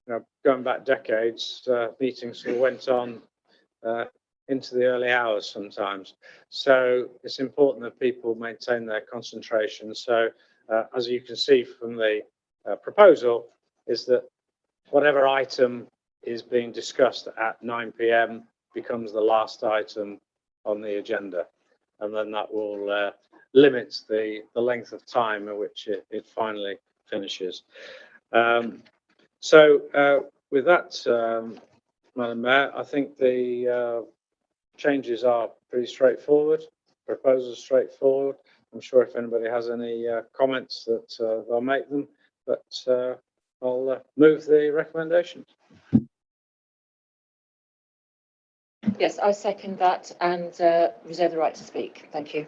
S8: you know, going back decades, meetings sort of went on into the early hours sometimes. So it's important that people maintain their concentration. So as you can see from the proposal, is that whatever item is being discussed at 9 p.m. becomes the last item on the agenda, and then that will limit the length of time at which it finally finishes. So with that, Madam Mayor, I think the changes are pretty straightforward, proposals straightforward. I'm sure if anybody has any comments that they'll make them, but I'll move the recommendations.
S3: Yes, I second that and reserve the right to speak. Thank you.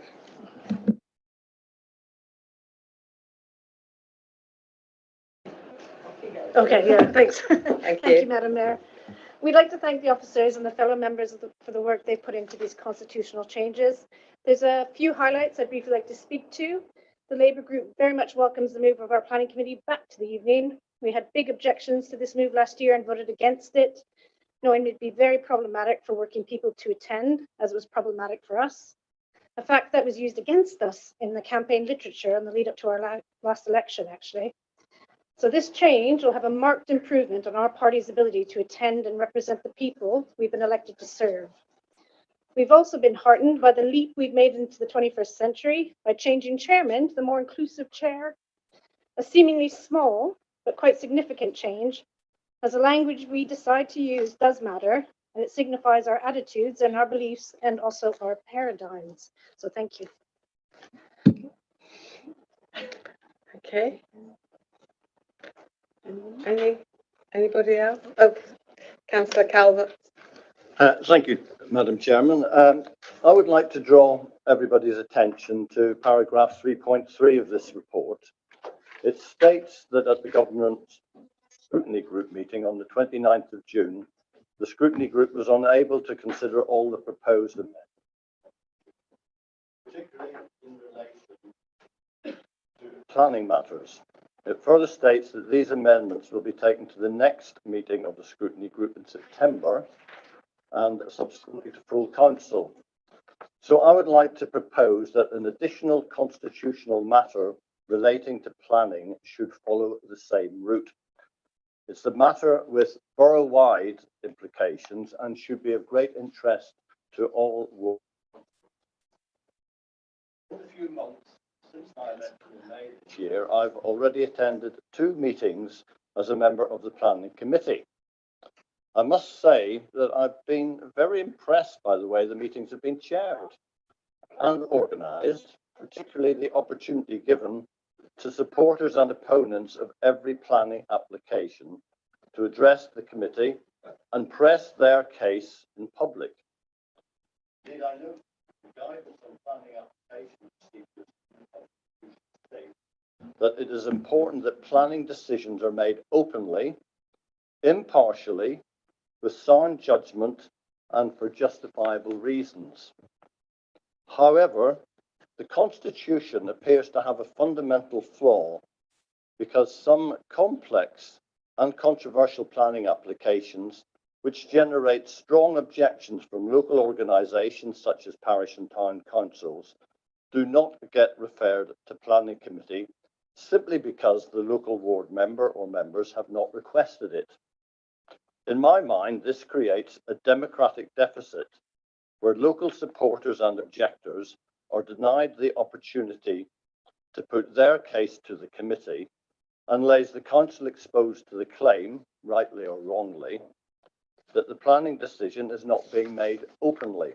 S15: Okay, yeah, thanks.
S1: Thank
S15: Thank
S1: you.
S15: you, Madam Mayor. We'd like to thank the officers and the fellow members for the work they've put into these constitutional changes. There's a few highlights I'd briefly like to speak to. The Labour Group very much welcomes the move of our planning committee back to the evening. We had big objections to this move last year and voted against it, knowing it'd be very problematic for working people to attend, as it was problematic for us. A fact that was used against us in the campaign literature in the lead up to our last election, actually. So this change will have a marked improvement on our party's ability to attend and represent the people we've been elected to serve. We've also been heartened by the leap we've made into the 21st century by changing chairman to the more inclusive chair, a seemingly small but quite significant change, as the language we decide to use does matter, and it signifies our attitudes and our beliefs and also our paradigms. So thank you.
S1: Okay. Anybody else? Oh, Councillor Calvert.
S4: Thank you, Madam Chairman. I would like to draw everybody's attention to paragraph 3.3 of this report. It states that at the Governance Scrutiny Group meeting on the 29th of June, the Scrutiny Group was unable to consider all the proposed amendments, particularly in relation to planning matters. It further states that these amendments will be taken to the next meeting of the Scrutiny Group in September and subsequently to full council. So I would like to propose that an additional constitutional matter relating to planning should follow the same route. It's a matter with borough-wide implications and should be of great interest to all. In a few months since my election in May this year, I've already attended 2 meetings as a member of the Planning Committee. I must say that I've been very impressed by the way the meetings have been chaired and organised, particularly the opportunity given to supporters and opponents of every planning application to address the committee and press their case in public. Indeed, I know the guidance on planning applications states that it is important that planning decisions are made openly, impartially, with sound judgment and for justifiable reasons. However, the Constitution appears to have a fundamental flaw because some complex and controversial planning applications which generate strong objections from local organisations such as parish and town councils do not get referred to planning committee simply because the local ward member or members have not requested it. In my mind, this creates a democratic deficit where local supporters and objectors are denied the opportunity to put their case to the committee and lays the council exposed to the claim, rightly or wrongly, that the planning decision is not being made openly.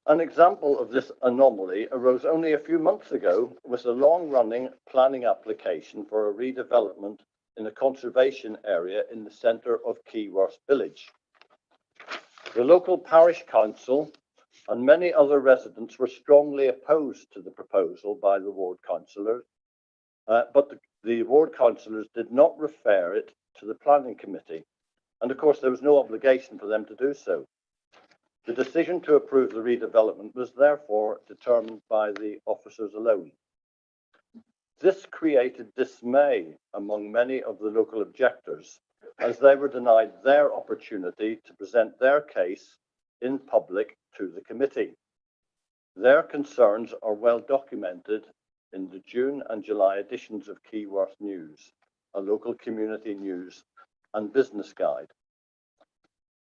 S4: An example of this anomaly arose only a few months ago with a long-running planning application for a redevelopment in a conservation area in the centre of Keyworth village. The local parish council and many other residents were strongly opposed to the proposal by the ward councillors, but the ward councillors did not refer it to the planning committee. And of course, there was no obligation for them to do so. The decision to approve the redevelopment was therefore determined by the officers alone. This created dismay among many of the local objectors as they were denied their opportunity to present their case in public to the committee. Their concerns are well documented in the June and July editions of Keyworth News, a local community news and business guide.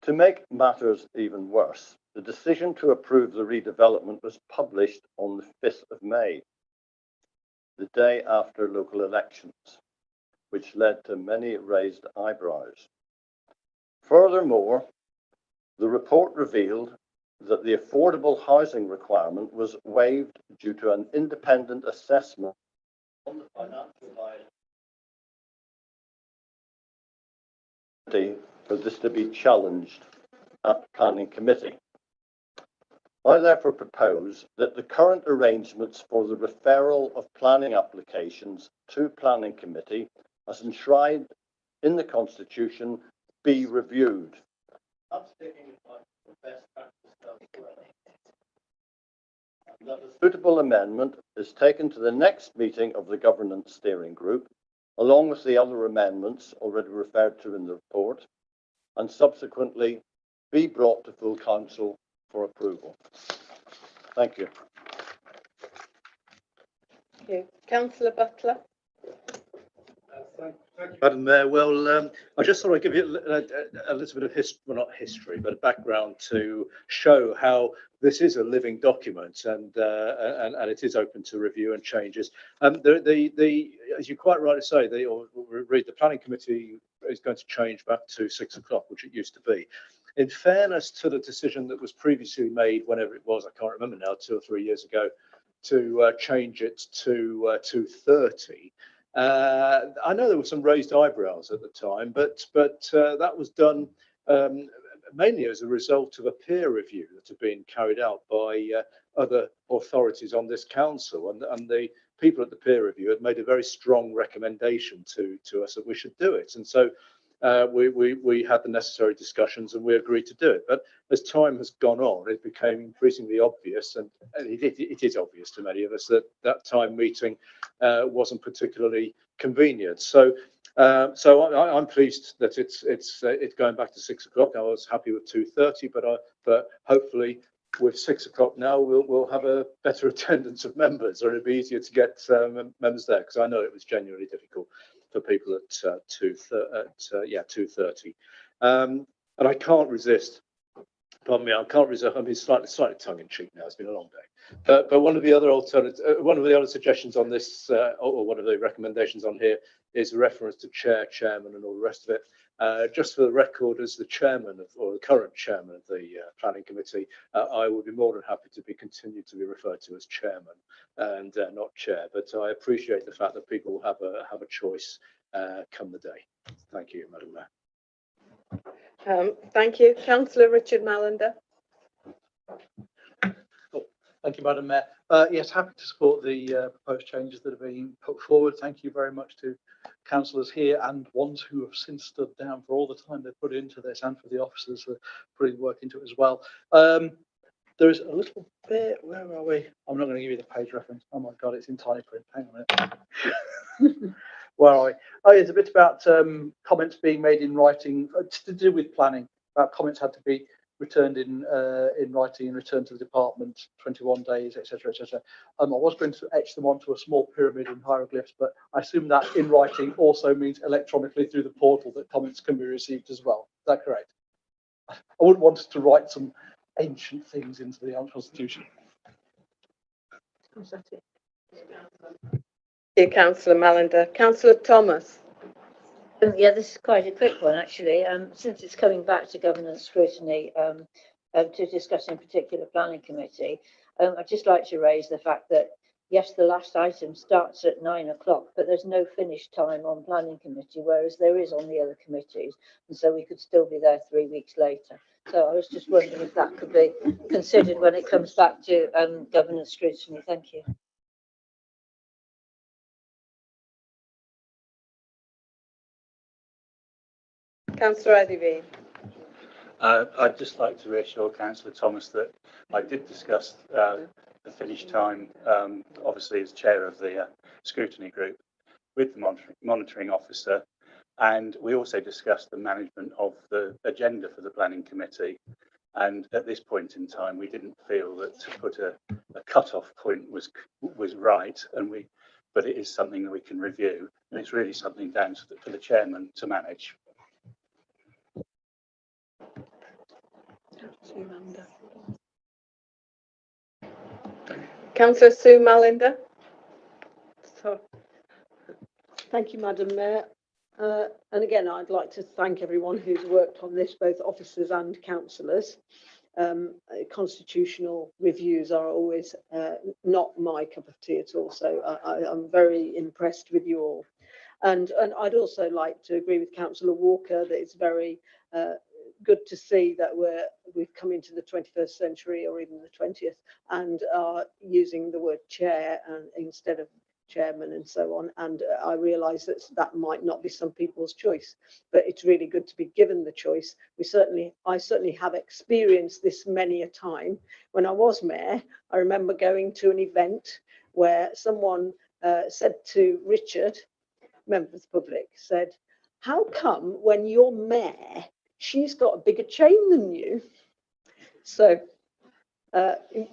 S4: To make matters even worse, the decision to approve the redevelopment was published on the 5th of May, the day after local elections, which led to many raised eyebrows. Furthermore, the report revealed that the affordable housing requirement was waived due to an independent assessment on the financial viability for this to be challenged at the planning committee. I therefore propose that the current arrangements for the referral of planning applications to planning committee as enshrined in the Constitution be reviewed. That's taking account of best practice elsewhere. And that a suitable amendment is taken to the next meeting of the Governance Steering Group, along with the other amendments already referred to in the report, and subsequently be brought to full council for approval. Thank you.
S14: Thank you. Councillor Butler.
S11: Thank you, Madam Mayor. Well, I just thought I'd give you a little bit of history, well, not history, but a background to show how this is a living document and it is open to review and changes. As you quite rightly say, the planning committee is going to change back to 6 o'clock, which it used to be. In fairness to the decision that was previously made, whenever it was, I can't remember now, 2 or 3 years ago, to change it to 2:30. I know there were some raised eyebrows at the time, but that was done mainly as a result of a peer review that had been carried out by other authorities on this council, and the people at the peer review had made a very strong recommendation to us that we should do it, and so we had the necessary discussions and we agreed to do it. But as time has gone on, it became increasingly obvious, and it is obvious to many of us, that that time meeting wasn't particularly convenient. So I'm pleased that it's going back to 6 o'clock. I was happy with 2:30, but hopefully with 6 o'clock now we'll have a better attendance of members, or it'll be easier to get members there, because I know it was genuinely difficult for people at 2:30. And I can't resist. Pardon me, I can't resist. I mean, slightly tongue-in-cheek now. It's been a long day. But one of the other suggestions on this, or one of the recommendations on here, is a reference to chair, chairman, and all the rest of it. Just for the record, as the chairman or the current chairman of the planning committee, I would be more than happy to continue to be referred to as chairman and not chair. But I appreciate the fact that people have a choice come the day. Thank you, Madam Mayor.
S14: Thank you. Councillor Richard Mallender.
S11: Thank you, Madam Mayor. Yes, happy to support the proposed changes that are being put forward. Thank you very much to councillors here and ones who have since stood down for all the time they've put into this, and for the officers for putting work into it as well. There is a little bit, where are we? I'm not going to give you the page reference. Oh my God, it's in tiny print. Hang on a minute. Where are we? Oh, it's a bit about comments being made in writing to do with planning. About comments had to be returned in writing and returned to the department 21 days, etc., etc. I was going to etch them onto a small pyramid in hieroglyphs, but I assume that in writing also means electronically through the portal that comments can be received as well. Is that correct? I wouldn't want us to write some ancient things into the Constitution.
S12: Is that it? Yeah, Councillor Mallender. Councillor Thomas.
S9: Yeah, this is quite a quick one, actually. Since it's coming back to governance scrutiny to discuss in particular planning committee, I'd just like to raise the fact that, yes, the last item starts at 9 o'clock, but there's no finish time on planning committee, whereas there is on the other committees. And so we could still be there 3 weeks later. So I was just wondering if that could be considered when it comes back to governance scrutiny. Thank you.
S1: Councillor Adivine.
S5: I'd just like to reassure Councillor Thomas that I did discuss the finish time, obviously as chair of the scrutiny group, with the monitoring officer, and we also discussed the management of the agenda for the planning committee. And at this point in time, we didn't feel that to put a cut-off point was right, but it is something that we can review, and it's really something down to the chairman to manage.
S1: Councillor Sue Mallender.
S12: So, thank you, Madam Mayor. And again, I'd like to thank everyone who's worked on this, both officers and councillors. Constitutional reviews are always not my cup of tea at all, so I'm very impressed with you all. And I'd also like to agree with Councillor Walker that it's very good to see that we've come into the 21st century, or even the 20th, and are using the word chair instead of chairman and so on. And I realise that might not be some people's choice, but it's really good to be given the choice. I certainly have experienced this many a time. When I was mayor, I remember going to an event where someone said to Richard, member of the public, said, "How come when you're mayor, she's got a bigger chain than you?" So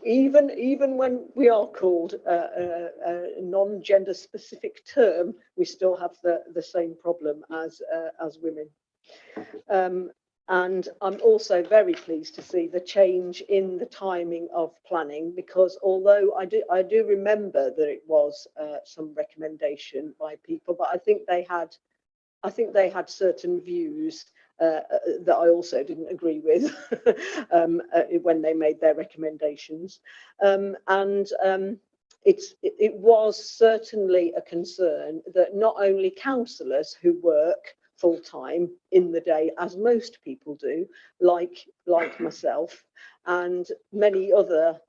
S12: even when we are called a non-gender specific term, we still have the same problem as women. And I'm also very pleased to see the change in the timing of planning, because although I do remember that it was some recommendation by people, but I think they had certain views that I also didn't agree with when they made their recommendations. It was certainly a concern that not only councillors who work full-time in the day, as most people do, like myself, and many other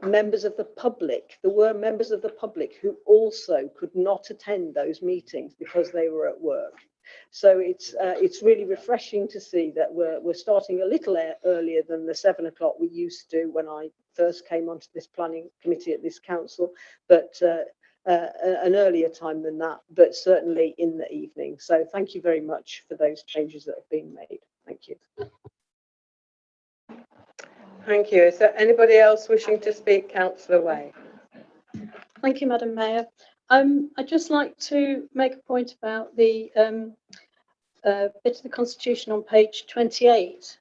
S12: members of the public. There were members of the public who also could not attend those meetings because they were at work. So it's really refreshing to see that we're starting a little earlier than the 7 o'clock we used to when I first came onto this planning committee at this council, but an earlier time than that, but certainly in the evening. So thank you very much for those changes that have been made. Thank you.
S1: Thank you. Is there anybody else wishing to speak? Councillor Way.
S10: Thank you, Madam Mayor. I'd just like to make a point about the bit of the Constitution on page 28.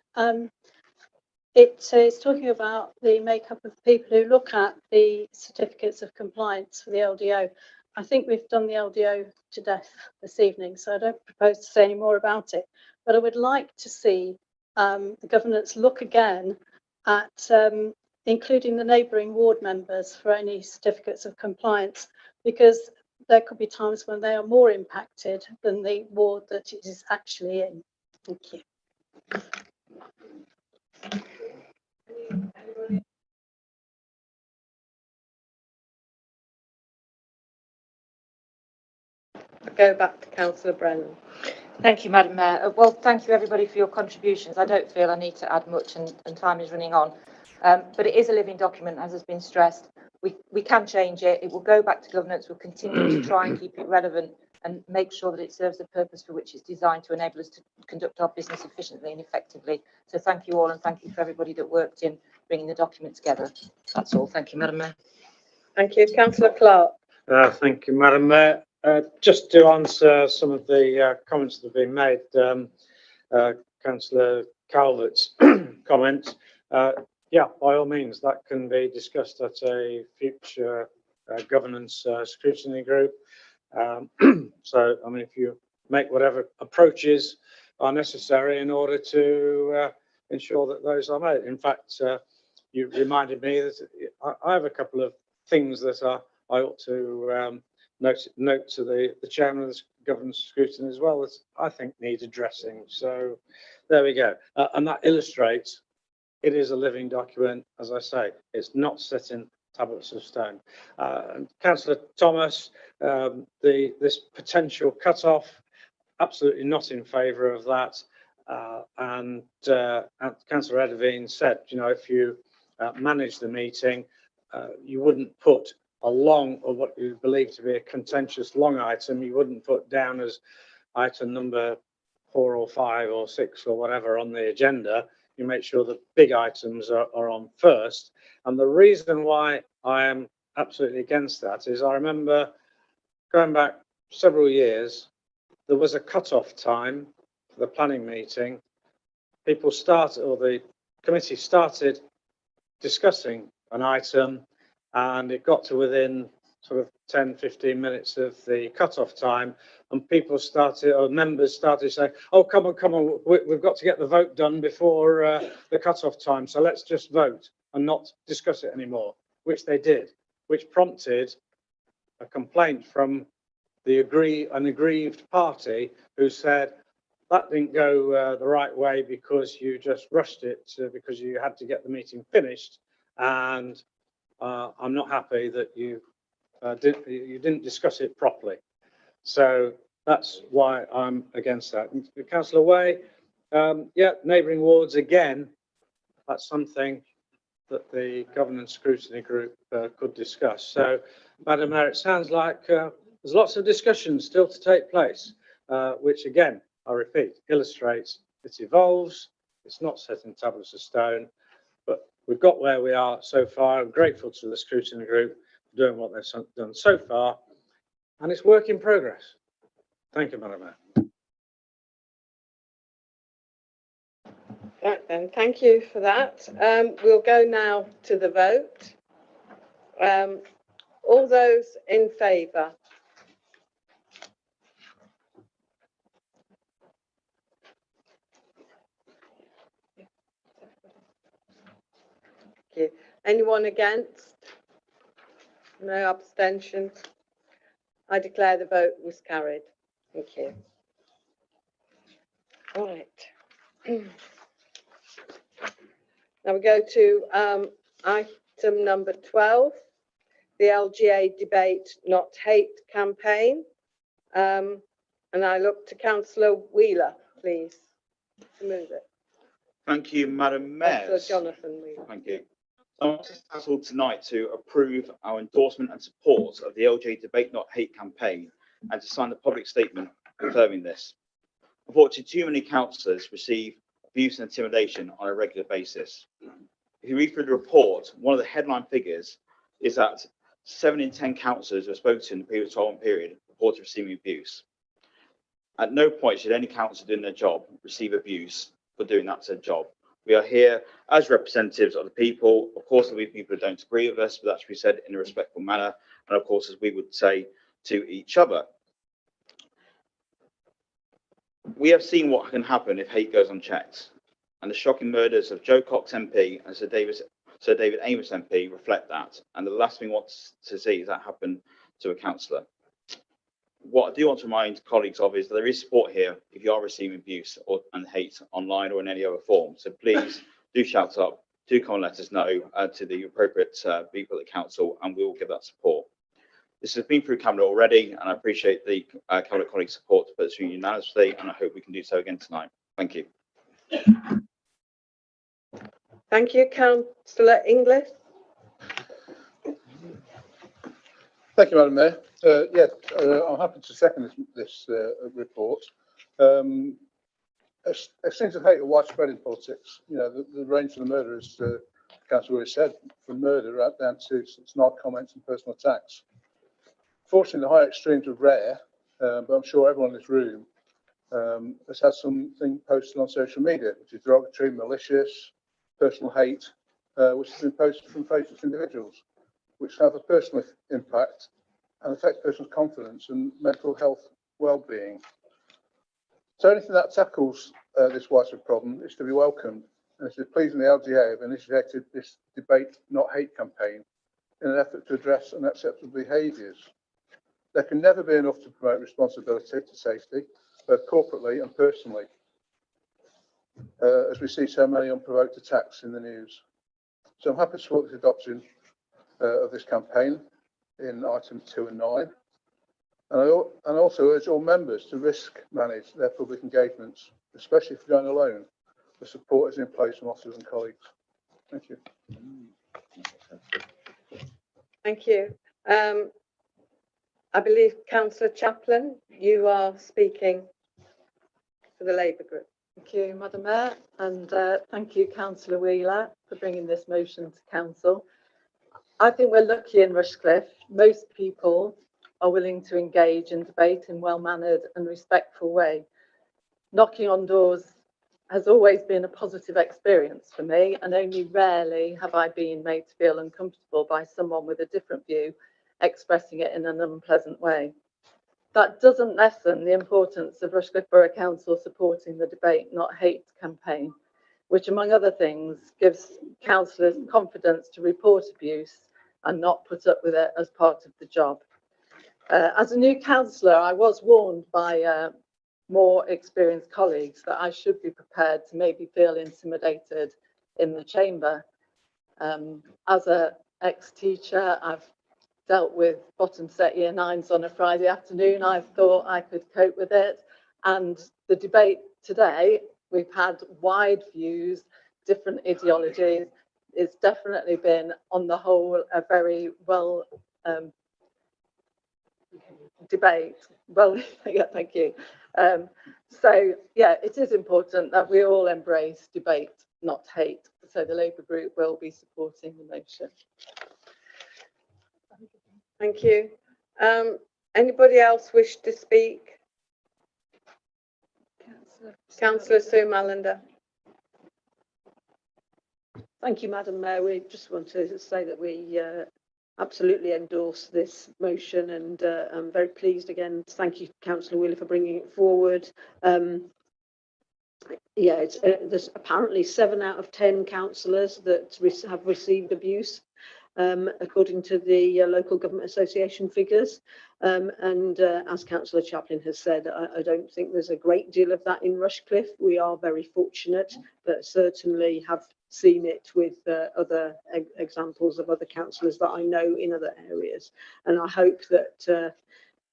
S10: It is talking about the makeup of the people who look at the certificates of compliance for the LDO. I think we've done the LDO to death this evening, so I don't propose to say any more about it. But I would like to see the governance look again at including the neighbouring ward members for any certificates of compliance, because there could be times when they are more impacted than the ward that it is actually in. Thank you.
S1: I go back to Councillor Brennan.
S3: Thank you, Madam Mayor. Well, thank you everybody for your contributions. I don't feel I need to add much and time is running on. But it is a living document, as has been stressed. We can change it. It will go back to governance. We'll continue to try and keep it relevant and make sure that it serves the purpose for which it's designed to enable us to conduct our business efficiently and effectively. So thank you all, and thank you for everybody that worked in bringing the document together. That's all. Thank you, Madam Mayor.
S1: Thank you. Councillor Clark.
S8: Thank you, Madam Mayor. Just to answer some of the comments that have been made, Councillor Calvert's comments, yeah, by all means, that can be discussed at a future governance scrutiny group. So, I mean, if you make whatever approaches are necessary in order to ensure that those are made. In fact, you reminded me that I have a couple of things that I ought to note to the chairman of the governance scrutiny as well, that I think need addressing. So there we go. And that illustrates it is a living document. As I say, it's not set in tablets of stone. Councillor Thomas, this potential cut-off, absolutely not in favour of that. And Councillor Edavine said, you know, if you manage the meeting, you wouldn't put a long, or what you believe to be a contentious long item, you wouldn't put down as item number 4 or 5 or 6 or whatever on the agenda. You make sure the big items are on first. And the reason why I am absolutely against that is I remember going back several years, there was a cut-off time for the planning meeting. People started, or the committee started discussing an item, and it got to within sort of 10-15 minutes of the cut-off time, and people started, or members started saying, oh, come on, we've got to get the vote done before the cut-off time, so let's just vote and not discuss it anymore, which they did, which prompted a complaint from an aggrieved party who said that didn't go the right way because you just rushed it because you had to get the meeting finished, and I'm not happy that you didn't discuss it properly. So that's why I'm against that. And Councillor Way, yeah, neighbouring wards again, that's something that the governance scrutiny group could discuss. So, Madam Mayor, it sounds like there's lots of discussions still to take place, which again, I repeat, illustrates it evolves. It's not set in tablets of stone, but we've got where we are so far. I'm grateful to the scrutiny group for doing what they've done so far, and it's work in progress. Thank you, Madam Mayor.
S1: Right then, thank you for that. We'll go now to the vote. All those in favour? Thank you. Anyone against? No abstentions? I declare the vote was carried. Thank you. All right. Now we go to item number 12, the LGA Debate Not Hate campaign. And I look to Councillor Wheeler, please, to move it.
S16: Thank you, Madam Mayor.
S1: Councillor Jonathan Wheeler.
S16: Thank you. I'm asked tonight to approve our endorsement and support of the LGA Debate Not Hate campaign and to sign the public statement confirming this. Unfortunately, too many councillors receive abuse and intimidation on a regular basis. If you read through the report, one of the headline figures is that 7 in 10 councillors who are spoken to in the previous 12-month period reported receiving abuse. At no point should any councillor doing their job receive abuse for doing that to their job. We are here as representatives of the people. Of course, there'll be people who don't agree with us, but that should be said in a respectful manner. And of course, as we would say to each other. We have seen what can happen if hate goes unchecked. And the shocking murders of Joe Cox MP and Sir David Amos MP reflect that. And the last thing we want to see is that happen to a councillor. What I do want to remind colleagues of is that there is support here if you are receiving abuse and hate online or in any other form. So please do shout up, do come and let us know to the appropriate people at the council, and we will give that support.
S13: This has been through Cabinet already, and I appreciate the Cabinet colleagues' support to put it through unanimously, and I hope we can do so again tonight. Thank you.
S1: Thank you, Councillor Inglis.
S17: Thank you, Madam Mayor. I'm happy to second this report. Extremes of hate are widespread in politics. You know, the range from the murder, as Councillor Willis said, from murder right down to snide comments and personal attacks. Fortunately, the high extremes are rare, but I'm sure everyone in this room has had something posted on social media, which is derogatory, malicious, personal hate, which has been posted from faceless individuals, which have a personal impact and affect personal confidence and mental health well-being. So anything that tackles this widespread problem is to be welcomed, and it is pleasing the LDA have initiated this debate, not hate campaign in an effort to address unacceptable behaviours. There can never be enough to promote responsibility to safety, both corporately and personally, as we see so many unprovoked attacks in the news. So I'm happy to support the adoption of this campaign in items 2 and 9. And I also urge all members to risk manage their public engagements, especially if you're going alone. The support is in place from officers and colleagues. Thank you.
S1: Thank you. I believe Councillor Chaplin, you are speaking for the Labour Group.
S19: Thank you, Madam Mayor, and thank you, Councillor Wheeler, for bringing this motion to Council. I think we're lucky in Rushcliffe. Most people are willing to engage in debate in well-mannered and respectful way. Knocking on doors has always been a positive experience for me, and only rarely have I been made to feel uncomfortable by someone with a different view expressing it in an unpleasant way. That doesn't lessen the importance of Rushcliffe Borough Council supporting the Debate Not Hate campaign, which among other things gives councillors confidence to report abuse and not put up with it as part of the job. As a new councillor, I was warned by more experienced colleagues that I should be prepared to maybe feel intimidated in the chamber. As an ex-teacher, I've dealt with bottom set year 9s on a Friday afternoon. I thought I could cope with it. And the debate today, we've had wide views, different ideologies. It's definitely been, on the whole, a very well debate. Well, yeah, thank you. So, yeah, it is important that we all embrace debate, not hate. So the Labour Group will be supporting the motion.
S1: Thank you. Anybody else wish to speak? Councillor Sue Mallender.
S12: Thank you, Madam Mayor. We just want to say that we absolutely endorse this motion, and I'm very pleased again. Thank you, Councillor Wheeler, for bringing it forward. Yeah, it's, there's apparently 7 out of 10 councillors that have received abuse, according to the local government association figures. As Councillor Chaplin has said, I don't think there's a great deal of that in Rushcliffe. We are very fortunate, but certainly have seen it with other examples of other councillors that I know in other areas. And I hope that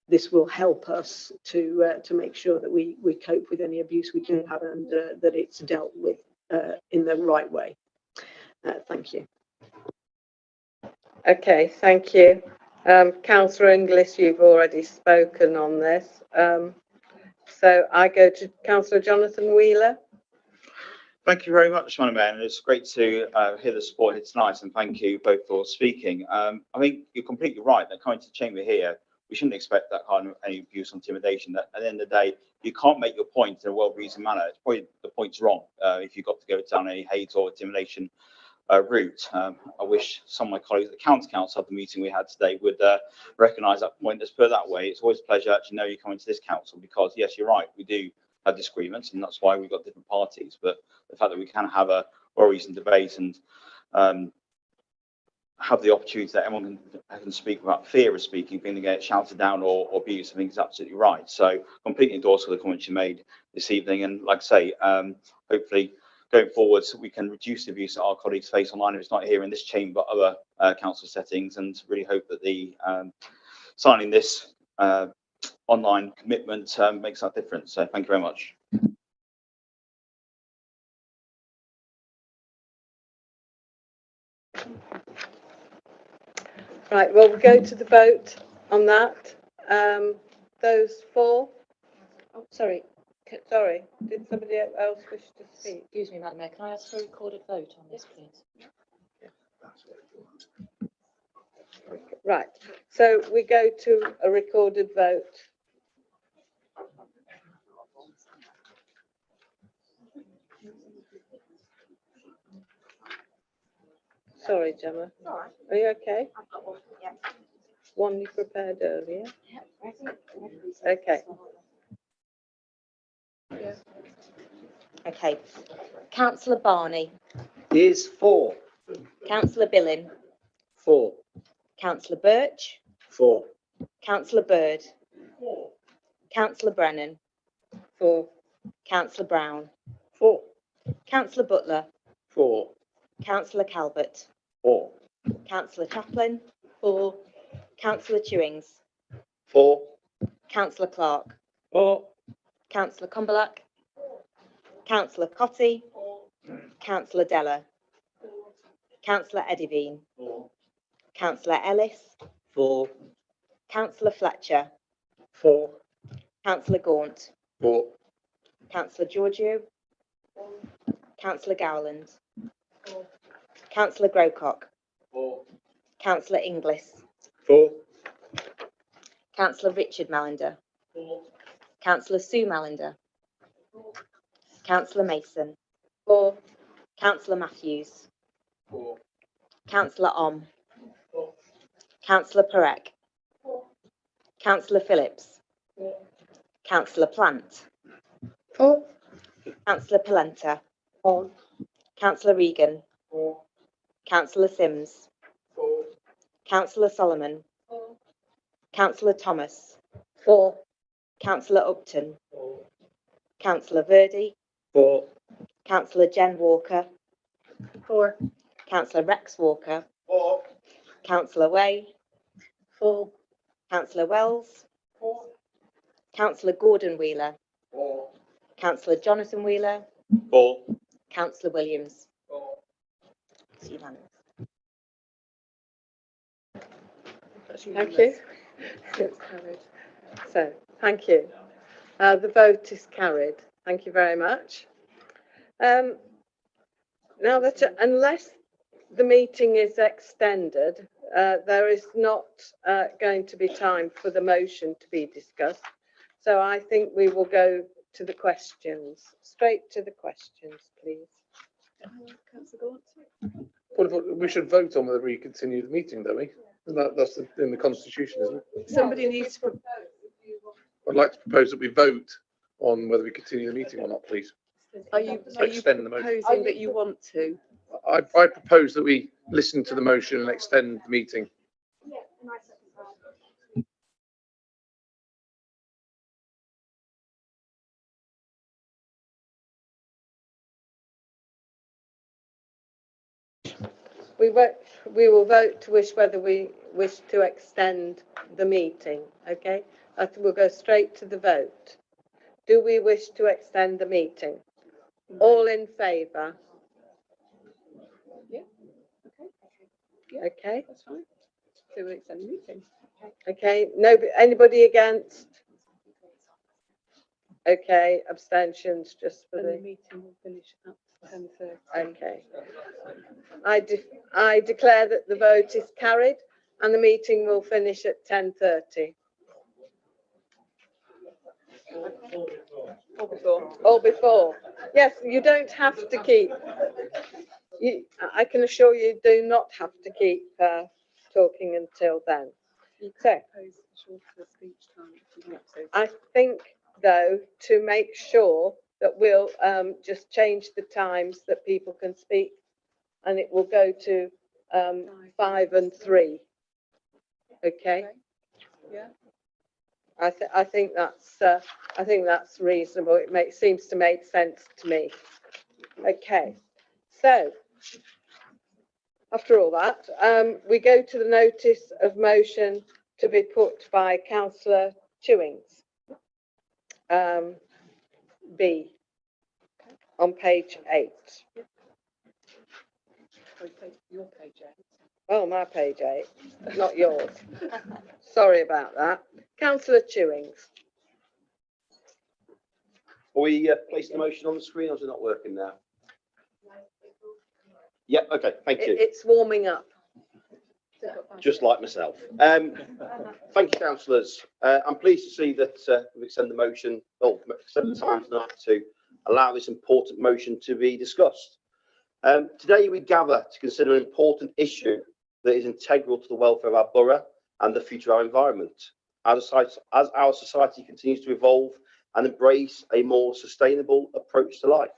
S12: this will help us to make sure that we cope with any abuse we do have, and that it's dealt with in the right way. Thank you.
S1: Okay, thank you. Councillor Inglis, you've already spoken on this. So I go to Councillor Jonathan Wheeler.
S13: Thank you very much, Madam Mayor, and it's great to hear the support here tonight, and thank you both for speaking. I think you're completely right that coming to the chamber here, we shouldn't expect that kind of any abuse or intimidation. That at the end of the day, you can't make your point in a well-reasoned manner. It's probably the point's wrong if you've got to go down any hate or intimidation route. I wish some of my colleagues at the County Council at the meeting we had today would recognise that point. Let's put it that way. It's always a pleasure to know you're coming to this council, because yes, you're right, we do have disagreements, and that's why we've got different parties. But the fact that we can have a well-reasoned debate and have the opportunity that everyone can speak without fear of speaking, being to get shouted down or abused, I think is absolutely right. So completely endorse the comments you made this evening, and like I say, hopefully going forward we can reduce the abuse that our colleagues face online if it's not here in this chamber, but other council settings, and really hope that the signing this online commitment makes that difference. So thank you very much.
S1: Right, well, we'll go to the vote on that. Those for? Oh, sorry, did somebody else wish to speak?
S3: Excuse me, Madam Mayor, can I ask for a recorded vote on this, please?
S1: Right, so we go to a recorded vote. Sorry, Gemma. Are you okay?
S3: I've got one, yeah.
S1: One you prepared earlier? Okay.
S3: Okay. Councillor Barney.
S7: Is for.
S3: Councillor Billing.
S7: For.
S3: Councillor Birch.
S7: For.
S3: Councillor Bird. Councillor Brennan.
S1: For.
S3: Councillor Brown.
S7: For.
S3: Councillor Butler.
S7: For.
S3: Councillor Calvert.
S7: For.
S3: Councillor Chaplin. For. Councillor Chewings.
S7: For.
S3: Councillor Clark.
S7: For.
S3: Councillor Cumberlack. Councillor Cotty. Councillor Della. Councillor Edivine. Councillor Ellis.
S7: For.
S3: Councillor Fletcher.
S7: For.
S3: Councillor Gaunt.
S17: For.
S3: Councillor Giorgio. Councillor Gowland. Councillor Grocott.
S7: For.
S3: Councillor Inglis.
S7: For.
S3: Councillor Richard Mallender.
S7: For.
S3: Councillor Sue Mallender. Councillor Mason.
S1: For.
S3: Councillor Matthews.
S7: For.
S3: Councillor Om.
S7: For.
S3: Councillor Perec.
S7: For.
S3: Councillor Phillips.
S7: For.
S3: Councillor Plant.
S12: For.
S3: Councillor Polenta.
S12: On.
S3: Councillor Regan.
S7: For.
S3: Councillor Sims.
S7: For.
S3: Councillor Solomon.
S7: For.
S3: Councillor Thomas.
S1: For.
S3: Councillor Upton.
S7: For.
S3: Councillor Verdi.
S7: For.
S3: Councillor Jen Walker.
S12: For.
S3: Councillor Rex Walker.
S7: For.
S3: Councillor Way.
S12: For.
S3: Councillor Wells.
S7: For.
S3: Councillor Gordon Wheeler.
S7: For.
S3: Councillor Jonathan Wheeler.
S13: For.
S3: Councillor Williams.
S7: For.
S3: It's unanimous.
S1: Thank you. So, thank you. The vote is carried. Thank you very much. Now that, unless the meeting is extended, there is not going to be time for the motion to be discussed. So I think we will go to the questions, straight to the questions, please.
S17: We should vote on whether we continue the meeting, don't we? That's in the constitution, isn't it?
S14: Somebody needs to.
S17: I'd like to propose that we vote on whether we continue the meeting or not, please.
S14: Are you
S17: Extend the motion.
S14: proposing that you want to?
S17: I propose that we listen to the motion and extend the meeting.
S1: We will vote to wish whether we wish to extend the meeting, okay? We'll go straight to the vote. Do we wish to extend the meeting? All in favour?
S14: Yeah.
S1: Okay,
S14: That's fine. So we'll extend the meeting.
S1: okay, anybody against? Okay, abstentions just for
S14: And the
S1: the,
S14: meeting will finish at 10:30.
S1: okay. I declare that the vote is carried and the meeting will finish at 10:30. Or before. Yes, you don't have to keep. I can assure you, do not have to keep talking until then. So, I think, though, to make sure that we'll just change the times that people can speak, and it will go to 5 and 3. Okay.
S14: Yeah.
S1: I think that's reasonable. It seems to make sense to me. Okay, so after all that, we go to the notice of motion to be put by Councillor Chewings. B, on page 8.
S14: Your page 8.
S1: Oh, my page 8, not yours. Sorry about that. Councillor Chewings.
S6: Are we placing the motion on the screen, or is it not working now? Yeah, okay, thank you.
S1: It's warming up.
S6: Just like myself. Thank you, councillors. I'm pleased to see that we've extended the motion, or extended the time tonight to allow this important motion to be discussed. Today we gather to consider an important issue that is integral to the welfare of our borough and the future of our environment. As our society continues to evolve and embrace a more sustainable approach to life,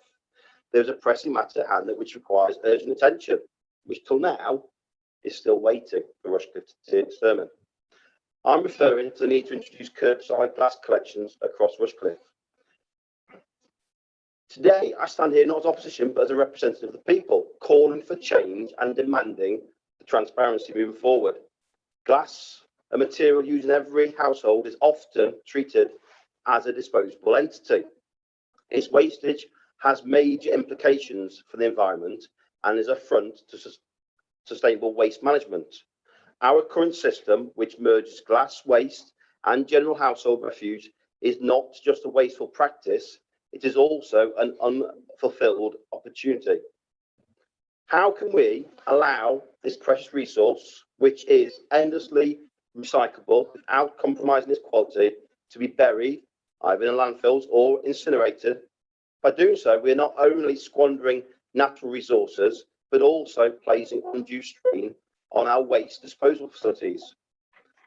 S6: there is a pressing matter at hand which requires urgent attention, which till now is still waiting for Rushcliffe to determine. I'm referring to the need to introduce curbside glass collections across Rushcliffe. Today, I stand here not as opposition, but as a representative of the people, calling for change and demanding the transparency moving forward. Glass, a material used in every household, is often treated as a disposable entity. Its wastage has major implications for the environment and is a front to sustainable waste management. Our current system, which merges glass waste and general household refuse, is not just a wasteful practice, it is also an unfulfilled opportunity. How can we allow this precious resource, which is endlessly recyclable without compromising its quality, to be buried either in landfills or incinerated? By doing so, we are not only squandering natural resources, but also placing undue strain on our waste disposal facilities.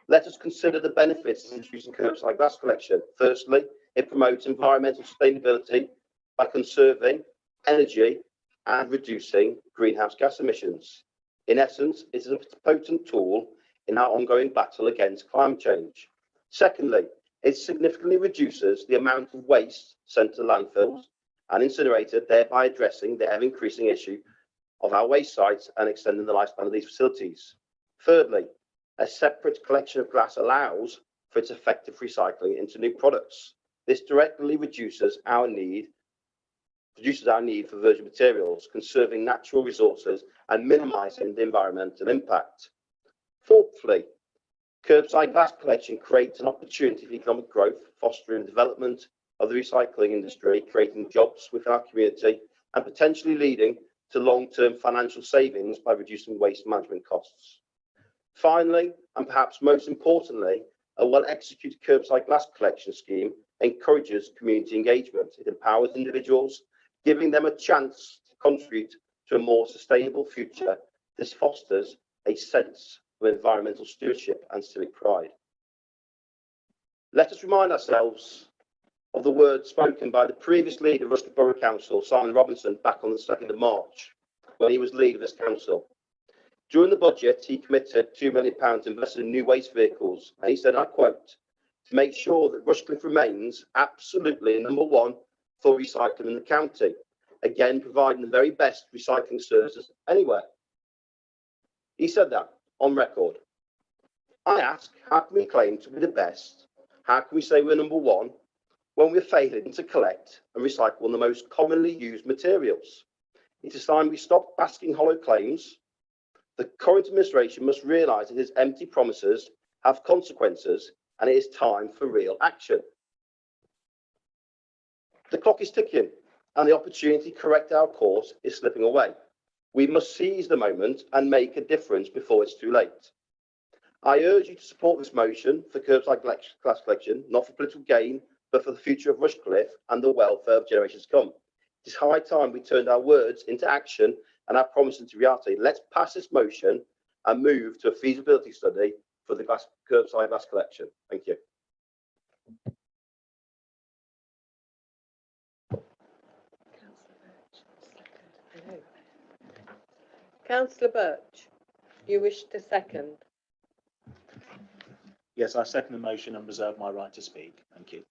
S6: Let us consider the benefits of introducing curbside glass collection. Firstly, it promotes environmental sustainability by conserving energy and reducing greenhouse gas emissions. In essence, it is a potent tool in our ongoing battle against climate change. Secondly, it significantly reduces the amount of waste sent to landfills and incinerated, thereby addressing the ever-increasing issue of our waste sites and extending the lifespan of these facilities. Thirdly, a separate collection of glass allows for its effective recycling into new products. This directly reduces our need for virgin materials, conserving natural resources and minimising the environmental impact. Fourthly, curbside glass collection creates an opportunity for economic growth, fostering the development of the recycling industry, creating jobs within our community and potentially leading to long-term financial savings by reducing waste management costs. Finally, and perhaps most importantly, a well-executed curbside glass collection scheme encourages community engagement. It empowers individuals, giving them a chance to contribute to a more sustainable future. This fosters a sense of environmental stewardship and civic pride. Let us remind ourselves of the words spoken by the previous leader of Rushcliffe Borough Council, Simon Robinson, back on the 2nd of March, when he was leader of this council. During the budget, he committed £2 million to invest in new waste vehicles, and he said, I quote, to make sure that Rushcliffe remains absolutely #1 for recycling in the county, again providing the very best recycling services anywhere. He said that on record. I ask, how can we claim to be the best? How can we say we're #1 when we're failing to collect and recycle the most commonly used materials? It is time we stop basking hollow claims. The current administration must realise that its empty promises have consequences, and it is time for real action. The clock is ticking, and the opportunity to correct our course is slipping away. We must seize the moment and make a difference before it's too late. I urge you to support this motion for curbside glass collection, not for political gain, but for the future of Rushcliffe and the welfare of generations to come. It is high time we turned our words into action and our promise into reality. Let's pass this motion and move to a feasibility study for the curbside glass collection. Thank you.
S1: Councillor Birch, you wish to second?
S16: Yes, I second the motion and reserve my right to speak. Thank you.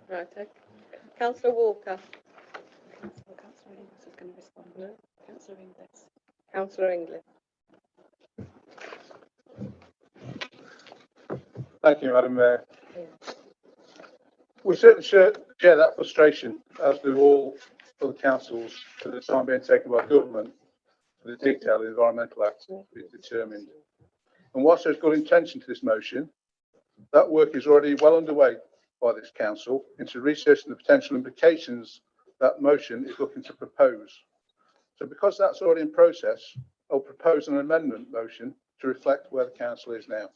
S1: Right, okay. Councillor Walker.
S14: Councillor Ings is going to respond. No? Councillor Ings.
S1: Councillor England.
S17: Thank you, Madam Mayor. We certainly share that frustration, as do all other councils, for the time being taken by government for the detail of the Environmental Act is determined. And whilst there's good intention to this motion, that work is already well underway by this council into researching the potential implications that motion is looking to propose. So because that's already in process, I'll propose an amendment motion to reflect where the council is now.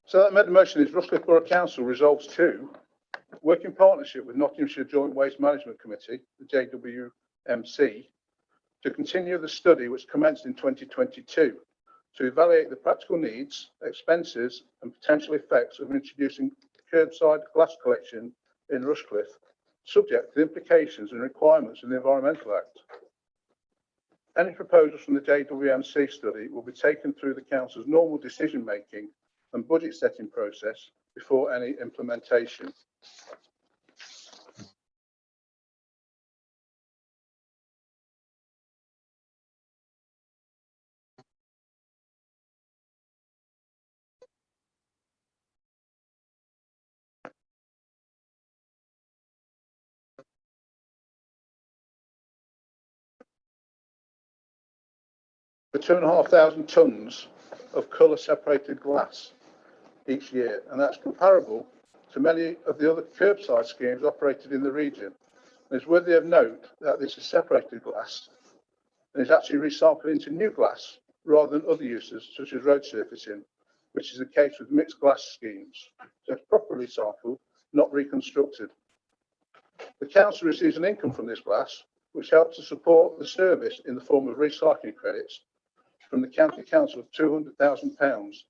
S17: So that amendment motion is Rushcliffe Borough Council resolves to work in partnership with Nottinghamshire Joint Waste Management Committee, the JWMC, to continue the study which commenced in 2022 to evaluate the practical needs, expenses and potential effects of introducing curbside glass collection in Rushcliffe, subject to the implications and requirements of the Environmental Act. Any proposals from the JWMC study will be taken through the Council's normal decision-making and budget setting process before any implementation. For 2,500 tonnes of colour separated glass each year, and that's comparable to many of the other curbside schemes operated in the region. And it's worthy of note that this is separated glass and is actually recycled into new glass rather than other uses such as road surfacing, which is the case with mixed glass schemes. So it's properly recycled, not reconstructed. The council receives an income from this glass, which helps to support the service in the form of recycling credits from the county council of £200,000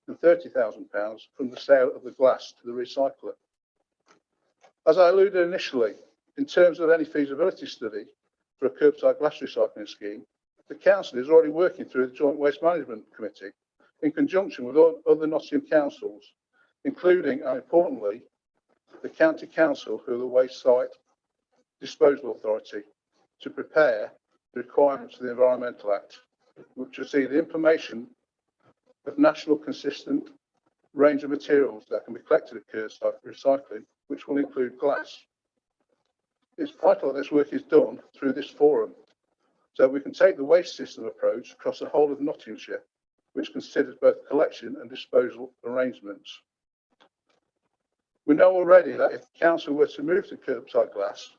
S17: and £30,000 from the sale of the glass to the recycler. As I alluded initially, in terms of any feasibility study for a curbside glass recycling scheme, the council is already working through the Joint Waste Management Committee in conjunction with other Nottingham councils, including, and importantly, the county council, who are the waste site disposal authority, to prepare the requirements of the Environmental Act, which will see the implementation of national consistent range of materials that can be collected at curbside recycling, which will include glass. It's vital that this work is done through this forum, so we can take the waste system approach across the whole of Nottinghamshire, which considers both collection and disposal arrangements. We know already that if the council were to move to curbside glass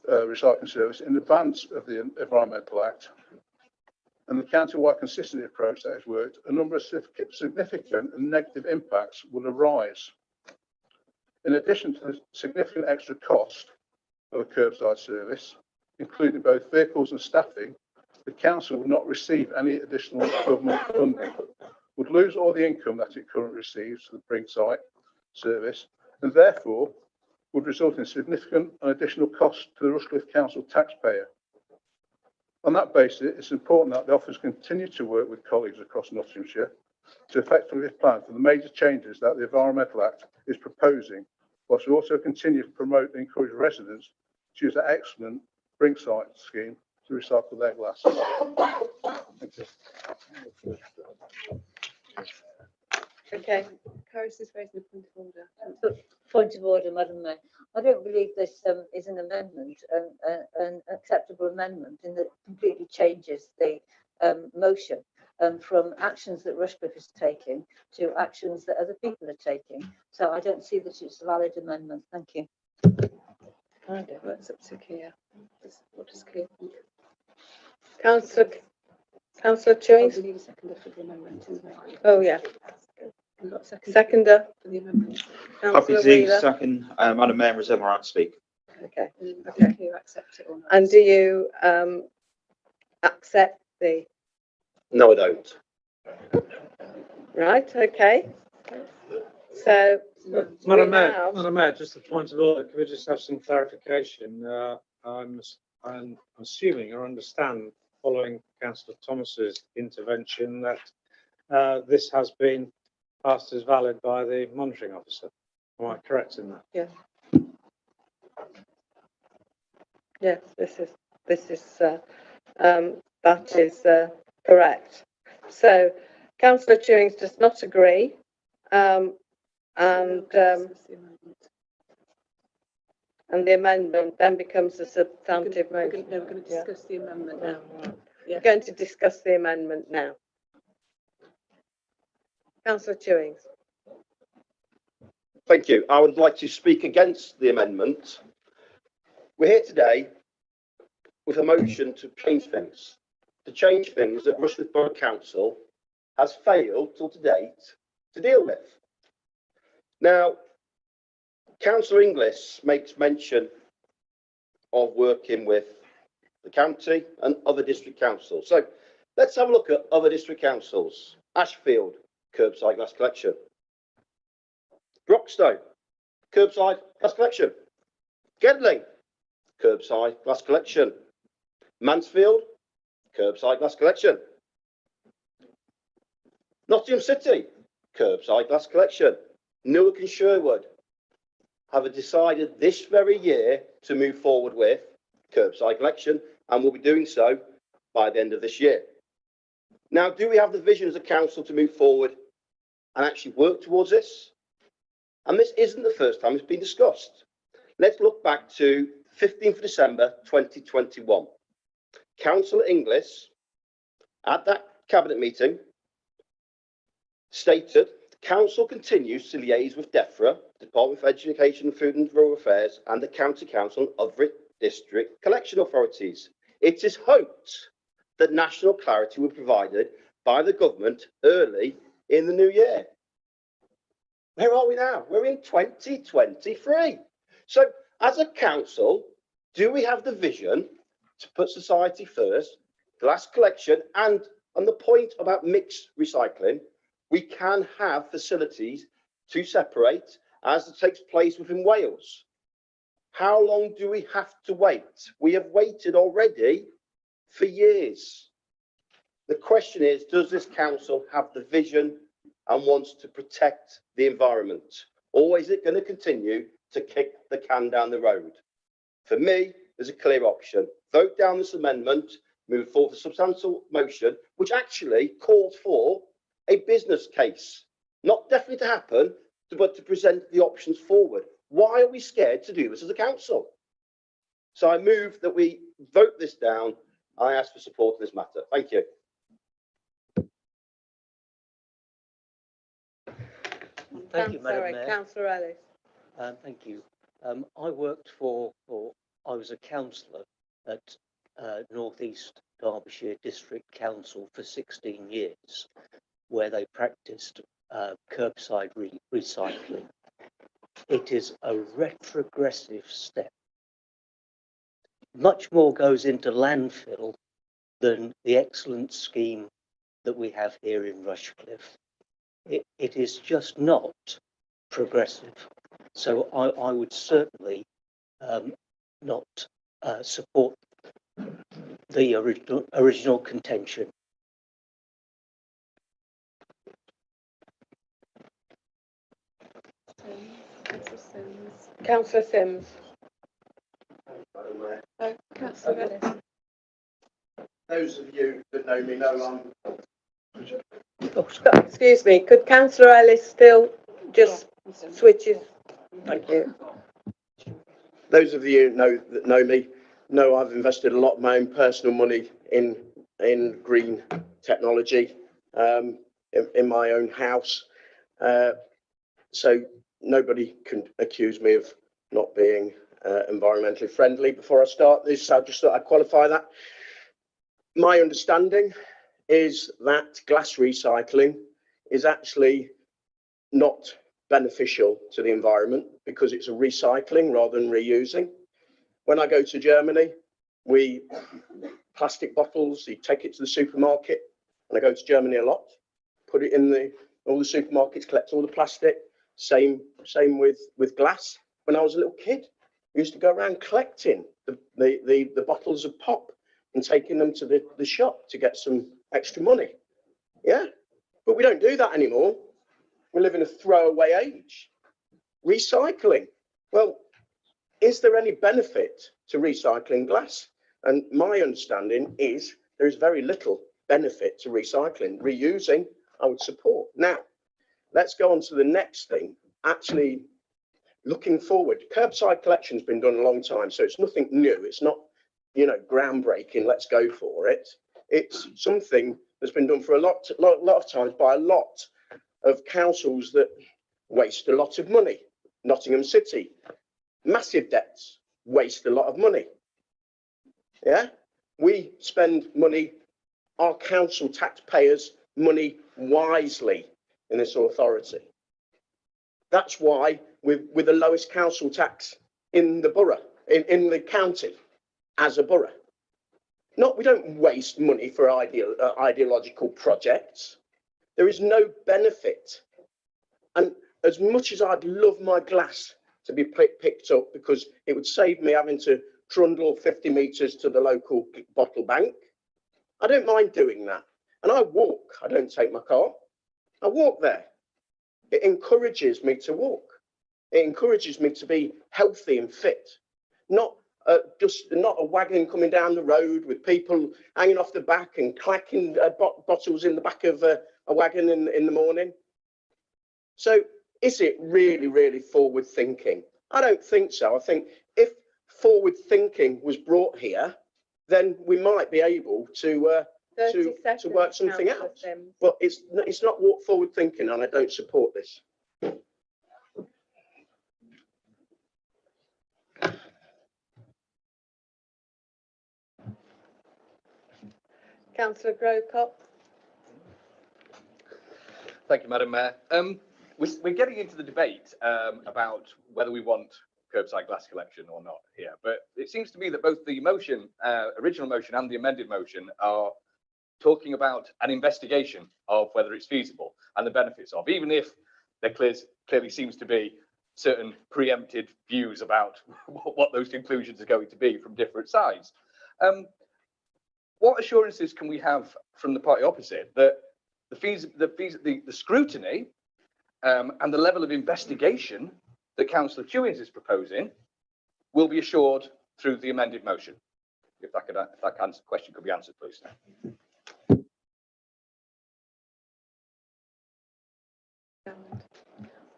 S17: recycling service in advance of the Environmental Act, and the county-wide consistency approach that has worked, a number of significant and negative impacts will arise. In addition to the significant extra cost of a curbside service, including both vehicles and staffing, the council will not receive any additional government funding, would lose all the income that it currently receives for the Bring site service, and therefore would result in significant and additional costs to the Rushcliffe Council taxpayer. On that basis, it's important that the office continue to work with colleagues across Nottinghamshire to effectively plan for the major changes that the Environmental Act is proposing, whilst we also continue to promote and encourage residents to use the excellent Bring site scheme to recycle their glass. Thank you.
S1: Okay.
S14: Carys is raising a point of order.
S9: Point of order, Madam Mayor. I don't believe this is an amendment, an acceptable amendment, in that it completely changes the motion from actions that Rushcliffe is taking to actions that other people are taking. So I don't see that it's a valid amendment. Thank you.
S14: Okay, well, it's up to Kia. What does Kia think?
S1: Councillor Chase?
S14: We need a seconder for the amendment, isn't it?
S1: Oh, yeah.
S14: We've got a
S1: Seconder
S14: for the amendment.
S13: Happy
S1: Councillor
S13: to
S1: Wheeler.
S13: second, Madam Mayor, reserve my right to speak.
S1: Okay.
S14: Okay. You accept it or not?
S1: And do you accept the?
S6: No, I don't.
S1: Right. Okay. So,
S8: Madam
S1: we
S8: Mayor,
S1: have-
S8: Madam Mayor, just a point of order. Can we just have some clarification? I'm assuming or understand, following Councillor Thomas's intervention, that this has been passed as valid by the monitoring officer. Am I correct in that?
S1: Yes. Yes, that is correct. So Councillor Chewings does not agree, and the amendment then becomes a substantive motion.
S14: We're going to discuss the amendment now.
S1: We're going to discuss the amendment now. Councillor Chewings.
S6: Thank you. I would like to speak against the amendment. We're here today with a motion to change things that Rushcliffe Borough Council has failed till to date to deal with. Now, Councillor Inglis makes mention of working with the county and other district councils. So let's have a look at other district councils. Ashfield, curbside glass collection. Broxtowe, curbside glass collection. Gedling, curbside glass collection. Mansfield, curbside glass collection. Nottingham City, curbside glass collection. Newark and Sherwood have decided this very year to move forward with curbside collection and will be doing so by the end of this year. Now, do we have the vision as a council to move forward and actually work towards this? And this isn't the first time it's been discussed. Let's look back to 15th of December 2021. Councillor Inglis, at that cabinet meeting, stated the council continues to liaise with DEFRA, Department for Education, Food and Rural Affairs, and the County Council and other district collection authorities. It is hoped that national clarity will be provided by the government early in the new year. Where are we now? We're in 2023. So as a council, do we have the vision to put society first, glass collection, and on the point about mixed recycling, we can have facilities to separate as it takes place within Wales. How long do we have to wait? We have waited already for years. The question is, does this council have the vision and wants to protect the environment? Or is it going to continue to kick the can down the road? For me, there's a clear option. Vote down this amendment, move forward a substantial motion, which actually calls for a business case. Not definitely to happen, but to present the options forward. Why are we scared to do this as a council? So I move that we vote this down. I ask for support in this matter. Thank you.
S2: Thank you, Madam Mayor.
S1: Councillor Ellis.
S2: Thank you. I worked I was a councillor at North East Derbyshire District Council for 16 years, where they practiced curbside recycling. It is a retrogressive step. Much more goes into landfill than the excellent scheme that we have here in Rushcliffe. It is just not progressive. So I would certainly not support the original contention.
S1: Councillor Sims.
S14: Councillor Ellis.
S6: Those of you that know me know
S1: Excuse me, could Councillor Ellis still just switch his? Thank you.
S6: Those of you that know me know I've invested a lot of my own personal money in green technology in my own house. So nobody can accuse me of not being environmentally friendly. Before I start this, I just thought I'd qualify that. My understanding is that glass recycling is actually not beneficial to the environment because it's a recycling rather than reusing. When I go to Germany, plastic bottles, you take it to the supermarket, and I go to Germany a lot, put it in all the supermarkets, collect all the plastic. Same with glass. When I was a little kid, we used to go around collecting the bottles of pop and taking them to the shop to get some extra money. Yeah, but we don't do that anymore. We live in a throwaway age. Recycling. Well, is there any benefit to recycling glass? And my understanding is there is very little benefit to recycling. Reusing, I would support. Now, let's go on to the next thing. Actually, looking forward, curbside collection has been done a long time, so it's nothing new. It's not, you know, groundbreaking. Let's go for it. It's something that's been done for a lot of times by a lot of councils that waste a lot of money. Nottingham City, massive debts, waste a lot of money. Yeah, we spend money, our council taxpayers' money wisely in this authority. That's why we're the lowest council tax in the borough, in the county, as a borough. Not, we don't waste money for ideological projects. There is no benefit. And as much as I'd love my glass to be picked up because it would save me having to trundle 50 metres to the local bottle bank, I don't mind doing that. And I walk, I don't take my car. I walk there. It encourages me to walk. It encourages me to be healthy and fit. Not a wagon coming down the road with people hanging off the back and clacking bottles in the back of a wagon in the morning. So is it really, really forward thinking? I don't think so. I think if forward thinking was brought here, then we might be able to work something out. But it's not forward thinking, and I don't support this.
S1: Councillor Grocott.
S18: Thank you, Madam Mayor. We're getting into the debate about whether we want curbside glass collection or not here, but it seems to me that both the motion, original motion and the amended motion are talking about an investigation of whether it's feasible and the benefits of, even if there clearly seems to be certain preempted views about what those conclusions are going to be from different sides. What assurances can we have from the party opposite that the scrutiny and the level of investigation that Councillor Chewins is proposing will be assured through the amended motion? If that question could be answered, please.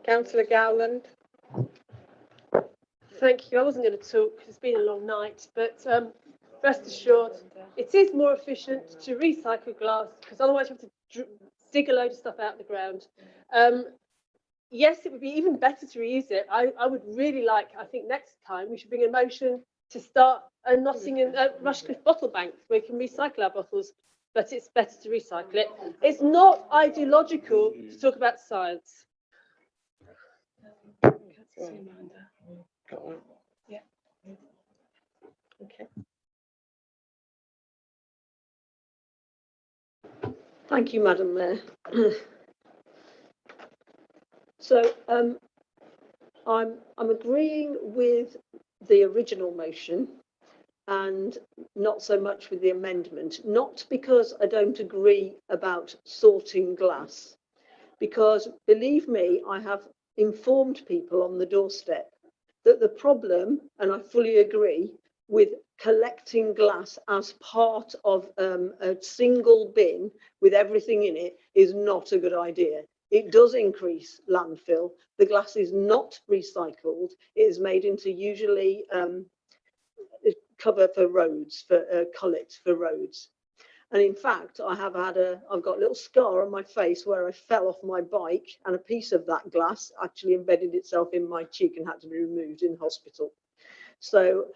S1: Councillor Gowland.
S20: Thank you. I wasn't going to talk because it's been a long night, but rest assured, it is more efficient to recycle glass because otherwise you have to dig a load of stuff out of the ground. Yes, it would be even better to reuse it. I would really like, I think next time we should bring a motion to start a Rushcliffe bottle bank where we can recycle our bottles, but it's better to recycle it. It's not ideological to talk about science.
S1: Yeah. Okay.
S12: Thank you, Madam Mayor. So I'm agreeing with the original motion and not so much with the amendment, not because I don't agree about sorting glass, because believe me, I have informed people on the doorstep that the problem, and I fully agree, with collecting glass as part of a single bin with everything in it is not a good idea. It does increase landfill. The glass is not recycled. It is made into usually cover for roads, for cullet for roads. And in fact, I've got a little scar on my face where I fell off my bike and a piece of that glass actually embedded itself in my cheek and had to be removed in hospital. So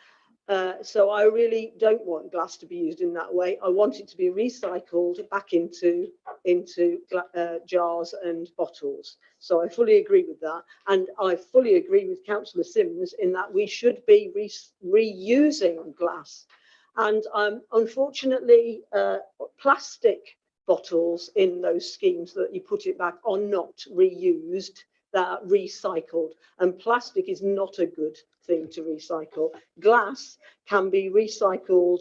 S12: I really don't want glass to be used in that way. I want it to be recycled back into jars and bottles. So I fully agree with that. And I fully agree with Councillor Sims in that we should be reusing glass. And unfortunately, plastic bottles in those schemes that you put it back are not reused, they're recycled. And plastic is not a good thing to recycle. Glass can be recycled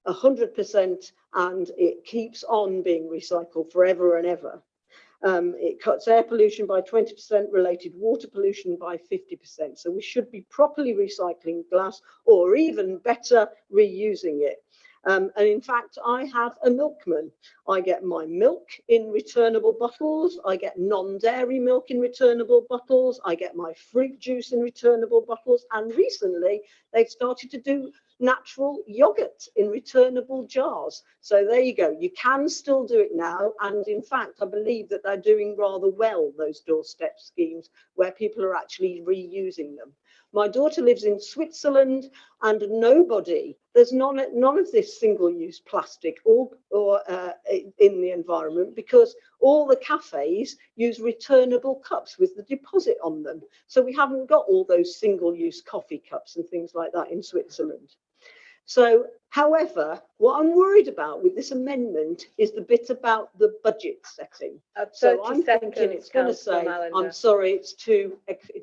S12: 100% and it keeps on being recycled forever and ever. It cuts air pollution by 20%, related water pollution by 50%. So we should be properly recycling glass, or even better, reusing it. And in fact, I have a milkman. I get my milk in returnable bottles. I get non-dairy milk in returnable bottles. I get my fruit juice in returnable bottles. And recently, they've started to do natural yogurt in returnable jars. So there you go. You can still do it now. And in fact, I believe that they're doing rather well, those doorstep schemes, where people are actually reusing them. My daughter lives in Switzerland, and there's none of this single-use plastic in the environment, because all the cafes use returnable cups with the deposit on them. So we haven't got all those single-use coffee cups and things like that in Switzerland. So, however, what I'm worried about with this amendment is the bit about the budget setting. So I'm thinking it's going to say, I'm sorry, it's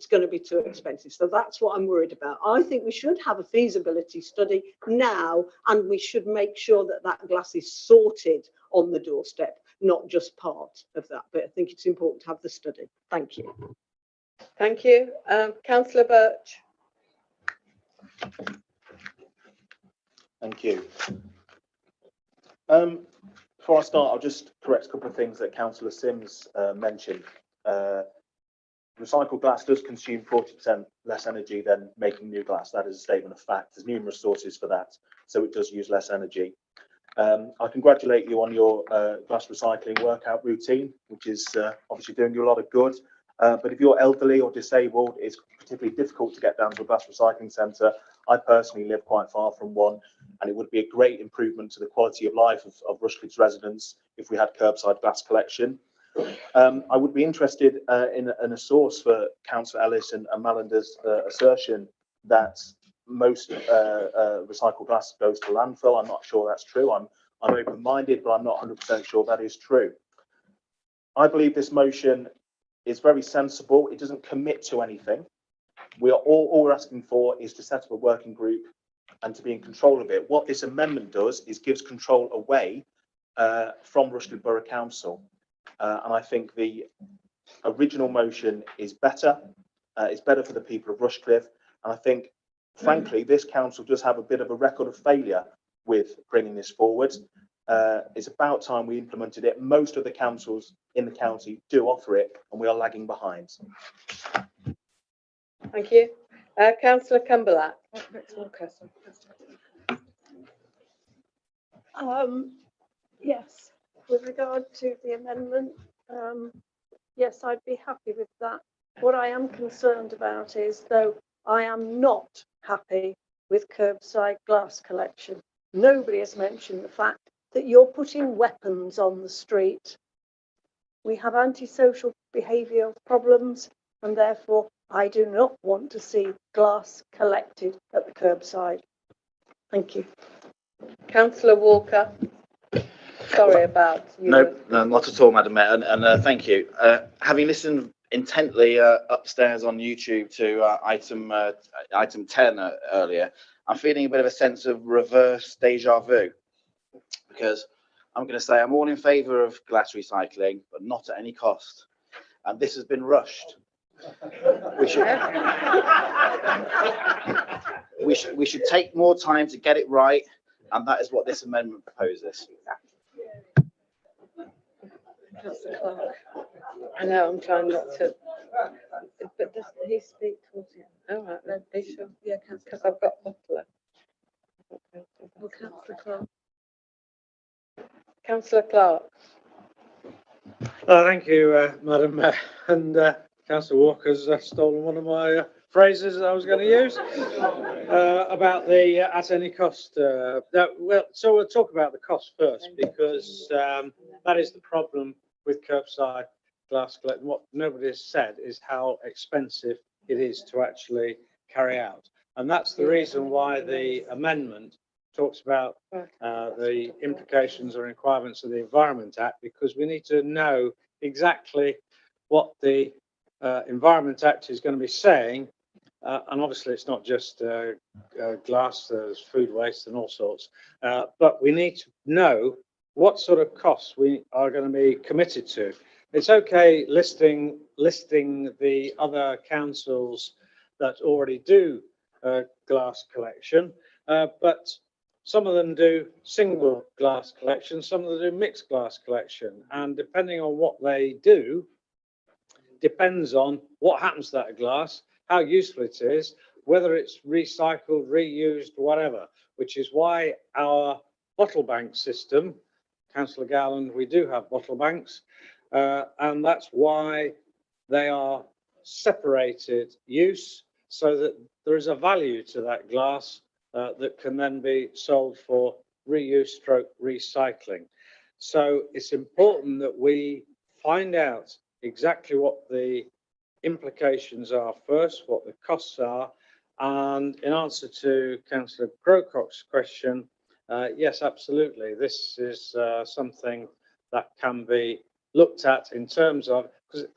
S12: going to be too expensive. So that's what I'm worried about. I think we should have a feasibility study now, and we should make sure that that glass is sorted on the doorstep, not just part of that. But I think it's important to have the study. Thank you.
S1: Thank you. Councillor Birch.
S16: Thank you. Before I start, I'll just correct a couple of things that Councillor Sims mentioned. Recycled glass does consume 40% less energy than making new glass. That is a statement of fact. There's numerous sources for that, so it does use less energy. I congratulate you on your glass recycling workout routine, which is obviously doing you a lot of good. But if you're elderly or disabled, it's particularly difficult to get down to a glass recycling centre. I personally live quite far from one, and it would be a great improvement to the quality of life of Rushcliffe's residents if we had curbside glass collection. I would be interested in a source for Councillor Ellis and Malinda's assertion that most recycled glass goes to landfill. I'm not sure that's true. I'm open-minded, but I'm not 100% sure that is true. I believe this motion is very sensible. It doesn't commit to anything. We are all we're asking for is to set up a working group and to be in control of it. What this amendment does is gives control away from Rushcliffe Borough Council. And I think the original motion is better. It's better for the people of Rushcliffe. And I think, frankly, this council does have a bit of a record of failure with bringing this forward. It's about time we implemented it. Most of the councils in the county do offer it, and we are lagging behind.
S1: Thank you. Councillor Cumberland.
S12: Yes, with regard to the amendment, yes, I'd be happy with that. What I am concerned about is, though, I am not happy with curbside glass collection. Nobody has mentioned the fact that you're putting weapons on the street. We have antisocial behavioural problems, and therefore I do not want to see glass collected at the curbside. Thank you.
S1: Councillor Walker. Sorry about you.
S21: No, not at all, Madam Mayor, and thank you. Having listened intently upstairs on YouTube to item 10 earlier, I'm feeling a bit of a sense of reverse deja vu, because I'm going to say I'm all in favour of glass recycling, but not at any cost. And this has been rushed. We should take more time to get it right, and that is what this amendment proposes.
S1: I know, I'm trying not to. But does he speak towards you? All right, then. Are you sure? Yeah, because I've got Butler. Well, Councillor Clark. Councillor Clark.
S8: Thank you, Madam Mayor. And Councillor Walker's stolen one of my phrases that I was going to use about the at any cost. Well, so we'll talk about the cost first, because that is the problem with curbside glass collection. What nobody has said is how expensive it is to actually carry out. And that's the reason why the amendment talks about the implications or requirements of the Environment Act, because we need to know exactly what the Environment Act is going to be saying. And obviously it's not just glass, there's food waste and all sorts. But we need to know what sort of costs we are going to be committed to. it's okay listing the other councils that already do glass collection, but some of them do single glass collection, some of them do mixed glass collection, and depending on what they do, depends on what happens to that glass, how useful it is, whether it's recycled, reused, whatever, which is why our bottle bank system, Councillor Gowland, we do have bottle banks, and that's why they are separated use so that there is a value to that glass that can then be sold for reuse stroke recycling. So it's important that we find out exactly what the implications are first, what the costs are, and in answer to Councillor Grockock's question, yes, absolutely, this is something that can be looked at in terms of, because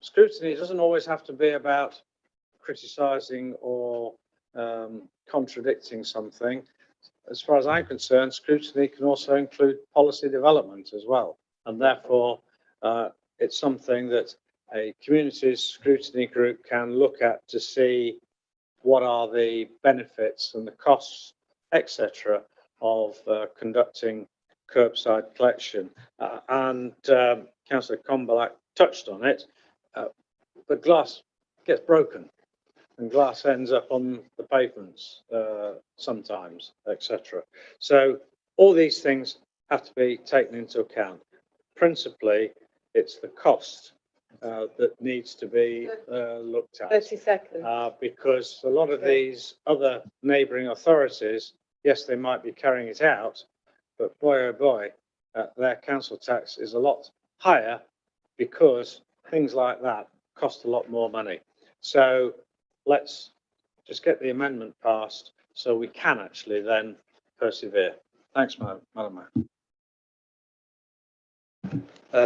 S8: scrutiny doesn't always have to be about criticising or contradicting something. As far as I'm concerned, scrutiny can also include policy development as well, and therefore it's something that a communities scrutiny group can look at to see what are the benefits and the costs, etc., of conducting curbside collection. And Councillor Combalak touched on it, but glass gets broken and glass ends up on the pavements sometimes, etc. So all these things have to be taken into account. Principally, it's the cost that needs to be looked at.
S3: 30 seconds.
S8: Because a lot of these other neighbouring authorities, yes, they might be carrying it out, but boy, oh boy, their council tax is a lot higher because things like that cost a lot more money. So let's just get the amendment passed so we can actually then persevere. Thanks, Madam Mayor.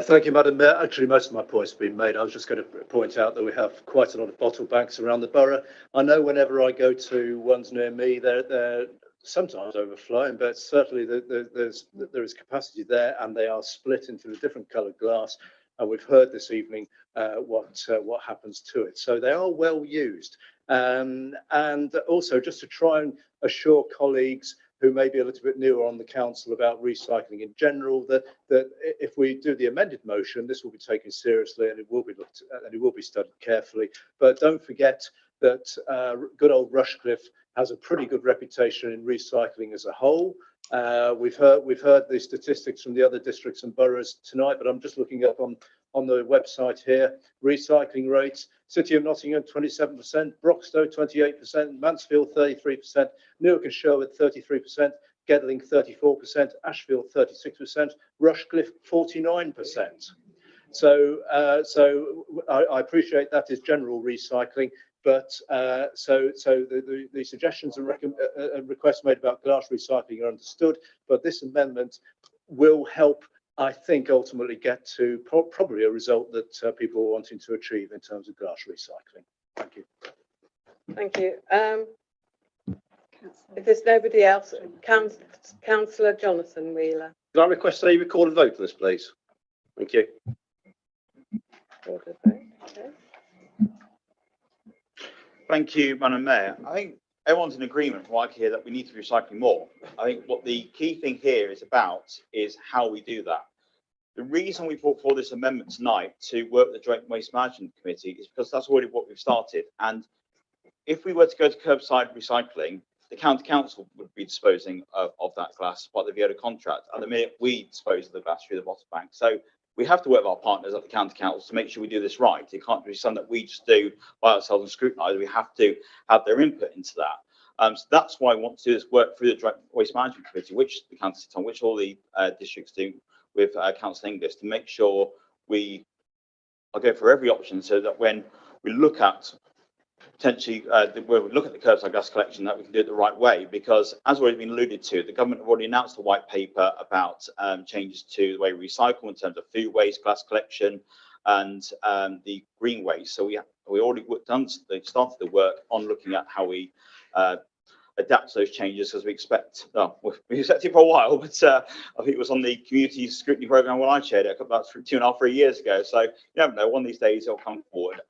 S11: Thank you, Madam Mayor. Actually, most of my points have been made. I was just going to point out that we have quite a lot of bottle banks around the borough. I know whenever I go to ones near me, they're sometimes overflowing, but certainly there is capacity there, and they are split into a different coloured glass. And we've heard this evening what happens to it. So they are well used. And also, just to try and assure colleagues who may be a little bit newer on the council about recycling in general, that if we do the amended motion, this will be taken seriously and it will be looked at and it will be studied carefully. But don't forget that good old Rushcliffe has a pretty good reputation in recycling as a whole. We've heard the statistics from the other districts and boroughs tonight, but I'm just looking up on the website here. Recycling rates: City of Nottingham 27%, Broxtowe 28%, Mansfield 33%, Newark and Sherwood 33%, Gedling 34%, Ashfield 36%, Rushcliffe 49%. So I appreciate that is general recycling, but so the suggestions and requests made about glass recycling are understood, but this amendment will help, I think, ultimately get to probably a result that people are wanting to achieve in terms of glass recycling. Thank you.
S1: Thank you. If there's nobody else, Councillor Jonathan Wheeler.
S6: Can I request a recorded vote for this, please? Thank you.
S1: Okay.
S13: Thank you, Madam Mayor. I think everyone's in agreement from what I hear that we need to be recycling more. I think what the key thing here is about is how we do that. The reason we brought forward this amendment tonight to work with the Joint Waste Management Committee is because that's already what we've started. And if we were to go to curbside recycling, the county council would be disposing of that glass by the Viola contract. At the minute, we dispose of the glass through the bottle bank. So we have to work with our partners at the county council to make sure we do this right. It can't be something that we just do by ourselves and scrutinise. We have to have their input into that. So that's why I want to do this work through the Joint Waste Management Committee, which the council sits on, which all the districts do with Council English, to make sure we are going for every option so that when we look at potentially where we look at the curbside glass collection, that we can do it the right way, because as already been alluded to, the government have already announced a white paper about changes to the way we recycle in terms of food waste, glass collection, and the green waste. So we already started the work on looking at how we adapt to those changes as we expect. Well, we expected for a while, but I think it was on the community scrutiny programme when I chaired it about 2.5, 3 years ago. So you never know, one of these days it'll come forward.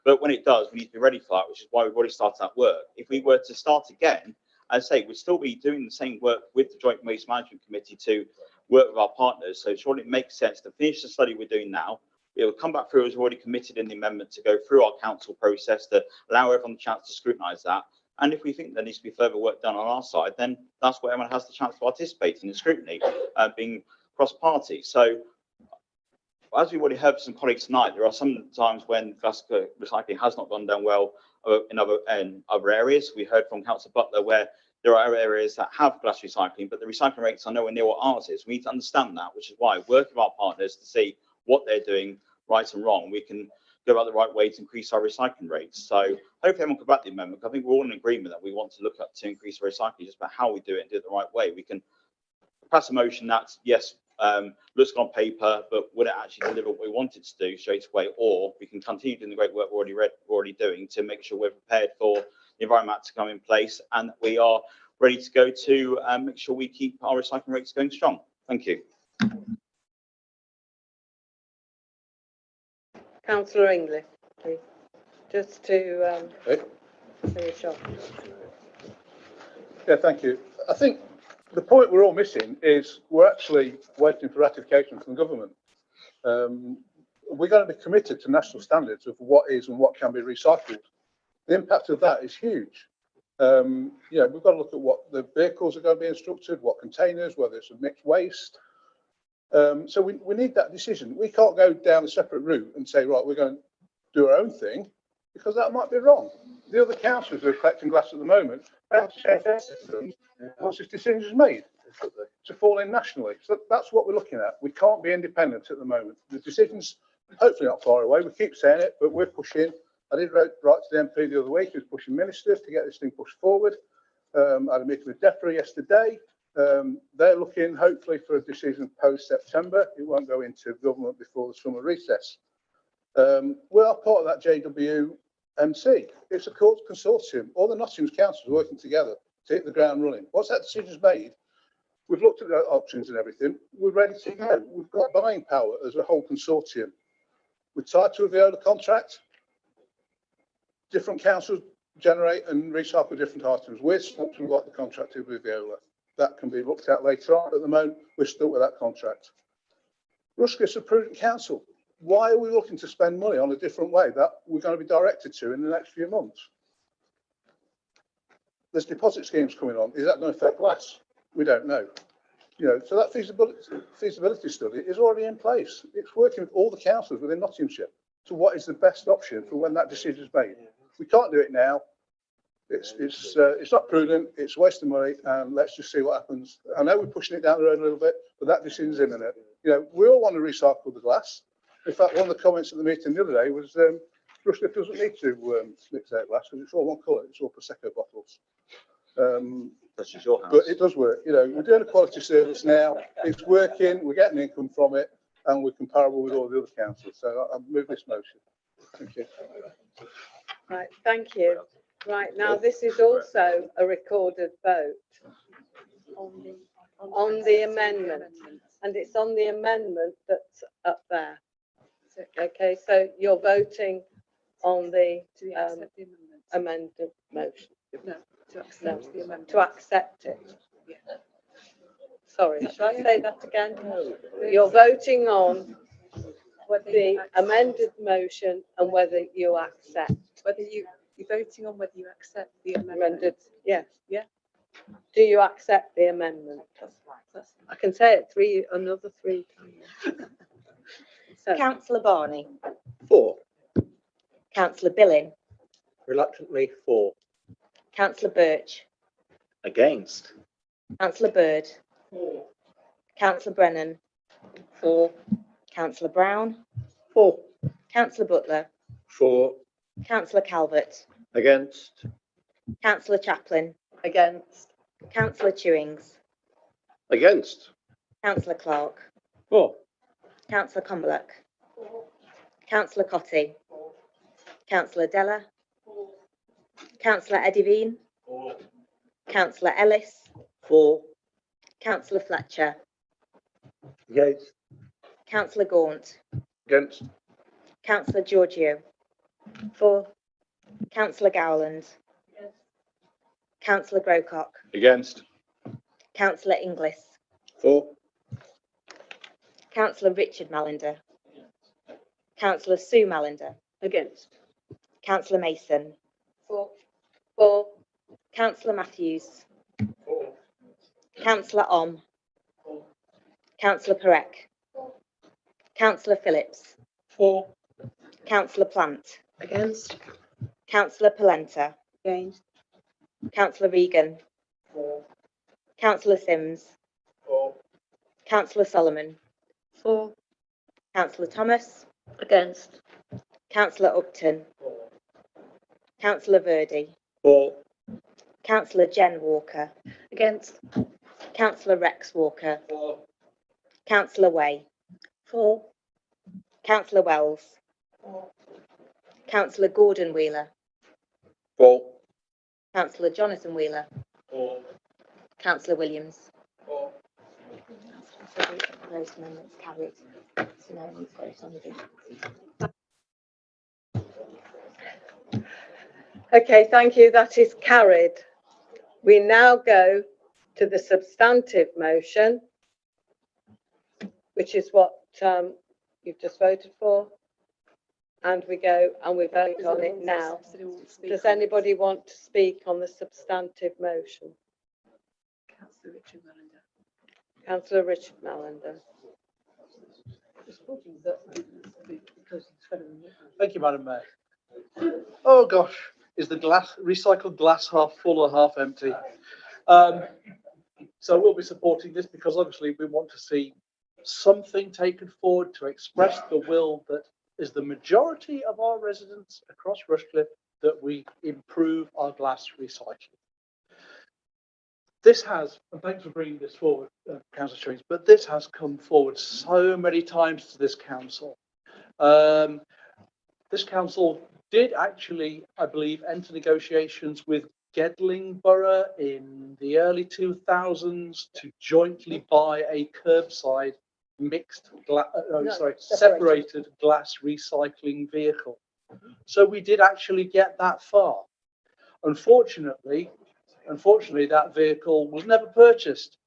S13: But when it does, we need to be ready for that, which is why we've already started that work. If we were to start again, as I say, we'd still be doing the same work with the Joint Waste Management Committee to work with our partners. So surely it makes sense to finish the study we're doing now. It will come back through as already committed in the amendment to go through our council process to allow everyone the chance to scrutinise that. And if we think there needs to be further work done on our side, then that's where everyone has the chance to participate in the scrutiny, being cross-party. So, as we've already heard from some colleagues tonight, there are some times when glass recycling has not gone down well in other areas. We heard from Councillor Butler where there are areas that have glass recycling, but the recycling rates are nowhere near what ours is. We need to understand that, which is why working with our partners to see what they're doing right and wrong, we can go about the right way to increase our recycling rates. So hopefully everyone can back the amendment. I think we're all in agreement that we want to look at to increase recycling, just about how we do it and do it the right way. We can pass a motion that, yes, looks good on paper, but would it actually deliver what we want it to do straight away? Or we can continue doing the great work we're already doing to make sure we're prepared for the environment to come in place and that we are ready to go to make sure we keep our recycling rates going strong. Thank you.
S1: Councillor English, please, just to finish off.
S11: Yeah, thank you. I think the point we're all missing is we're actually waiting for ratification from the government. We're going to be committed to national standards of what is and what can be recycled. The impact of that is huge. You know, we've got to look at what the vehicles are going to be instructed, what containers, whether it's a mixed waste. So we need that decision. We can't go down a separate route and say, right, we're going to do our own thing, because that might be wrong. The other councils who are collecting glass at the moment have to change their system once this decision is made to fall in nationally. So that's what we're looking at. We can't be independent at the moment. The decision's hopefully not far away. We keep saying it, but we're pushing. I did write to the MP the other week, who's pushing ministers to get this thing pushed forward. I had a meeting with DEFRA yesterday. They're looking hopefully for a decision post-September. It won't go into government before the summer recess. We are part of that JWMC. It's a consortium. All the Nottingham's councils are working together to hit the ground running. Once that decision's made, we've looked at the options and everything. We're ready to go. We've got buying power as a whole consortium. We're tied to a Viola contract. Different councils generate and recycle different items. We're stuck with what the contract is with Viola. That can be looked at later on. At the moment, we're stuck with that contract. Rushcliffe's a prudent council. Why are we looking to spend money on a different way that we're going to be directed to in the next few months? There's deposit schemes coming on. Is that going to affect glass? We don't know. You know, so that feasibility study is already in place. It's working with all the councils within Nottinghamshire to what is the best option for when that decision is made. We can't do it now. It's not prudent. It's wasting money, and let's just see what happens. I know we're pushing it down the road a little bit, but that decision's imminent. You know, we all want to recycle the glass. In fact, one of the comments at the meeting the other day was Rushcliffe doesn't need to mix out glass because it's all one colour. It's all Prosecco bottles.
S13: That's just your house.
S11: But it does work. You know, we're doing a quality service now. It's working. We're getting income from it, and we're comparable with all the other councils. So I'll move this motion. Thank you.
S1: Right, thank you. Right, now this is also a recorded vote on the amendment, and it's on the amendment that's up there. Okay, so you're voting on the amended motion.
S14: No, to accept the amendment.
S1: To accept it.
S14: Yeah.
S1: Sorry, shall I say that again? You're voting on the amended motion and whether you accept.
S14: Whether you're voting on whether you accept the amendment.
S1: Yes.
S14: Yeah.
S1: Do you accept the amendment? I can say it another three times. So,
S15: Councillor Barney.
S7: For.
S15: Councillor Billing.
S7: Reluctantly for.
S15: Councillor Birch.
S16: Against.
S15: Councillor Bird. Councillor Brennan.
S1: For.
S15: Councillor Brown.
S7: For.
S15: Councillor Butler.
S7: For.
S15: Councillor Calvert.
S6: Against.
S15: Councillor Chaplin.
S19: Against.
S15: Councillor Chewings.
S6: Against.
S15: Councillor Clark.
S11: For.
S15: Councillor Combeluck. Councillor Cotty. Councillor Della. Councillor Edivine. Councillor Ellis,
S2: For.
S15: Councillor Fletcher,
S7: Against.
S15: Councillor Gaunt,
S17: Against.
S15: Councillor Giorgio,
S9: For.
S15: Councillor Gowland, Councillor Grocott,
S17: Against.
S15: Councillor Inglis,
S17: For.
S15: Councillor Richard Mallender, Councillor Sue Mallender,
S12: Against.
S15: Councillor Mason,
S9: For.
S15: Councillor Matthews, Councillor Om, Councillor Perec, Councillor Phillips,
S11: For.
S15: Councillor Plant,
S12: Against.
S15: Councillor Polenta,
S12: Against.
S15: Councillor Regan, Councillor Sims, Councillor Solomon,
S9: For.
S15: Councillor Thomas,
S9: Against.
S15: Councillor Upton, Councillor Verdi,
S7: For.
S15: Councillor Jen Walker,
S9: Against.
S15: Councillor Rex Walker, Councillor Way,
S9: For.
S15: Councillor Wells, Councillor Gordon Wheeler,
S17: For.
S15: Councillor Jonathan Wheeler, Councillor Williams. Those amendments carried. So now we vote on the
S19: Okay, thank you. That is carried. We now go to the substantive motion, which is what you've just voted for. And we go and we vote on it now. Does anybody want to speak on the substantive motion? Councillor Richard Mallender.
S11: Thank you, Madam Mayor. Oh gosh, is the recycled glass half full or half empty? So we'll be supporting this because obviously we want to see something taken forward to express the will that is the majority of our residents across Rushcliffe, that we improve our glass recycling. This has, and thanks for bringing this forward, Councillor Chewings, but this has come forward so many times to this council. This council did actually, I believe, enter negotiations with Gedling Borough in the early 2000s to jointly buy a curbside separated glass recycling vehicle. So we did actually get that far. Unfortunately, that vehicle was never purchased.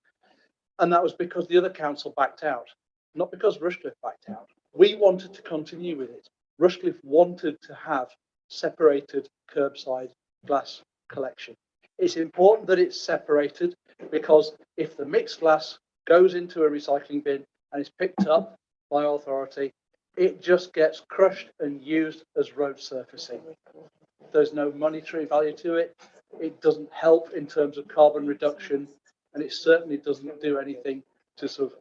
S11: And that was because the other council backed out, not because Rushcliffe backed out. We wanted to continue with it. Rushcliffe wanted to have separated curbside glass collection. It's important that it's separated because if the mixed glass goes into a recycling bin and is picked up by authority, it just gets crushed and used as road surfacing. There's no monetary value to it. It doesn't help in terms of carbon reduction, and it certainly doesn't do anything to sort of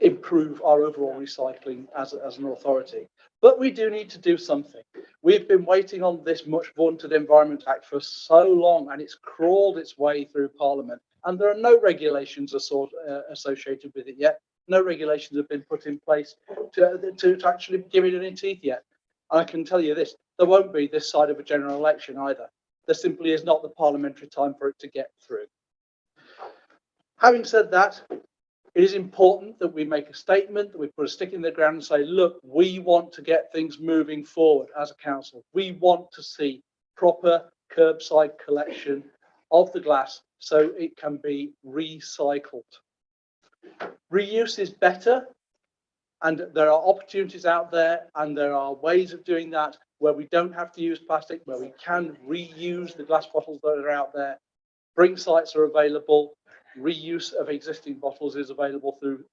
S11: improve our overall recycling as an authority. But we do need to do something. We've been waiting on this much vaunted Environment Act for so long, and it's crawled its way through Parliament, and there are no regulations associated with it yet. No regulations have been put in place to actually give it any teeth yet. And I can tell you this, there won't be this side of a general election either. There simply is not the parliamentary time for it to get through. Having said that, it is important that we make a statement, that we put a stick in the ground and say, look, we want to get things moving forward as a council. We want to see proper curbside collection of the glass so it can be recycled. Reuse is better, and there are opportunities out there, and there are ways of doing that where we don't have to use plastic, where we can reuse the glass bottles that are out there. Bring sites are available. Reuse of existing bottles is available through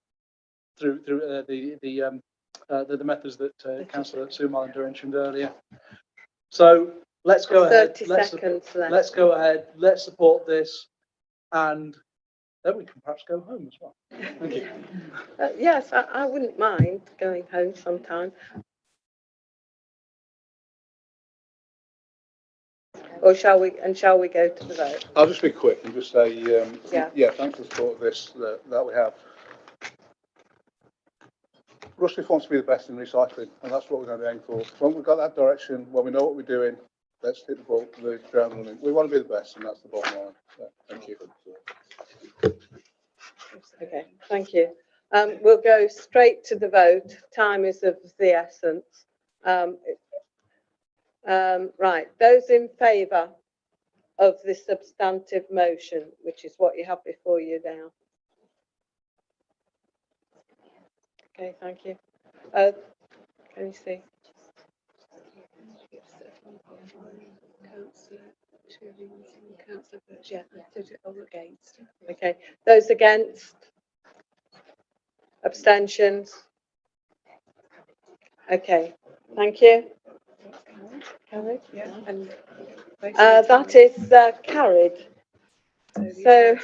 S11: the methods that Councillor Sue Mallender mentioned earlier. So let's go ahead.
S19: 30 seconds left.
S11: Let's go ahead. Let's support this, and then we can perhaps go home as well. Thank you.
S19: Yes, I wouldn't mind going home sometime. Or shall we go to the vote?
S17: I'll just be quick and just say,
S19: Yeah.
S17: thanks for the support of this that we have. Rushcliffe wants to be the best in recycling, and that's what we're going to be aiming for. When we've got that direction, when we know what we're doing, let's hit the ground running. We want to be the best, and that's the bottom line. Yeah, thank you.
S1: Okay, thank you. We'll go straight to the vote. Time is of the essence. Right, those in favour of the substantive motion, which is what you have before you now. Okay, thank you. Can you see? Okay, those against? Abstentions? Okay, thank you. Carried?
S14: Yeah, and
S1: That is carried. So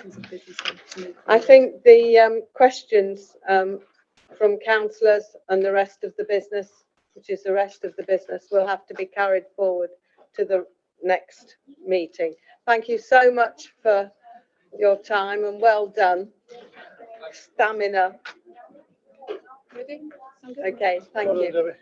S1: I think the questions from councillors and the rest of the business, which is the rest of the business, will have to be carried forward to the next meeting. Thank you so much for your time and well done. Stamina. Okay, thank you.